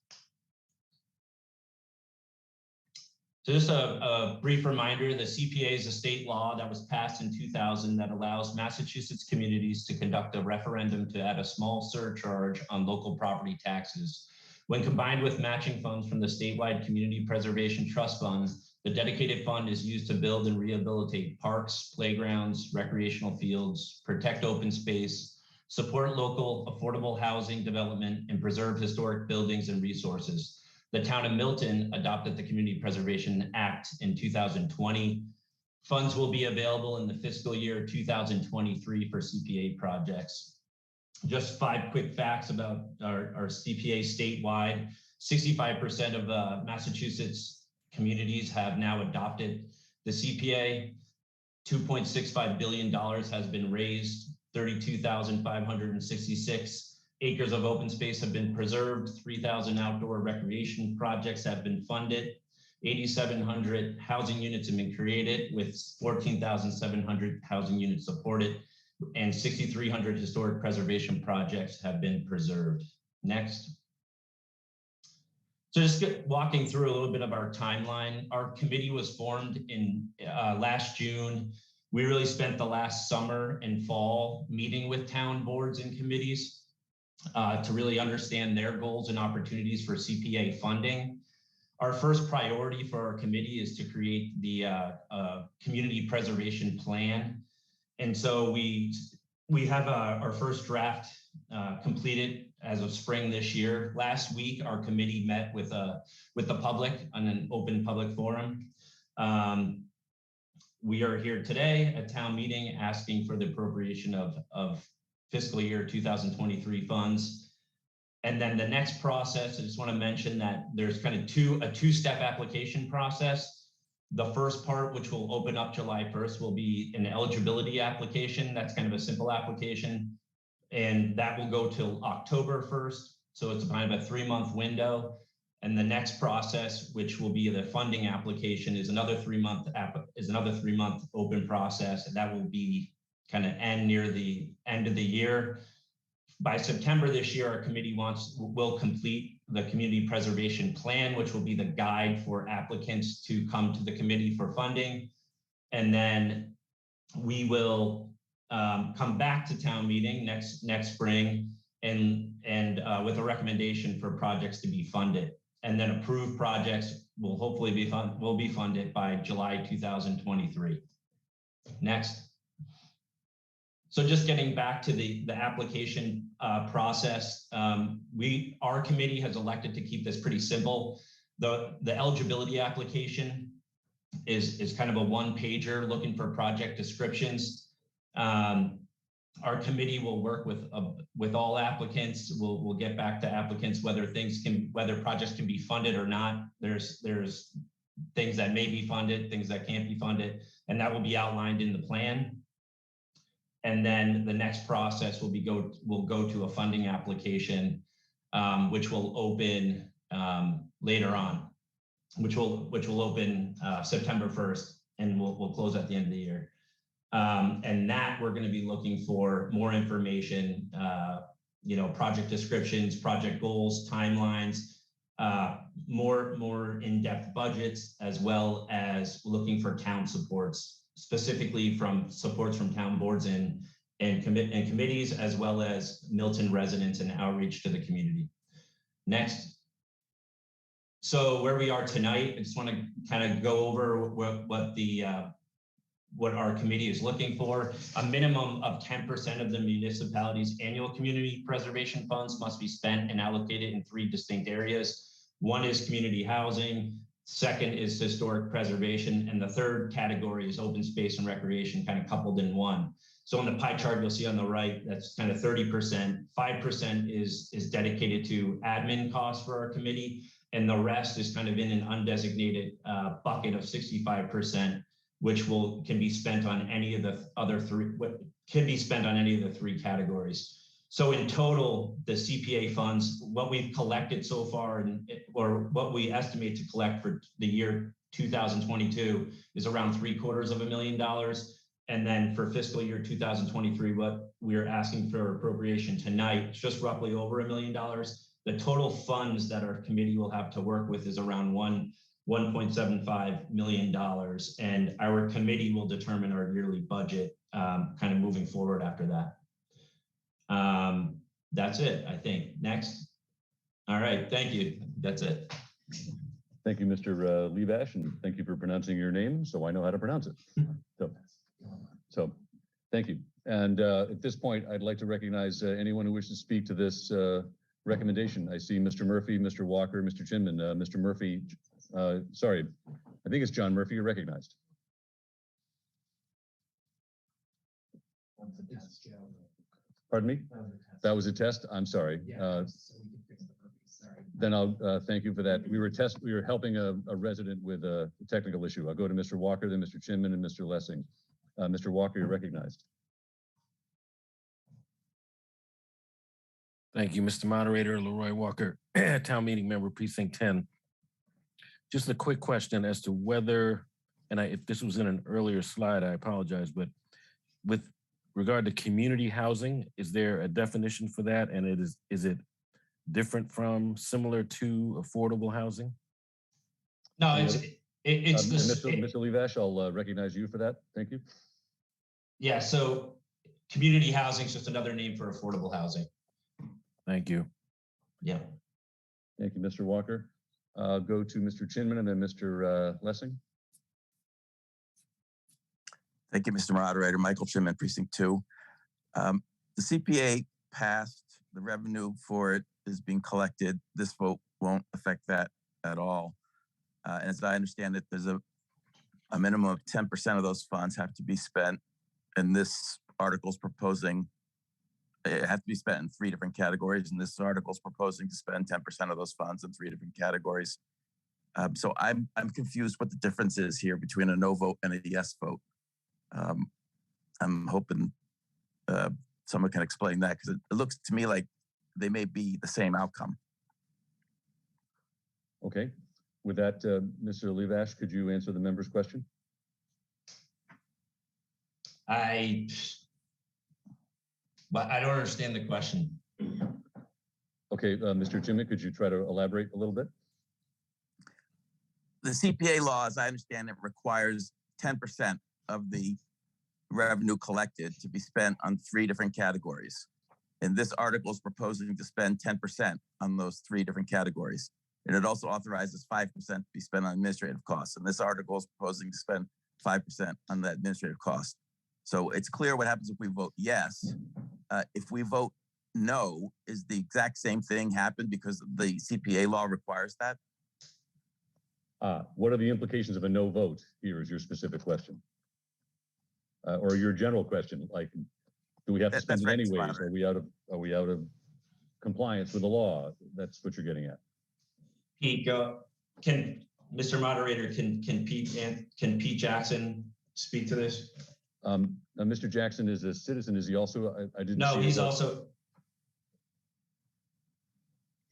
So just a brief reminder, the CPA is a state law that was passed in 2000 that allows Massachusetts communities to conduct a referendum to add a small surcharge on local property taxes. When combined with matching funds from the statewide Community Preservation Trust Fund, the dedicated fund is used to build and rehabilitate parks, playgrounds, recreational fields, protect open space, support local affordable housing development, and preserve historic buildings and resources. The town of Milton adopted the Community Preservation Act in 2020. Funds will be available in the fiscal year 2023 for CPA projects. Just 5 quick facts about our CPA statewide. 65% of Massachusetts communities have now adopted the CPA. $2.65 billion has been raised. 32,566 acres of open space have been preserved. 3,000 outdoor recreation projects have been funded. 8,700 housing units have been created, with 14,700 housing units supported, and 6,300 historic preservation projects have been preserved. Next. So just walking through a little bit of our timeline. Our committee was formed in last June. We really spent the last summer and fall meeting with town boards and committees to really understand their goals and opportunities for CPA funding. Our first priority for our committee is to create the community preservation plan. And so we we have our first draft completed as of spring this year. Last week, our committee met with the public on an open public forum. We are here today at town meeting asking for the appropriation of fiscal year 2023 funds. And then the next process, I just want to mention that there's kind of a two-step application process. The first part, which will open up July 1st, will be an eligibility application. That's kind of a simple application. And that will go till October 1st. So it's kind of a 3-month window. And the next process, which will be the funding application, is another 3-month open process. And that will be kind of end near the end of the year. By September this year, our committee will complete the community preservation plan, which will be the guide for applicants to come to the committee for funding. And then we will come back to town meeting next spring and with a recommendation for projects to be funded. And then approved projects will hopefully be funded by July 2023. Next. So just getting back to the application process, our committee has elected to keep this pretty simple. The eligibility application is kind of a one-pager looking for project descriptions. Our committee will work with all applicants. We'll get back to applicants whether projects can be funded or not. There's things that may be funded, things that can't be funded, and that will be outlined in the plan. And then the next process will go to a funding application, which will open later on, which will open September 1st, and we'll close at the end of the year. And that we're going to be looking for more information, project descriptions, project goals, timelines, more in-depth budgets, as well as looking for town supports, specifically from supports from town boards and committees, as well as Milton residents and outreach to the community. Next. So where we are tonight, I just want to kind of go over what our committee is looking for. A minimum of 10% of the municipality's annual community preservation funds must be spent and allocated in 3 distinct areas. One is community housing, second is historic preservation, and the third category is open space and recreation, kind of coupled in one. So on the pie chart, you'll see on the right, that's kind of 30%. 5% is dedicated to admin costs for our committee, and the rest is kind of in an undesignated bucket of 65%, which can be spent on any of the other 3 categories. So in total, the CPA funds, what we've collected so far, or what we estimate to collect for the year 2022, is around $750,000. And then for fiscal year 2023, what we're asking for appropriation tonight is just roughly over $1 million. The total funds that our committee will have to work with is around $1.75 million. And our committee will determine our yearly budget kind of moving forward after that. That's it, I think. Next. All right, thank you. That's it. Thank you, Mr. Levash, and thank you for pronouncing your name so I know how to pronounce it. So thank you. And at this point, I'd like to recognize anyone who wishes to speak to this recommendation. I see Mr. Murphy, Mr. Walker, Mr. Chinman. Mr. Murphy, sorry, I think it's John Murphy, you're recognized. Pardon me? That was a test? I'm sorry. Then I'll thank you for that. We were helping a resident with a technical issue. I'll go to Mr. Walker, then Mr. Chinman, and Mr. Lessing. Mr. Walker, you're recognized. Thank you, Mr. Moderator. Leroy Walker, Town Meeting Member, Precinct 10. Just a quick question as to whether, and if this was in an earlier slide, I apologize, but with regard to community housing, is there a definition for that? And is it different from, similar to affordable housing? No, it's Mr. Levash, I'll recognize you for that. Thank you. Yeah, so community housing is just another name for affordable housing. Thank you. Yeah. Thank you, Mr. Walker. Go to Mr. Chinman and then Mr. Lessing. Thank you, Mr. Moderator. Michael Chinman, Precinct 2. The CPA passed, the revenue for it is being collected. This vote won't affect that at all. And as I understand it, there's a minimum of 10% of those funds have to be spent. And this article's proposing it have to be spent in 3 different categories. And this article's proposing to spend 10% of those funds in 3 different categories. So I'm confused what the difference is here between a no vote and a yes vote. I'm hoping someone can explain that, because it looks to me like they may be the same outcome. Okay. With that, Mr. Levash, could you answer the member's question? But I don't understand the question. Okay, Mr. Jimmy, could you try to elaborate a little bit? The CPA law, as I understand it, requires 10% of the revenue collected to be spent on 3 different categories. And this article is proposing to spend 10% on those 3 different categories. And it also authorizes 5% to be spent on administrative costs. And this article is proposing to spend 5% on the administrative cost. So it's clear what happens if we vote yes. If we vote no, is the exact same thing happen because the CPA law requires that? What are the implications of a no vote? Here is your specific question. Or your general question, like, do we have to spend it anyways? Are we out of compliance with the law? That's what you're getting at. Pete, can Mr. Moderator, can Pete Jackson speak to this? Mr. Jackson is a citizen. Is he also? I didn't. No, he's also.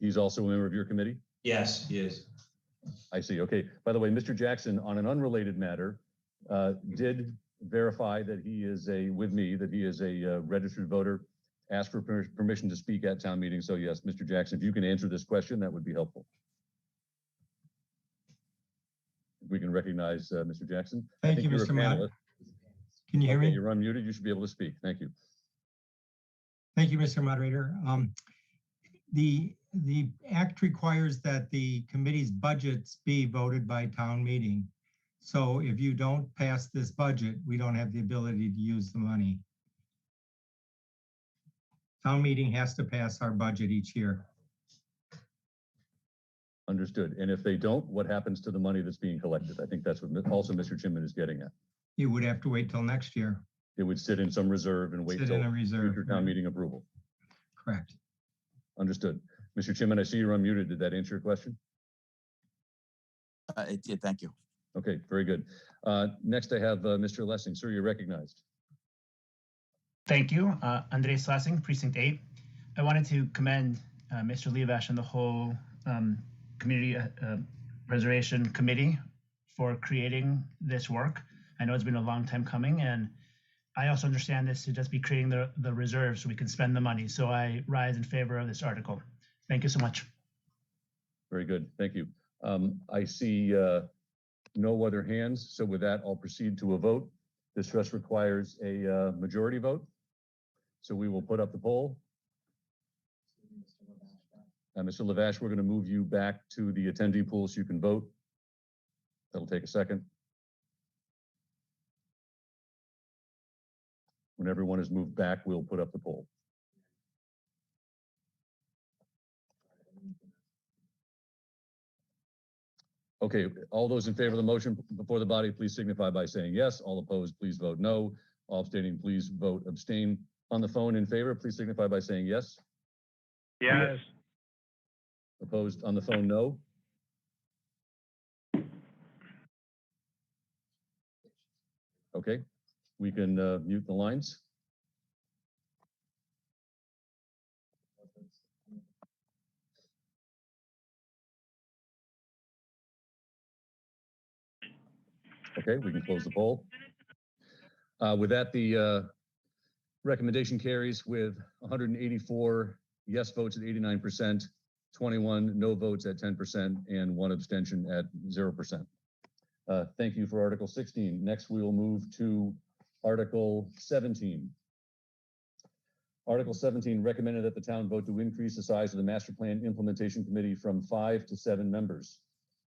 He's also a member of your committee? Yes, he is. I see. Okay. By the way, Mr. Jackson, on an unrelated matter, did verify that he is that he is a registered voter, asked for permission to speak at town meeting. So yes, Mr. Jackson, if you can answer this question, that would be helpful. If we can recognize Mr. Jackson. Thank you, Mr. Moderator. Can you hear me? You're unmuted. You should be able to speak. Thank you. Thank you, Mr. Moderator. The act requires that the committee's budgets be voted by town meeting. So if you don't pass this budget, we don't have the ability to use the money. Town meeting has to pass our budget each year. Understood. And if they don't, what happens to the money that's being collected? I think that's what also Mr. Chimman is getting at. You would have to wait till next year. It would sit in some reserve and wait till future town meeting approval. Correct. Understood. Mr. Chimman, I see you're unmuted. Did that answer your question? It did. Thank you. Okay, very good. Next, I have Mr. Lessing. Sir, you're recognized. Thank you. Andres Lessing, Precinct 8. I wanted to commend Mr. Levash and the whole Community Preservation Committee for creating this work. I know it's been a long time coming, and I also understand this to just be creating the reserve so we can spend the money. So I rise in favor of this article. Thank you so much. Very good. Thank you. I see no other hands. So with that, I'll proceed to a vote. This just requires a majority vote. So we will put up the poll. Mr. Levash, we're going to move you back to the attendee pool so you can vote. That'll take a second. When everyone is moved back, we'll put up the poll. Okay, all those in favor of the motion before the body, please signify by saying yes. All opposed, please vote no. All abstaining, please vote abstain. On the phone in favor, please signify by saying yes. Yes. Opposed on the phone, no. Okay, we can mute the lines. Okay, we can close the poll. With that, the recommendation carries with 184 yes votes at 89%, 21 no votes at 10%, and 1 abstention at 0%. Thank you for Article 16. Next, we will move to Article 17. Article 17 recommended that the town vote to increase the size of the Master Plan Implementation Committee from 5 to 7 members.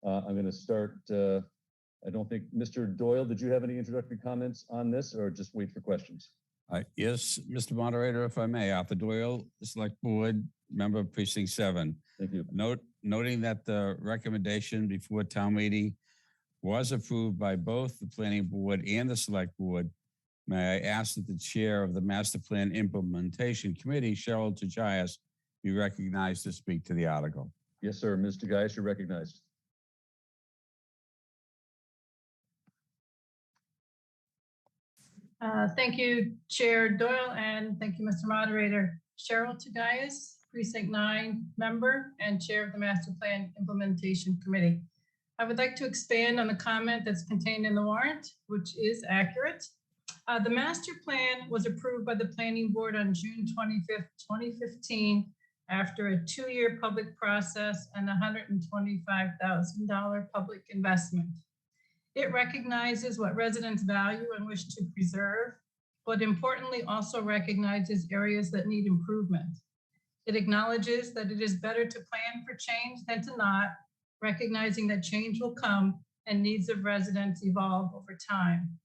I'm going to start, I don't think, Mr. Doyle, did you have any introductory comments on this or just wait for questions? Yes, Mr. Moderator, if I may, Arthur Doyle, Select Board Member Precinct 7. Thank you. Noting that the recommendation before town meeting was approved by both the Planning Board and the Select Board, may I ask that the Chair of the Master Plan Implementation Committee, Cheryl Tajias, be recognized to speak to the article. Yes, sir. Mr. Geis, you're recognized. Thank you, Chair Doyle, and thank you, Mr. Moderator. Cheryl Tagayas, Precinct 9 member and Chair of the Master Plan Implementation Committee. I would like to expand on the comment that's contained in the warrant, which is accurate. The master plan was approved by the Planning Board on June 25th, 2015, after a 2-year public process and $125,000 public investment. It recognizes what residents value and wish to preserve, but importantly also recognizes areas that need improvement. It acknowledges that it is better to plan for change than to not, recognizing that change will come and needs of residents evolve over time.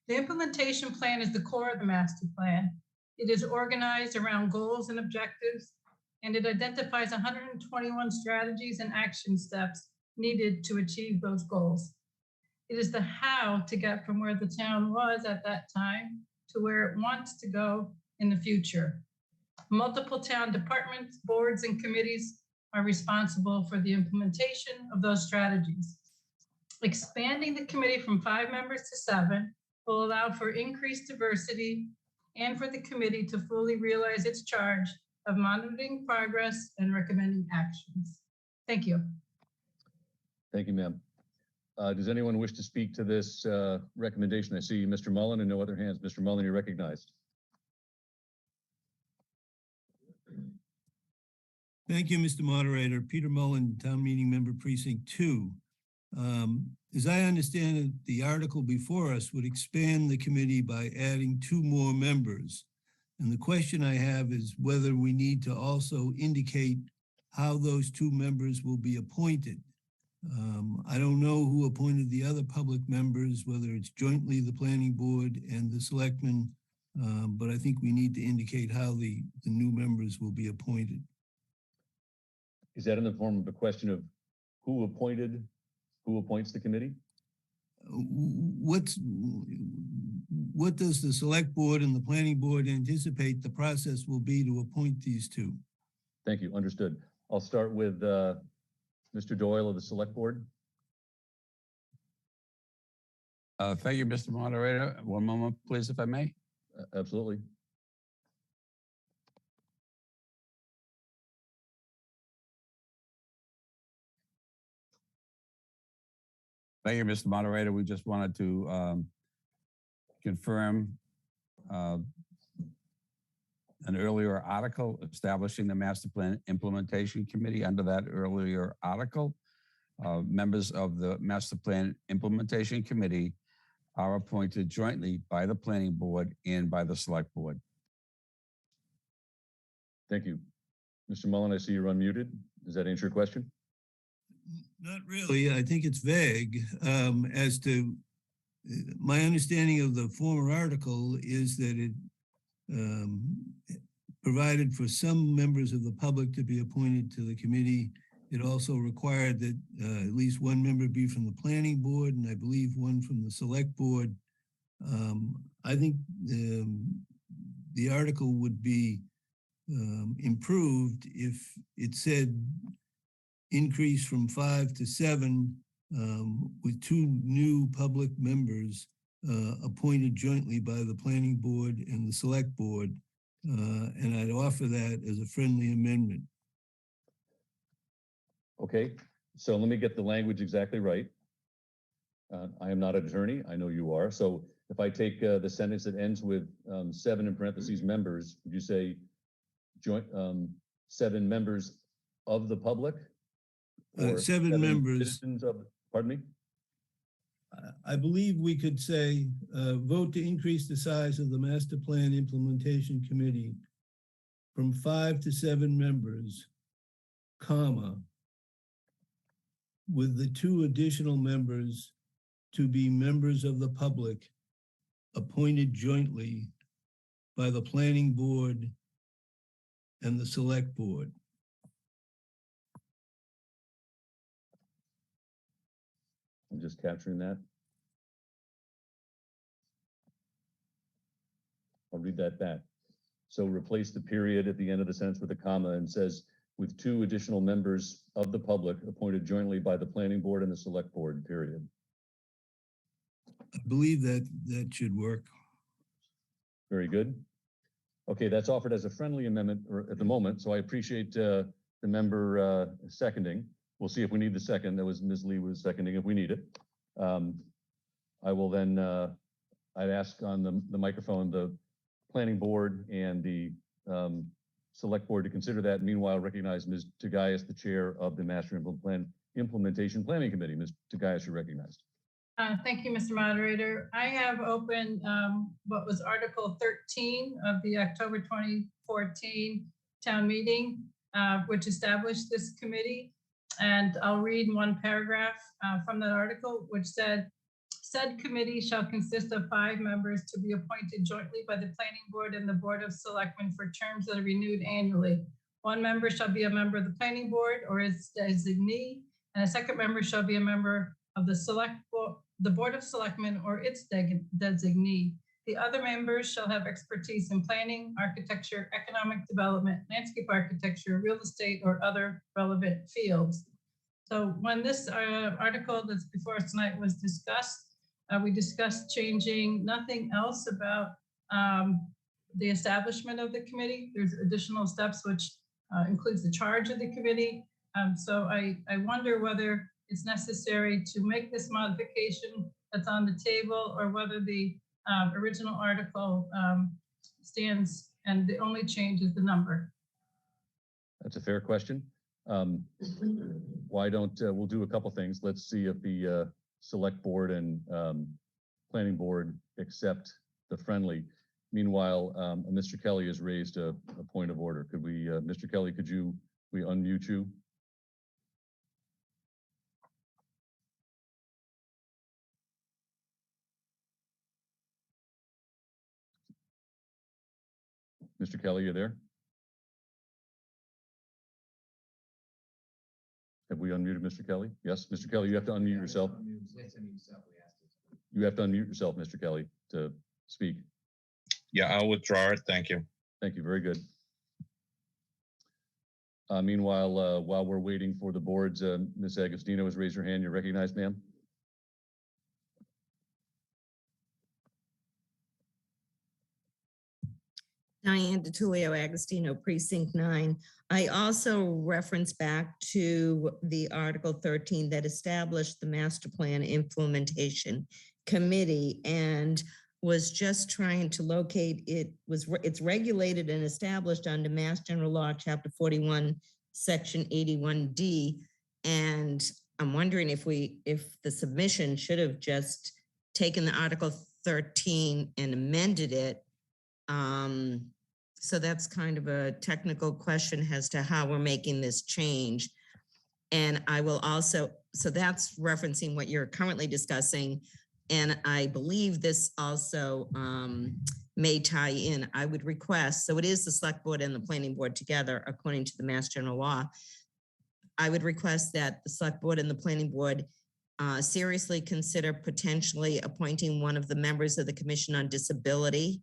The implementation plan is the core of the master plan. It is organized around goals and objectives, and it identifies 121 strategies and action steps needed to achieve those goals. It is the how to get from where the town was at that time to where it wants to go in the future. Multiple town departments, boards, and committees are responsible for the implementation of those strategies. Expanding the committee from 5 members to 7 will allow for increased diversity and for the committee to fully realize its charge of monitoring progress and recommending actions. Thank you. Thank you, ma'am. Does anyone wish to speak to this recommendation? I see Mr. Mullen and no other hands. Mr. Mullen, you're recognized. Thank you, Mr. Moderator. Peter Mullen, Town Meeting Member Precinct 2. As I understand it, the article before us would expand the committee by adding 2 more members. And the question I have is whether we need to also indicate how those 2 members will be appointed. I don't know who appointed the other public members, whether it's jointly the Planning Board and the Selectmen, but I think we need to indicate how the new members will be appointed. Is that in the form of a question of who appoints the committee? What does the Select Board and the Planning Board anticipate the process will be to appoint these 2? Thank you. Understood. I'll start with Mr. Doyle of the Select Board. Thank you, Mr. Moderator. One moment, please, if I may. Absolutely. Thank you, Mr. Moderator. We just wanted to confirm an earlier article establishing the Master Plan Implementation Committee. Under that earlier article, members of the Master Plan Implementation Committee are appointed jointly by the Planning Board and by the Select Board. Thank you. Mr. Mullen, I see you're unmuted. Does that answer your question? Not really. I think it's vague as to my understanding of the former article is that it provided for some members of the public to be appointed to the committee. It also required that at least 1 member be from the Planning Board and I believe 1 from the Select Board. I think the article would be improved if it said increase from 5 to 7 with 2 new public members appointed jointly by the Planning Board and the Select Board. And I'd offer that as a friendly amendment. Okay, so let me get the language exactly right. I am not an attorney. I know you are. So if I take the sentence that ends with 7 in parentheses members, would you say joint 7 members of the public? 7 members. Citizens of, pardon me? I believe we could say vote to increase the size of the Master Plan Implementation Committee from 5 to 7 members, comma, with the 2 additional members to be members of the public appointed jointly by the planning board and the select board. I'm just capturing that. I'll read that back. So replace the period at the end of the sentence with a comma and says, with 2 additional members of the public appointed jointly by the planning board and the select board, period. I believe that should work. Very good. Okay, that's offered as a friendly amendment at the moment, so I appreciate the member seconding. We'll see if we need the second. That was Ms. Lee was seconding if we need it. I will then, I'd ask on the microphone, the planning board and the select board to consider that. Meanwhile, recognize Ms. Tagayas, the chair of the Master Implementation Planning Committee. Ms. Tagayas, you're recognized. Thank you, Mr. Moderator. I have opened what was Article 13 of the October 2014 town meeting, which established this committee. And I'll read one paragraph from that article, which said committee shall consist of 5 members to be appointed jointly by the Planning Board and the Board of Selectmen for terms that are renewed annually. 1 member shall be a member of the Planning Board or its designee, and a second member shall be a member of the Board of Selectmen or its designee. The other members shall have expertise in planning, architecture, economic development, landscape architecture, real estate, or other relevant fields. So when this article that's before us tonight was discussed, we discussed changing nothing else about the establishment of the committee. There's additional steps, which includes the charge of the committee. So I wonder whether it's necessary to make this modification that's on the table, or whether the original article stands and the only change is the number. That's a fair question. Why don't we'll do a couple things. Let's see if the select board and planning board accept the friendly. Meanwhile, Mr. Kelly has raised a point of order. Could we, Mr. Kelly, could we unmute you? Mr. Kelly, you there? Have we unmuted Mr. Kelly? Yes, Mr. Kelly, you have to unmute yourself. You have to unmute yourself, Mr. Kelly, to speak. Yeah, I'll withdraw it. Thank you. Thank you. Very good. Meanwhile, while we're waiting for the boards, Ms. Agostino has raised her hand. You're recognized, ma'am. Diane DiTullio Agostino, Precinct 9. I also reference back to the Article 13 that established the Master Plan Implementation Committee and was just trying to locate it's regulated and established under Mass General Law, Chapter 41, Section 81D. And I'm wondering if the submission should have just taken the Article 13 and amended it. So that's kind of a technical question as to how we're making this change. And I will also, so that's referencing what you're currently discussing. And I believe this also may tie in. I would request, so it is the select board and the planning board together, according to the Mass General Law. I would request that the select board and the planning board seriously consider potentially appointing one of the members of the Commission on Disability.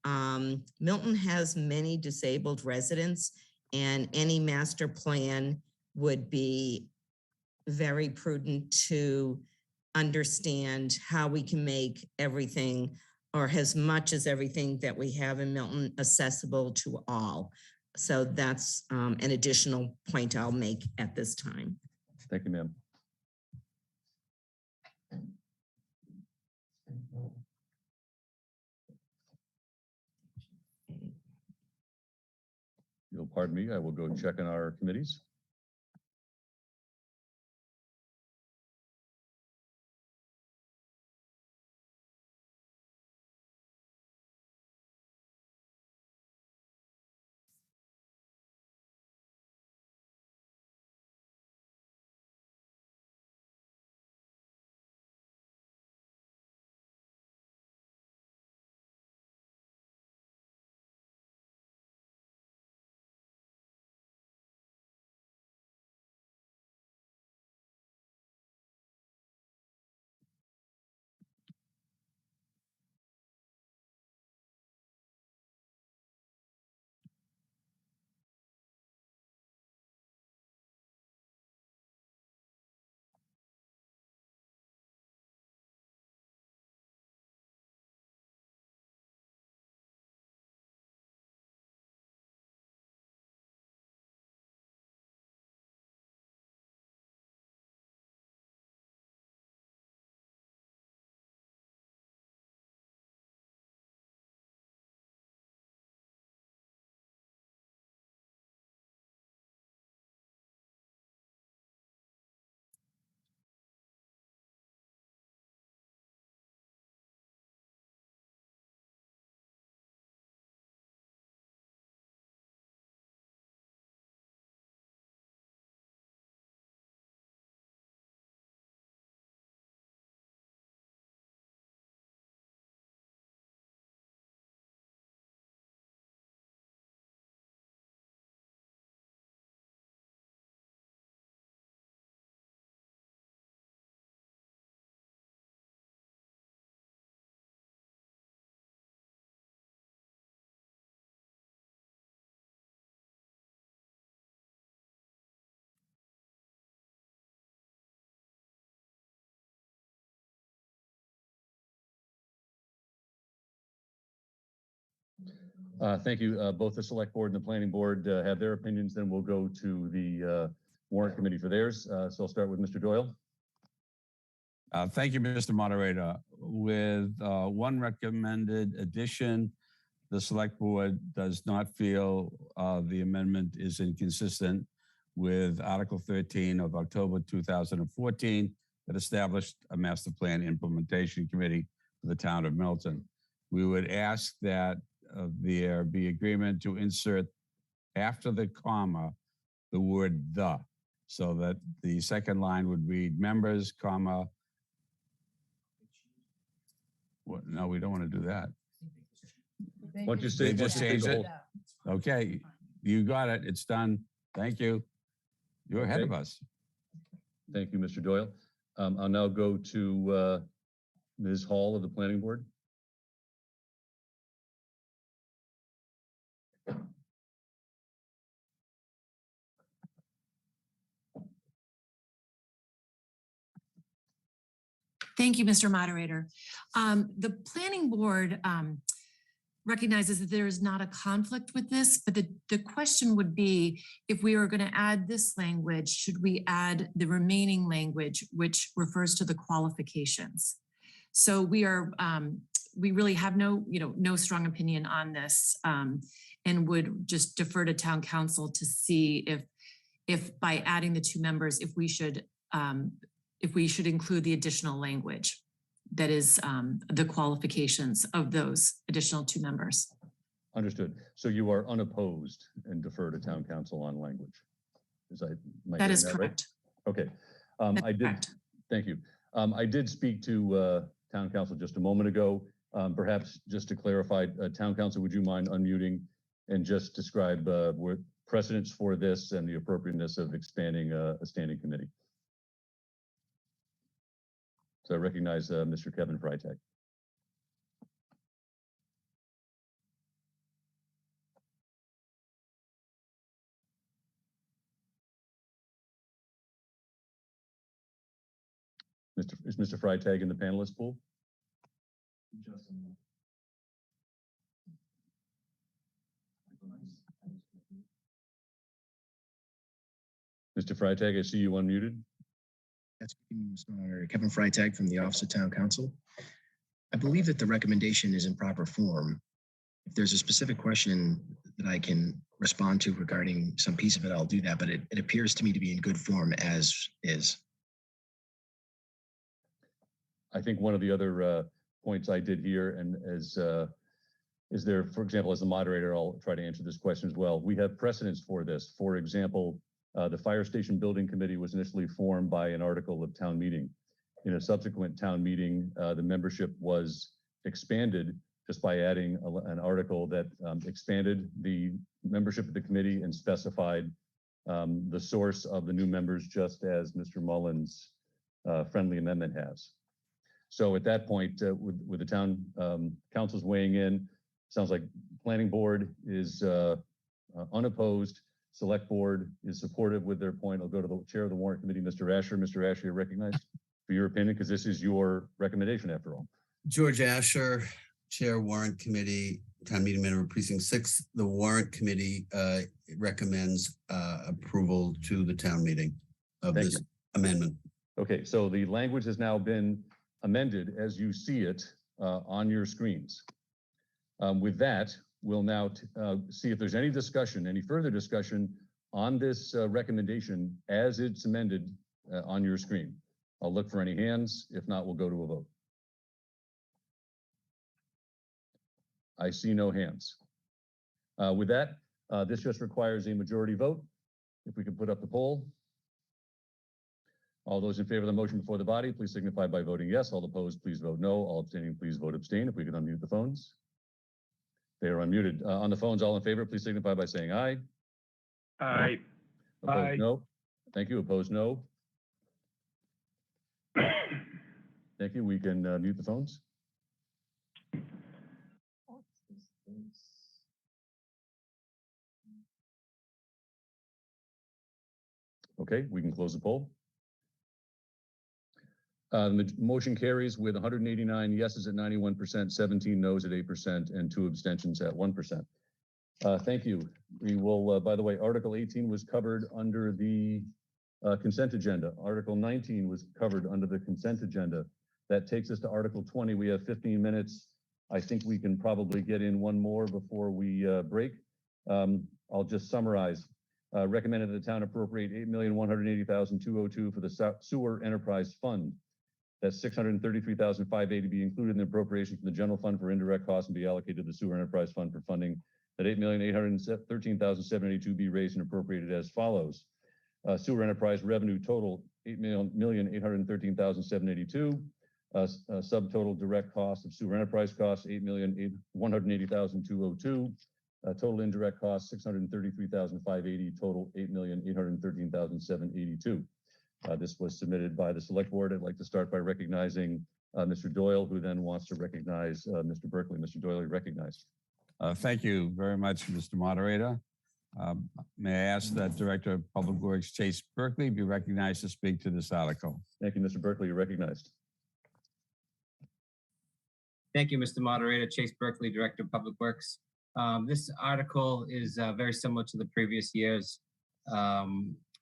Milton has many disabled residents, and any master plan would be very prudent to understand how we can make everything, or as much as everything that we have in Milton, accessible to all. So that's an additional point I'll make at this time. Thank you, ma'am. You'll pardon me, I will go check on our committees. Thank you. Both the select board and the planning board have their opinions. Then we'll go to the warrant committee for theirs. So I'll start with Mr. Doyle. Thank you, Mr. Moderator. With one recommended addition, the select board does not feel the amendment is inconsistent with Article 13 of October 2014 that established a master plan implementation committee for the town of Milton. We would ask that there be agreement to insert after the comma the word "the," so that the second line would read members, comma. What? No, we don't want to do that. Once you They say, just changed it. Okay, you got it. It's done. Thank you. You're ahead of us. Thank you, Mr. Doyle. I'll now go to Ms. Hall of the Planning Board. Thank you, Mr. Moderator. The planning board recognizes that there is not a conflict with this, but the question would be, if we were going to add this language, should we add the remaining language, which refers to the qualifications? So we really have no strong opinion on this, and would just defer to town council to see if by adding the two members, if we should include the additional language that is the qualifications of those additional two members. Understood. So you are unopposed and defer to town council on language. That is correct. Right? Okay. Thank you. I did speak to town council just a moment ago. Perhaps just to clarify, town council, would you mind unmuting and just describe precedents for this and the appropriateness of expanding a standing committee? So I recognize Mr. Kevin Freitag. Is Mr. Freitag in the panelist pool? Mr. Freitag, I see you unmuted. That's Kevin Freitag from the Office of Town Council. I believe that the recommendation is in proper form. If there's a specific question that I can respond to regarding some piece of it, I'll do that, but it appears to me to be in good form as is. I think one of the other points I did here, and is there, for example, as the moderator, I'll try to answer this question as well. We have precedents for this. For example, the Fire Station Building Committee was initially formed by an article of town meeting. In a subsequent town meeting, the membership was expanded just by adding an article that expanded the membership of the committee and specified the source of the new members, just as Mr. Mullins' friendly amendment has. So at that point, with the town councils weighing in, sounds like planning board is unopposed. Select board is supportive with their point. I'll go to the chair of the warrant committee, Mr. Asher. Mr. Asher, you're recognized for your opinion, because this is your recommendation after all. George Asher, Chair Warrant Committee, Town Meeting Member Precinct 6. The Warrant Committee recommends approval to the town meeting of this amendment. Okay, so the language has now been amended as you see it on your screens. With that, we'll now see if there's any discussion, any further discussion on this recommendation as it's amended on your screen. I'll look for any hands. If not, we'll go to a vote. I see no hands. With that, this just requires a majority vote. If we could put up the poll. All those in favor of the motion before the body, please signify by voting yes. All opposed, please vote no. All abstaining, please vote abstain. If we could unmute the phones. They are unmuted. On the phones, all in favor, please signify by saying aye. Aye. Opposed, Aye. no. Thank you. Opposed, no. Thank you. We can mute the phones. Okay, we can close the poll. The motion carries with 189 yeses at 91%, 17 noes at 8%, and 2 abstentions at 1%. Thank you. We will, by the way, Article 18 was covered under the consent agenda. Article 19 was covered under the consent agenda. That takes us to Article 20. We have 15 minutes. I think we can probably get in one more before we break. I'll just summarize. Recommended that the town appropriate $8,180,202 for the sewer enterprise fund. That's $633,580 be included in the appropriation from the general fund for indirect costs and be allocated to the sewer enterprise fund for funding. That $8,813,782 be raised and appropriated as follows. Sewer enterprise revenue total $8,813,782. Subtotal direct cost of sewer enterprise costs $8,180,202. Total indirect costs $633,580. Total $8,813,782. This was submitted by the select board. I'd like to start by recognizing Mr. Doyle, who then wants to recognize Mr. Berkeley. Mr. Doyle, you're recognized. Thank you very much, Mr. Moderator. May I ask that Director of Public Works Chase Berkeley be recognized to speak to this article? Thank you, Mr. Berkeley. You're recognized. Thank you, Mr. Moderator. Chase Berkeley, Director of Public Works. This article is very similar to the previous years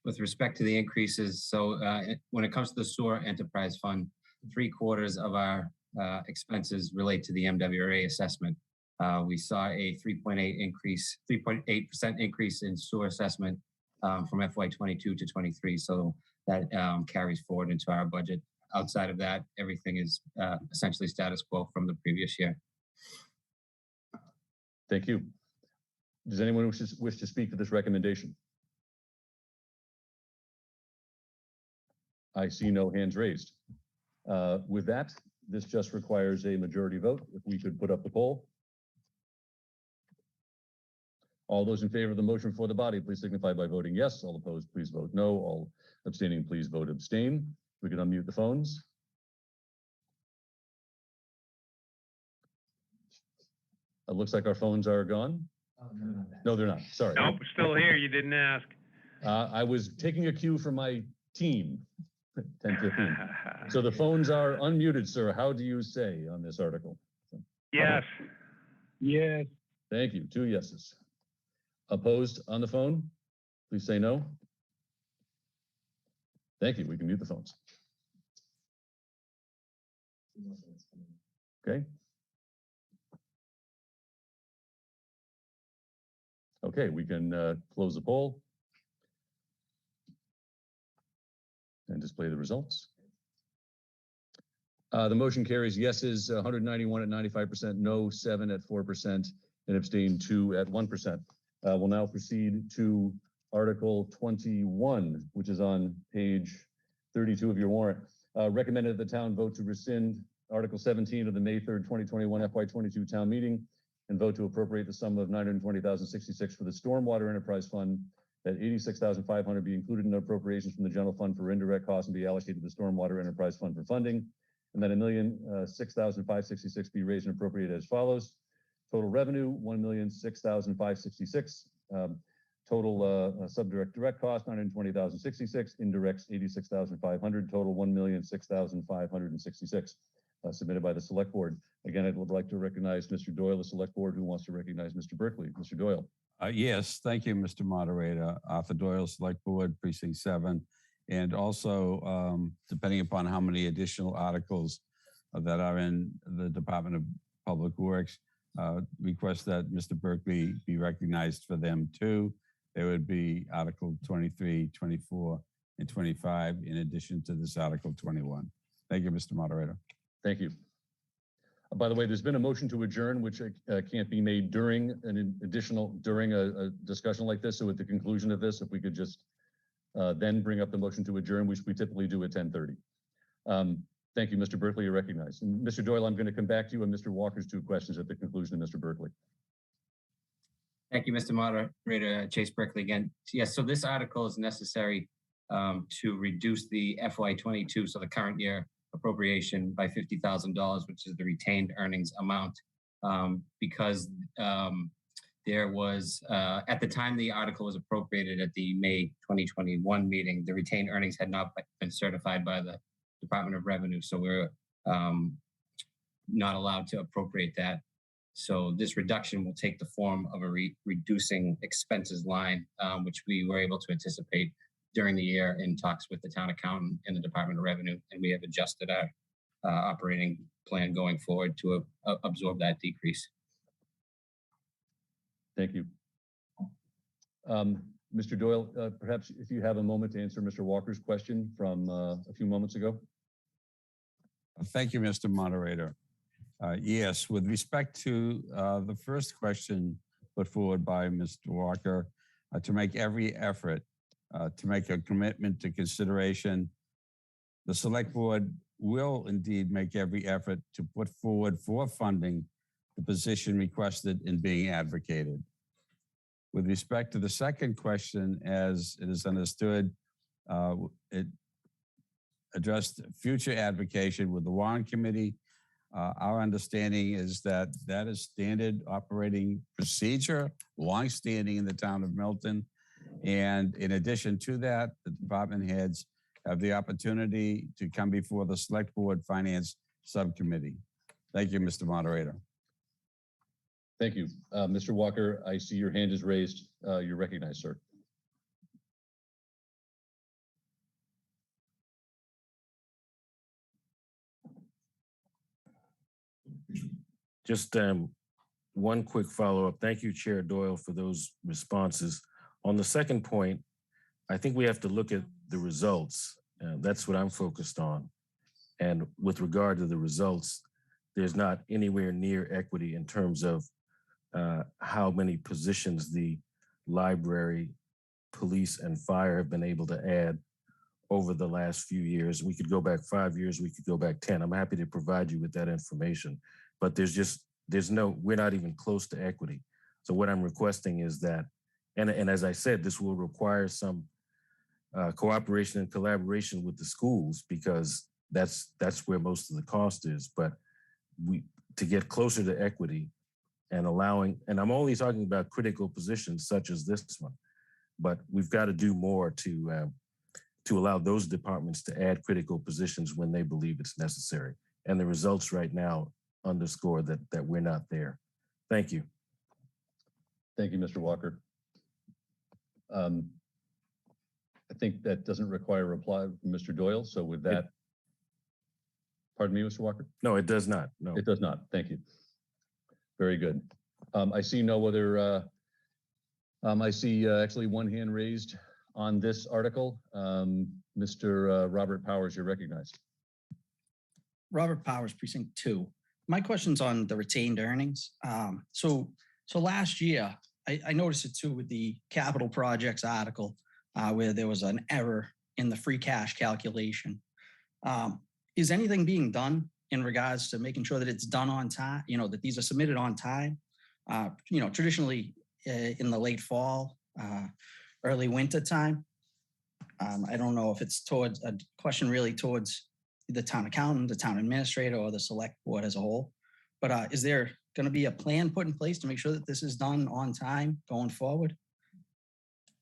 with respect to the increases. So when it comes to the sewer enterprise fund, 3/4 of our expenses relate to the MWRA assessment. We saw a 3.8% increase in sewer assessment from FY22 to 23. So that carries forward into our budget. Outside of that, everything is essentially status quo from the previous year. Thank you. Does anyone wish to speak to this recommendation? I see no hands raised. With that, this just requires a majority vote. If we could put up the poll. All those in favor of the motion for the body, please signify by voting yes. All opposed, please vote no. All abstaining, please vote abstain. We can unmute the phones. It looks like our phones are gone. Oh, no, they're not. Sorry. Nope, we're still here. You didn't ask. I was taking a cue from my team. 10:15. So the phones are unmuted, sir. How do you say on this article? Yes. Yes. Thank you. 2 yeses. Opposed on the phone? Please say no. Thank you. We can mute the phones. Okay. Okay, we can close the poll and display the results. The motion carries yeses 191 at 95%, no 7 at 4%, and abstain 2 at 1%. We'll now proceed to Article 21, which is on page 32 of your warrant. Recommended that the town vote to rescind Article 17 of the May 3rd, 2021 FY22 town meeting and vote to appropriate the sum of $920,066 for the Stormwater Enterprise Fund, that $86,500 be included in appropriations from the general fund for indirect costs and be allocated to the Stormwater Enterprise Fund for funding, and that $1,006,566 be raised and appropriated as follows. Total revenue, $1,006,566. Total subdirect direct cost, $920,066. Indirects, $86,500. Total $1,006,566. Submitted by the Select Board. Again, I would like to recognize Mr. Doyle, the Select Board, who wants to recognize Mr. Berkeley. Mr. Doyle. Yes, thank you, Mr. Moderator. Arthur Doyle, Select Board, Precinct 7. And also, depending upon how many additional articles that are in the Department of Public Works, request that Mr. Berkeley be recognized for them too. There would be Article 23, 24, and 25 in addition to this Article 21. Thank you, Mr. Moderator. Thank you. By the way, there's been a motion to adjourn, which can't be made during a discussion like this. So at the conclusion of this, if we could just then bring up the motion to adjourn, which we typically do at 10:30. Thank you, Mr. Berkeley. You're recognized. And Mr. Doyle, I'm going to come back to you and Mr. Walker's 2 questions at the conclusion of Mr. Berkeley. Thank you, Mr. Moderator. Chase Berkeley again. Yes, so this article is necessary to reduce the FY22, so the current year appropriation, by $50,000, which is the retained earnings amount, because there was, at the time the article was appropriated at the May 2021 meeting, the retained earnings had not been certified by the Department of Revenue. So we're not allowed to appropriate that. So this reduction will take the form of a reducing expenses line, which we were able to anticipate during the year in talks with the town accountant and the Department of Revenue. And we have adjusted our operating plan going forward to absorb that decrease. Thank you. Mr. Doyle, perhaps if you have a moment to answer Mr. Walker's question from a few moments ago. Thank you, Mr. Moderator. Yes, with respect to the first question put forward by Mr. Walker, to make every effort to make a commitment to consideration, the Select Board will indeed make every effort to put forward for funding the position requested and being advocated. With respect to the second question, as it is understood, it addressed future advocation with the Warrant Committee. Our understanding is that that is standard operating procedure, longstanding in the town of Milton. And in addition to that, the department heads have the opportunity to come before the Select Board Finance Subcommittee. Thank you, Mr. Moderator. Thank you. Mr. Walker, I see your hand is raised. You're recognized, sir. Just one quick follow-up. Thank you, Chair Doyle, for those responses. On the second point, I think we have to look at the results. That's what I'm focused on. And with regard to the results, there's not anywhere near equity in terms of how many positions the library, police, and fire have been able to add over the last few years. We could go back 5 years, we could go back 10. I'm happy to provide you with that information, but we're not even close to equity. So what I'm requesting is that, and as I said, this will require some cooperation and collaboration with the schools, because that's where most of the cost is. But to get closer to equity and and I'm only talking about critical positions such as this one, but we've got to do more to allow those departments to add critical positions when they believe it's necessary. And the results right now underscore that we're not there. Thank you. Thank you, Mr. Walker. I think that doesn't require a reply from Mr. Doyle. So with that, pardon me, Mr. Walker? No, it does not. No, it does not. Thank you. Very good. I see no other, I see actually one hand raised on this article. Mr. Robert Powers, you're recognized. Robert Powers, Precinct 2. My question's on the retained earnings. So last year, I noticed it too with the capital projects article where there was an error in the free cash calculation. Is anything being done in regards to making sure that it's done on time, that these are submitted on time? Traditionally in the late fall, early winter time. I don't know if it's towards a question really towards the town accountant, the town administrator, or the Select Board as a whole. But is there going to be a plan put in place to make sure that this is done on time going forward?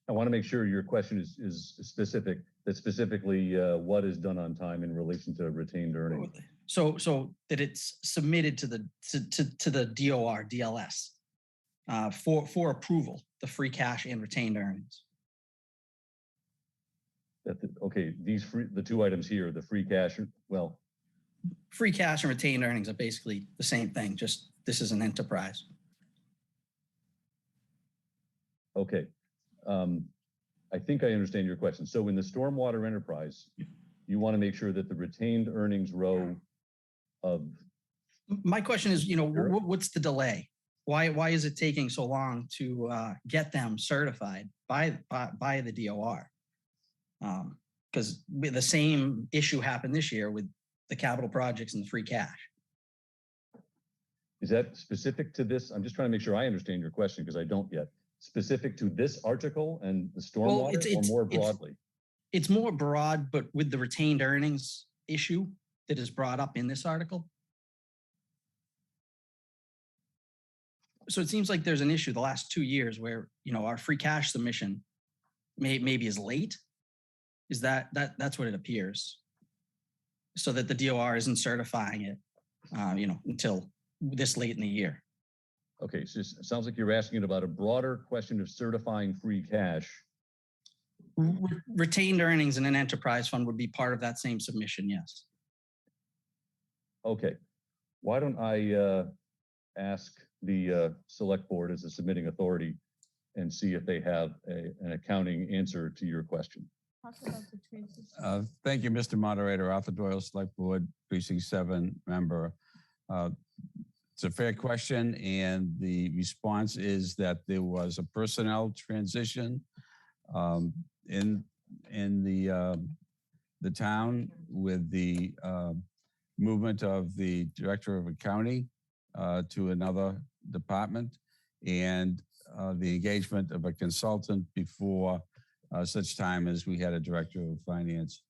I want to make sure your question is specific, that specifically what is done on time in relation to retained earnings. So that it's submitted to the DOR, DLS for approval, the free cash and retained earnings. Okay, the two items here, the free cash, well. Free cash and retained earnings are basically the same thing, just this is an enterprise. Okay. I think I understand your question. So in the stormwater enterprise, you want to make sure that the retained earnings row of. My question is, what's the delay? Why is it taking so long to get them certified by the DOR? Because the same issue happened this year with the capital projects and the free cash. Is that specific to this? I'm just trying to make sure I understand your question because I don't yet. Specific to this article and the stormwater, or more broadly? It's more broad, but with the retained earnings issue that is brought up in this article. So it seems like there's an issue the last 2 years where, our free cash submission maybe is late. Is that's what it appears? so that the DOR isn't certifying it, until this late in the year. Okay, so it sounds like you're asking about a broader question of certifying free cash. Retained earnings in an enterprise fund would be part of that same submission, yes. Okay, why don't I ask the select board as a submitting authority and see if they have an accounting answer to your question. Thank you, Mr. Moderator. Arthur Doyle, Select Board, Precinct 7 member. It's a fair question, and the response is that there was a personnel transition in the town with the movement of the Director of Accounting to another department, and the engagement of a consultant before such time as we had a Director of Finance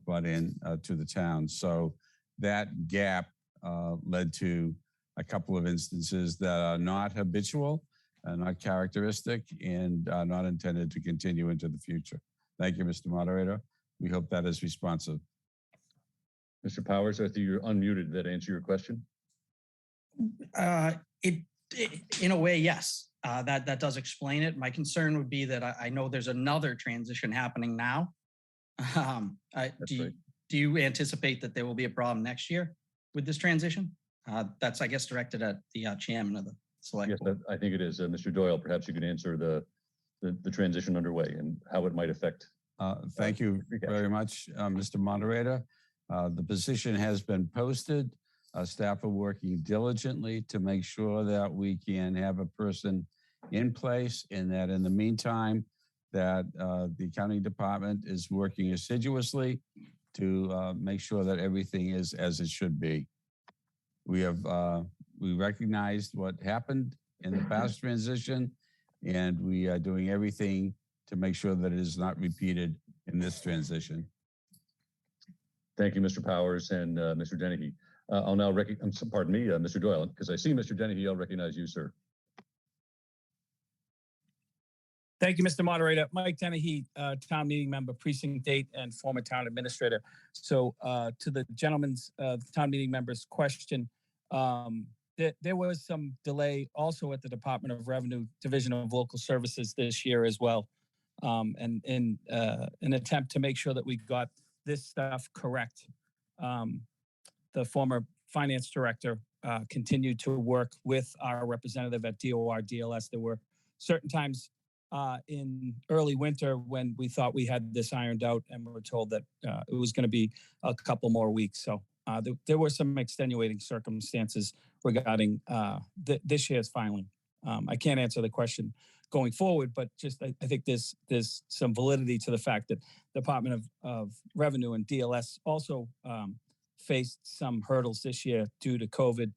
brought in to the town. So that gap led to a couple of instances that are not habitual, not characteristic, and are not intended to continue into the future. Thank you, Mr. Moderator. We hope that is responsive. Mr. Powers, I think you're unmuted. Did that answer your question? It in a way, yes. That does explain it. My concern would be that I know there's another transition happening now. Do you anticipate that there will be a problem next year with this transition? That's, I guess, directed at the chairman of the select. Yes, I think it is. Mr. Doyle, perhaps you could answer the transition underway and how it might affect. Thank you very much, Mr. Moderator. The position has been posted. Staff are working diligently to make sure that we can have a person in place, and that in the meantime, that the accounting department is working assiduously to make sure that everything is as it should be. We recognized what happened in the past transition, and we are doing everything to make sure that it is not repeated in this transition. Thank you, Mr. Powers and Mr. Dennehy. I'll now pardon me, Mr. Doyle, because I see Mr. Dennehy, I'll recognize you, sir. Thank you, Mr. Moderator. Mike Dennehy, town meeting member, precinct 8, and former town administrator. So to the gentleman's town meeting member's question, there was some delay also at the Department of Revenue Division of Local Services this year as well. And in an attempt to make sure that we got this stuff correct. The former finance director continued to work with our representative at DOR DLS. There were certain times in early winter when we thought we had this ironed out, and we were told that it was going to be a couple more weeks. So there were some extenuating circumstances regarding this year's filing. I can't answer the question going forward, but just I think there's some validity to the fact that the Department of Revenue and DLS also faced some hurdles this year due to COVID,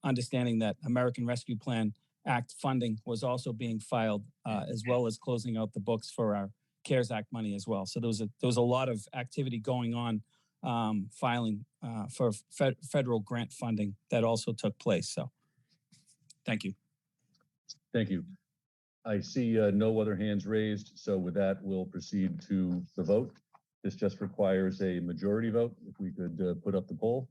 understanding that American Rescue Plan Act funding was also being filed, as well as closing out the books for our CARES Act money as well. So there was a lot of activity going on, filing for federal grant funding that also took place. So thank you. Thank you. I see no other hands raised. So with that, we'll proceed to the vote. This just requires a majority vote. If we could put up the poll.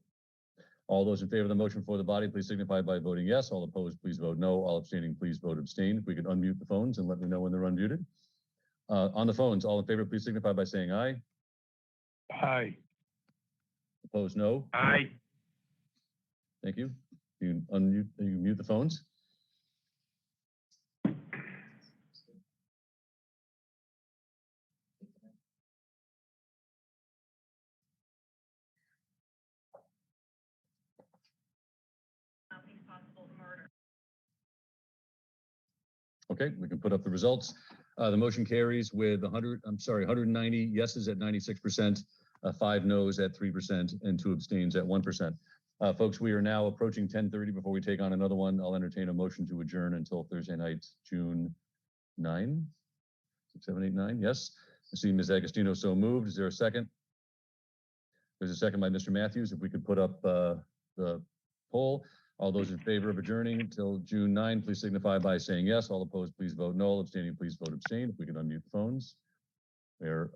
All those in favor of the motion for the body, please signify by voting yes. All opposed, please vote no. All abstaining, please vote abstain. If we could unmute the phones and let me know when they're unmuted. On the phones, all in favor, please signify by saying aye. Aye. Opposed, no. Aye. Thank you. You mute the phones. Okay, we can put up the results. The motion carries with 190 yeses at 96%, 5 noes at 3%, and 2 abstains at 1%. Folks, we are now approaching 10:30. Before we take on another one, I'll entertain a motion to adjourn until Thursday night, June 9, 6, 7, 8, 9. Yes, I see Ms. Agostino so moved. Is there a second? There's a second by Mr. Matthews. If we could put up the poll. All those in favor of adjourning until June 9, please signify by saying yes. All opposed, please vote no. All abstaining, please vote abstain. If we could unmute the phones. They're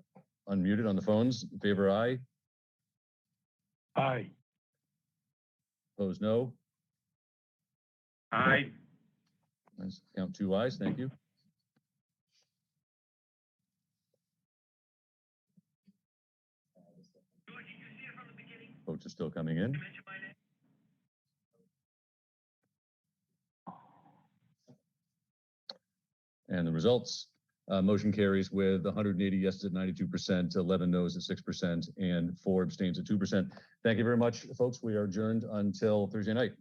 unmuted on the phones. In favor, aye. Aye. Opposed, no. Aye. Nice. Count 2 ayes. Thank you. Votes are still coming in. And the results, motion carries with 180 yeses at 92%, 11 noes at 6%, and 4 abstains at 2%. Thank you very much, folks. We are adjourned until Thursday night.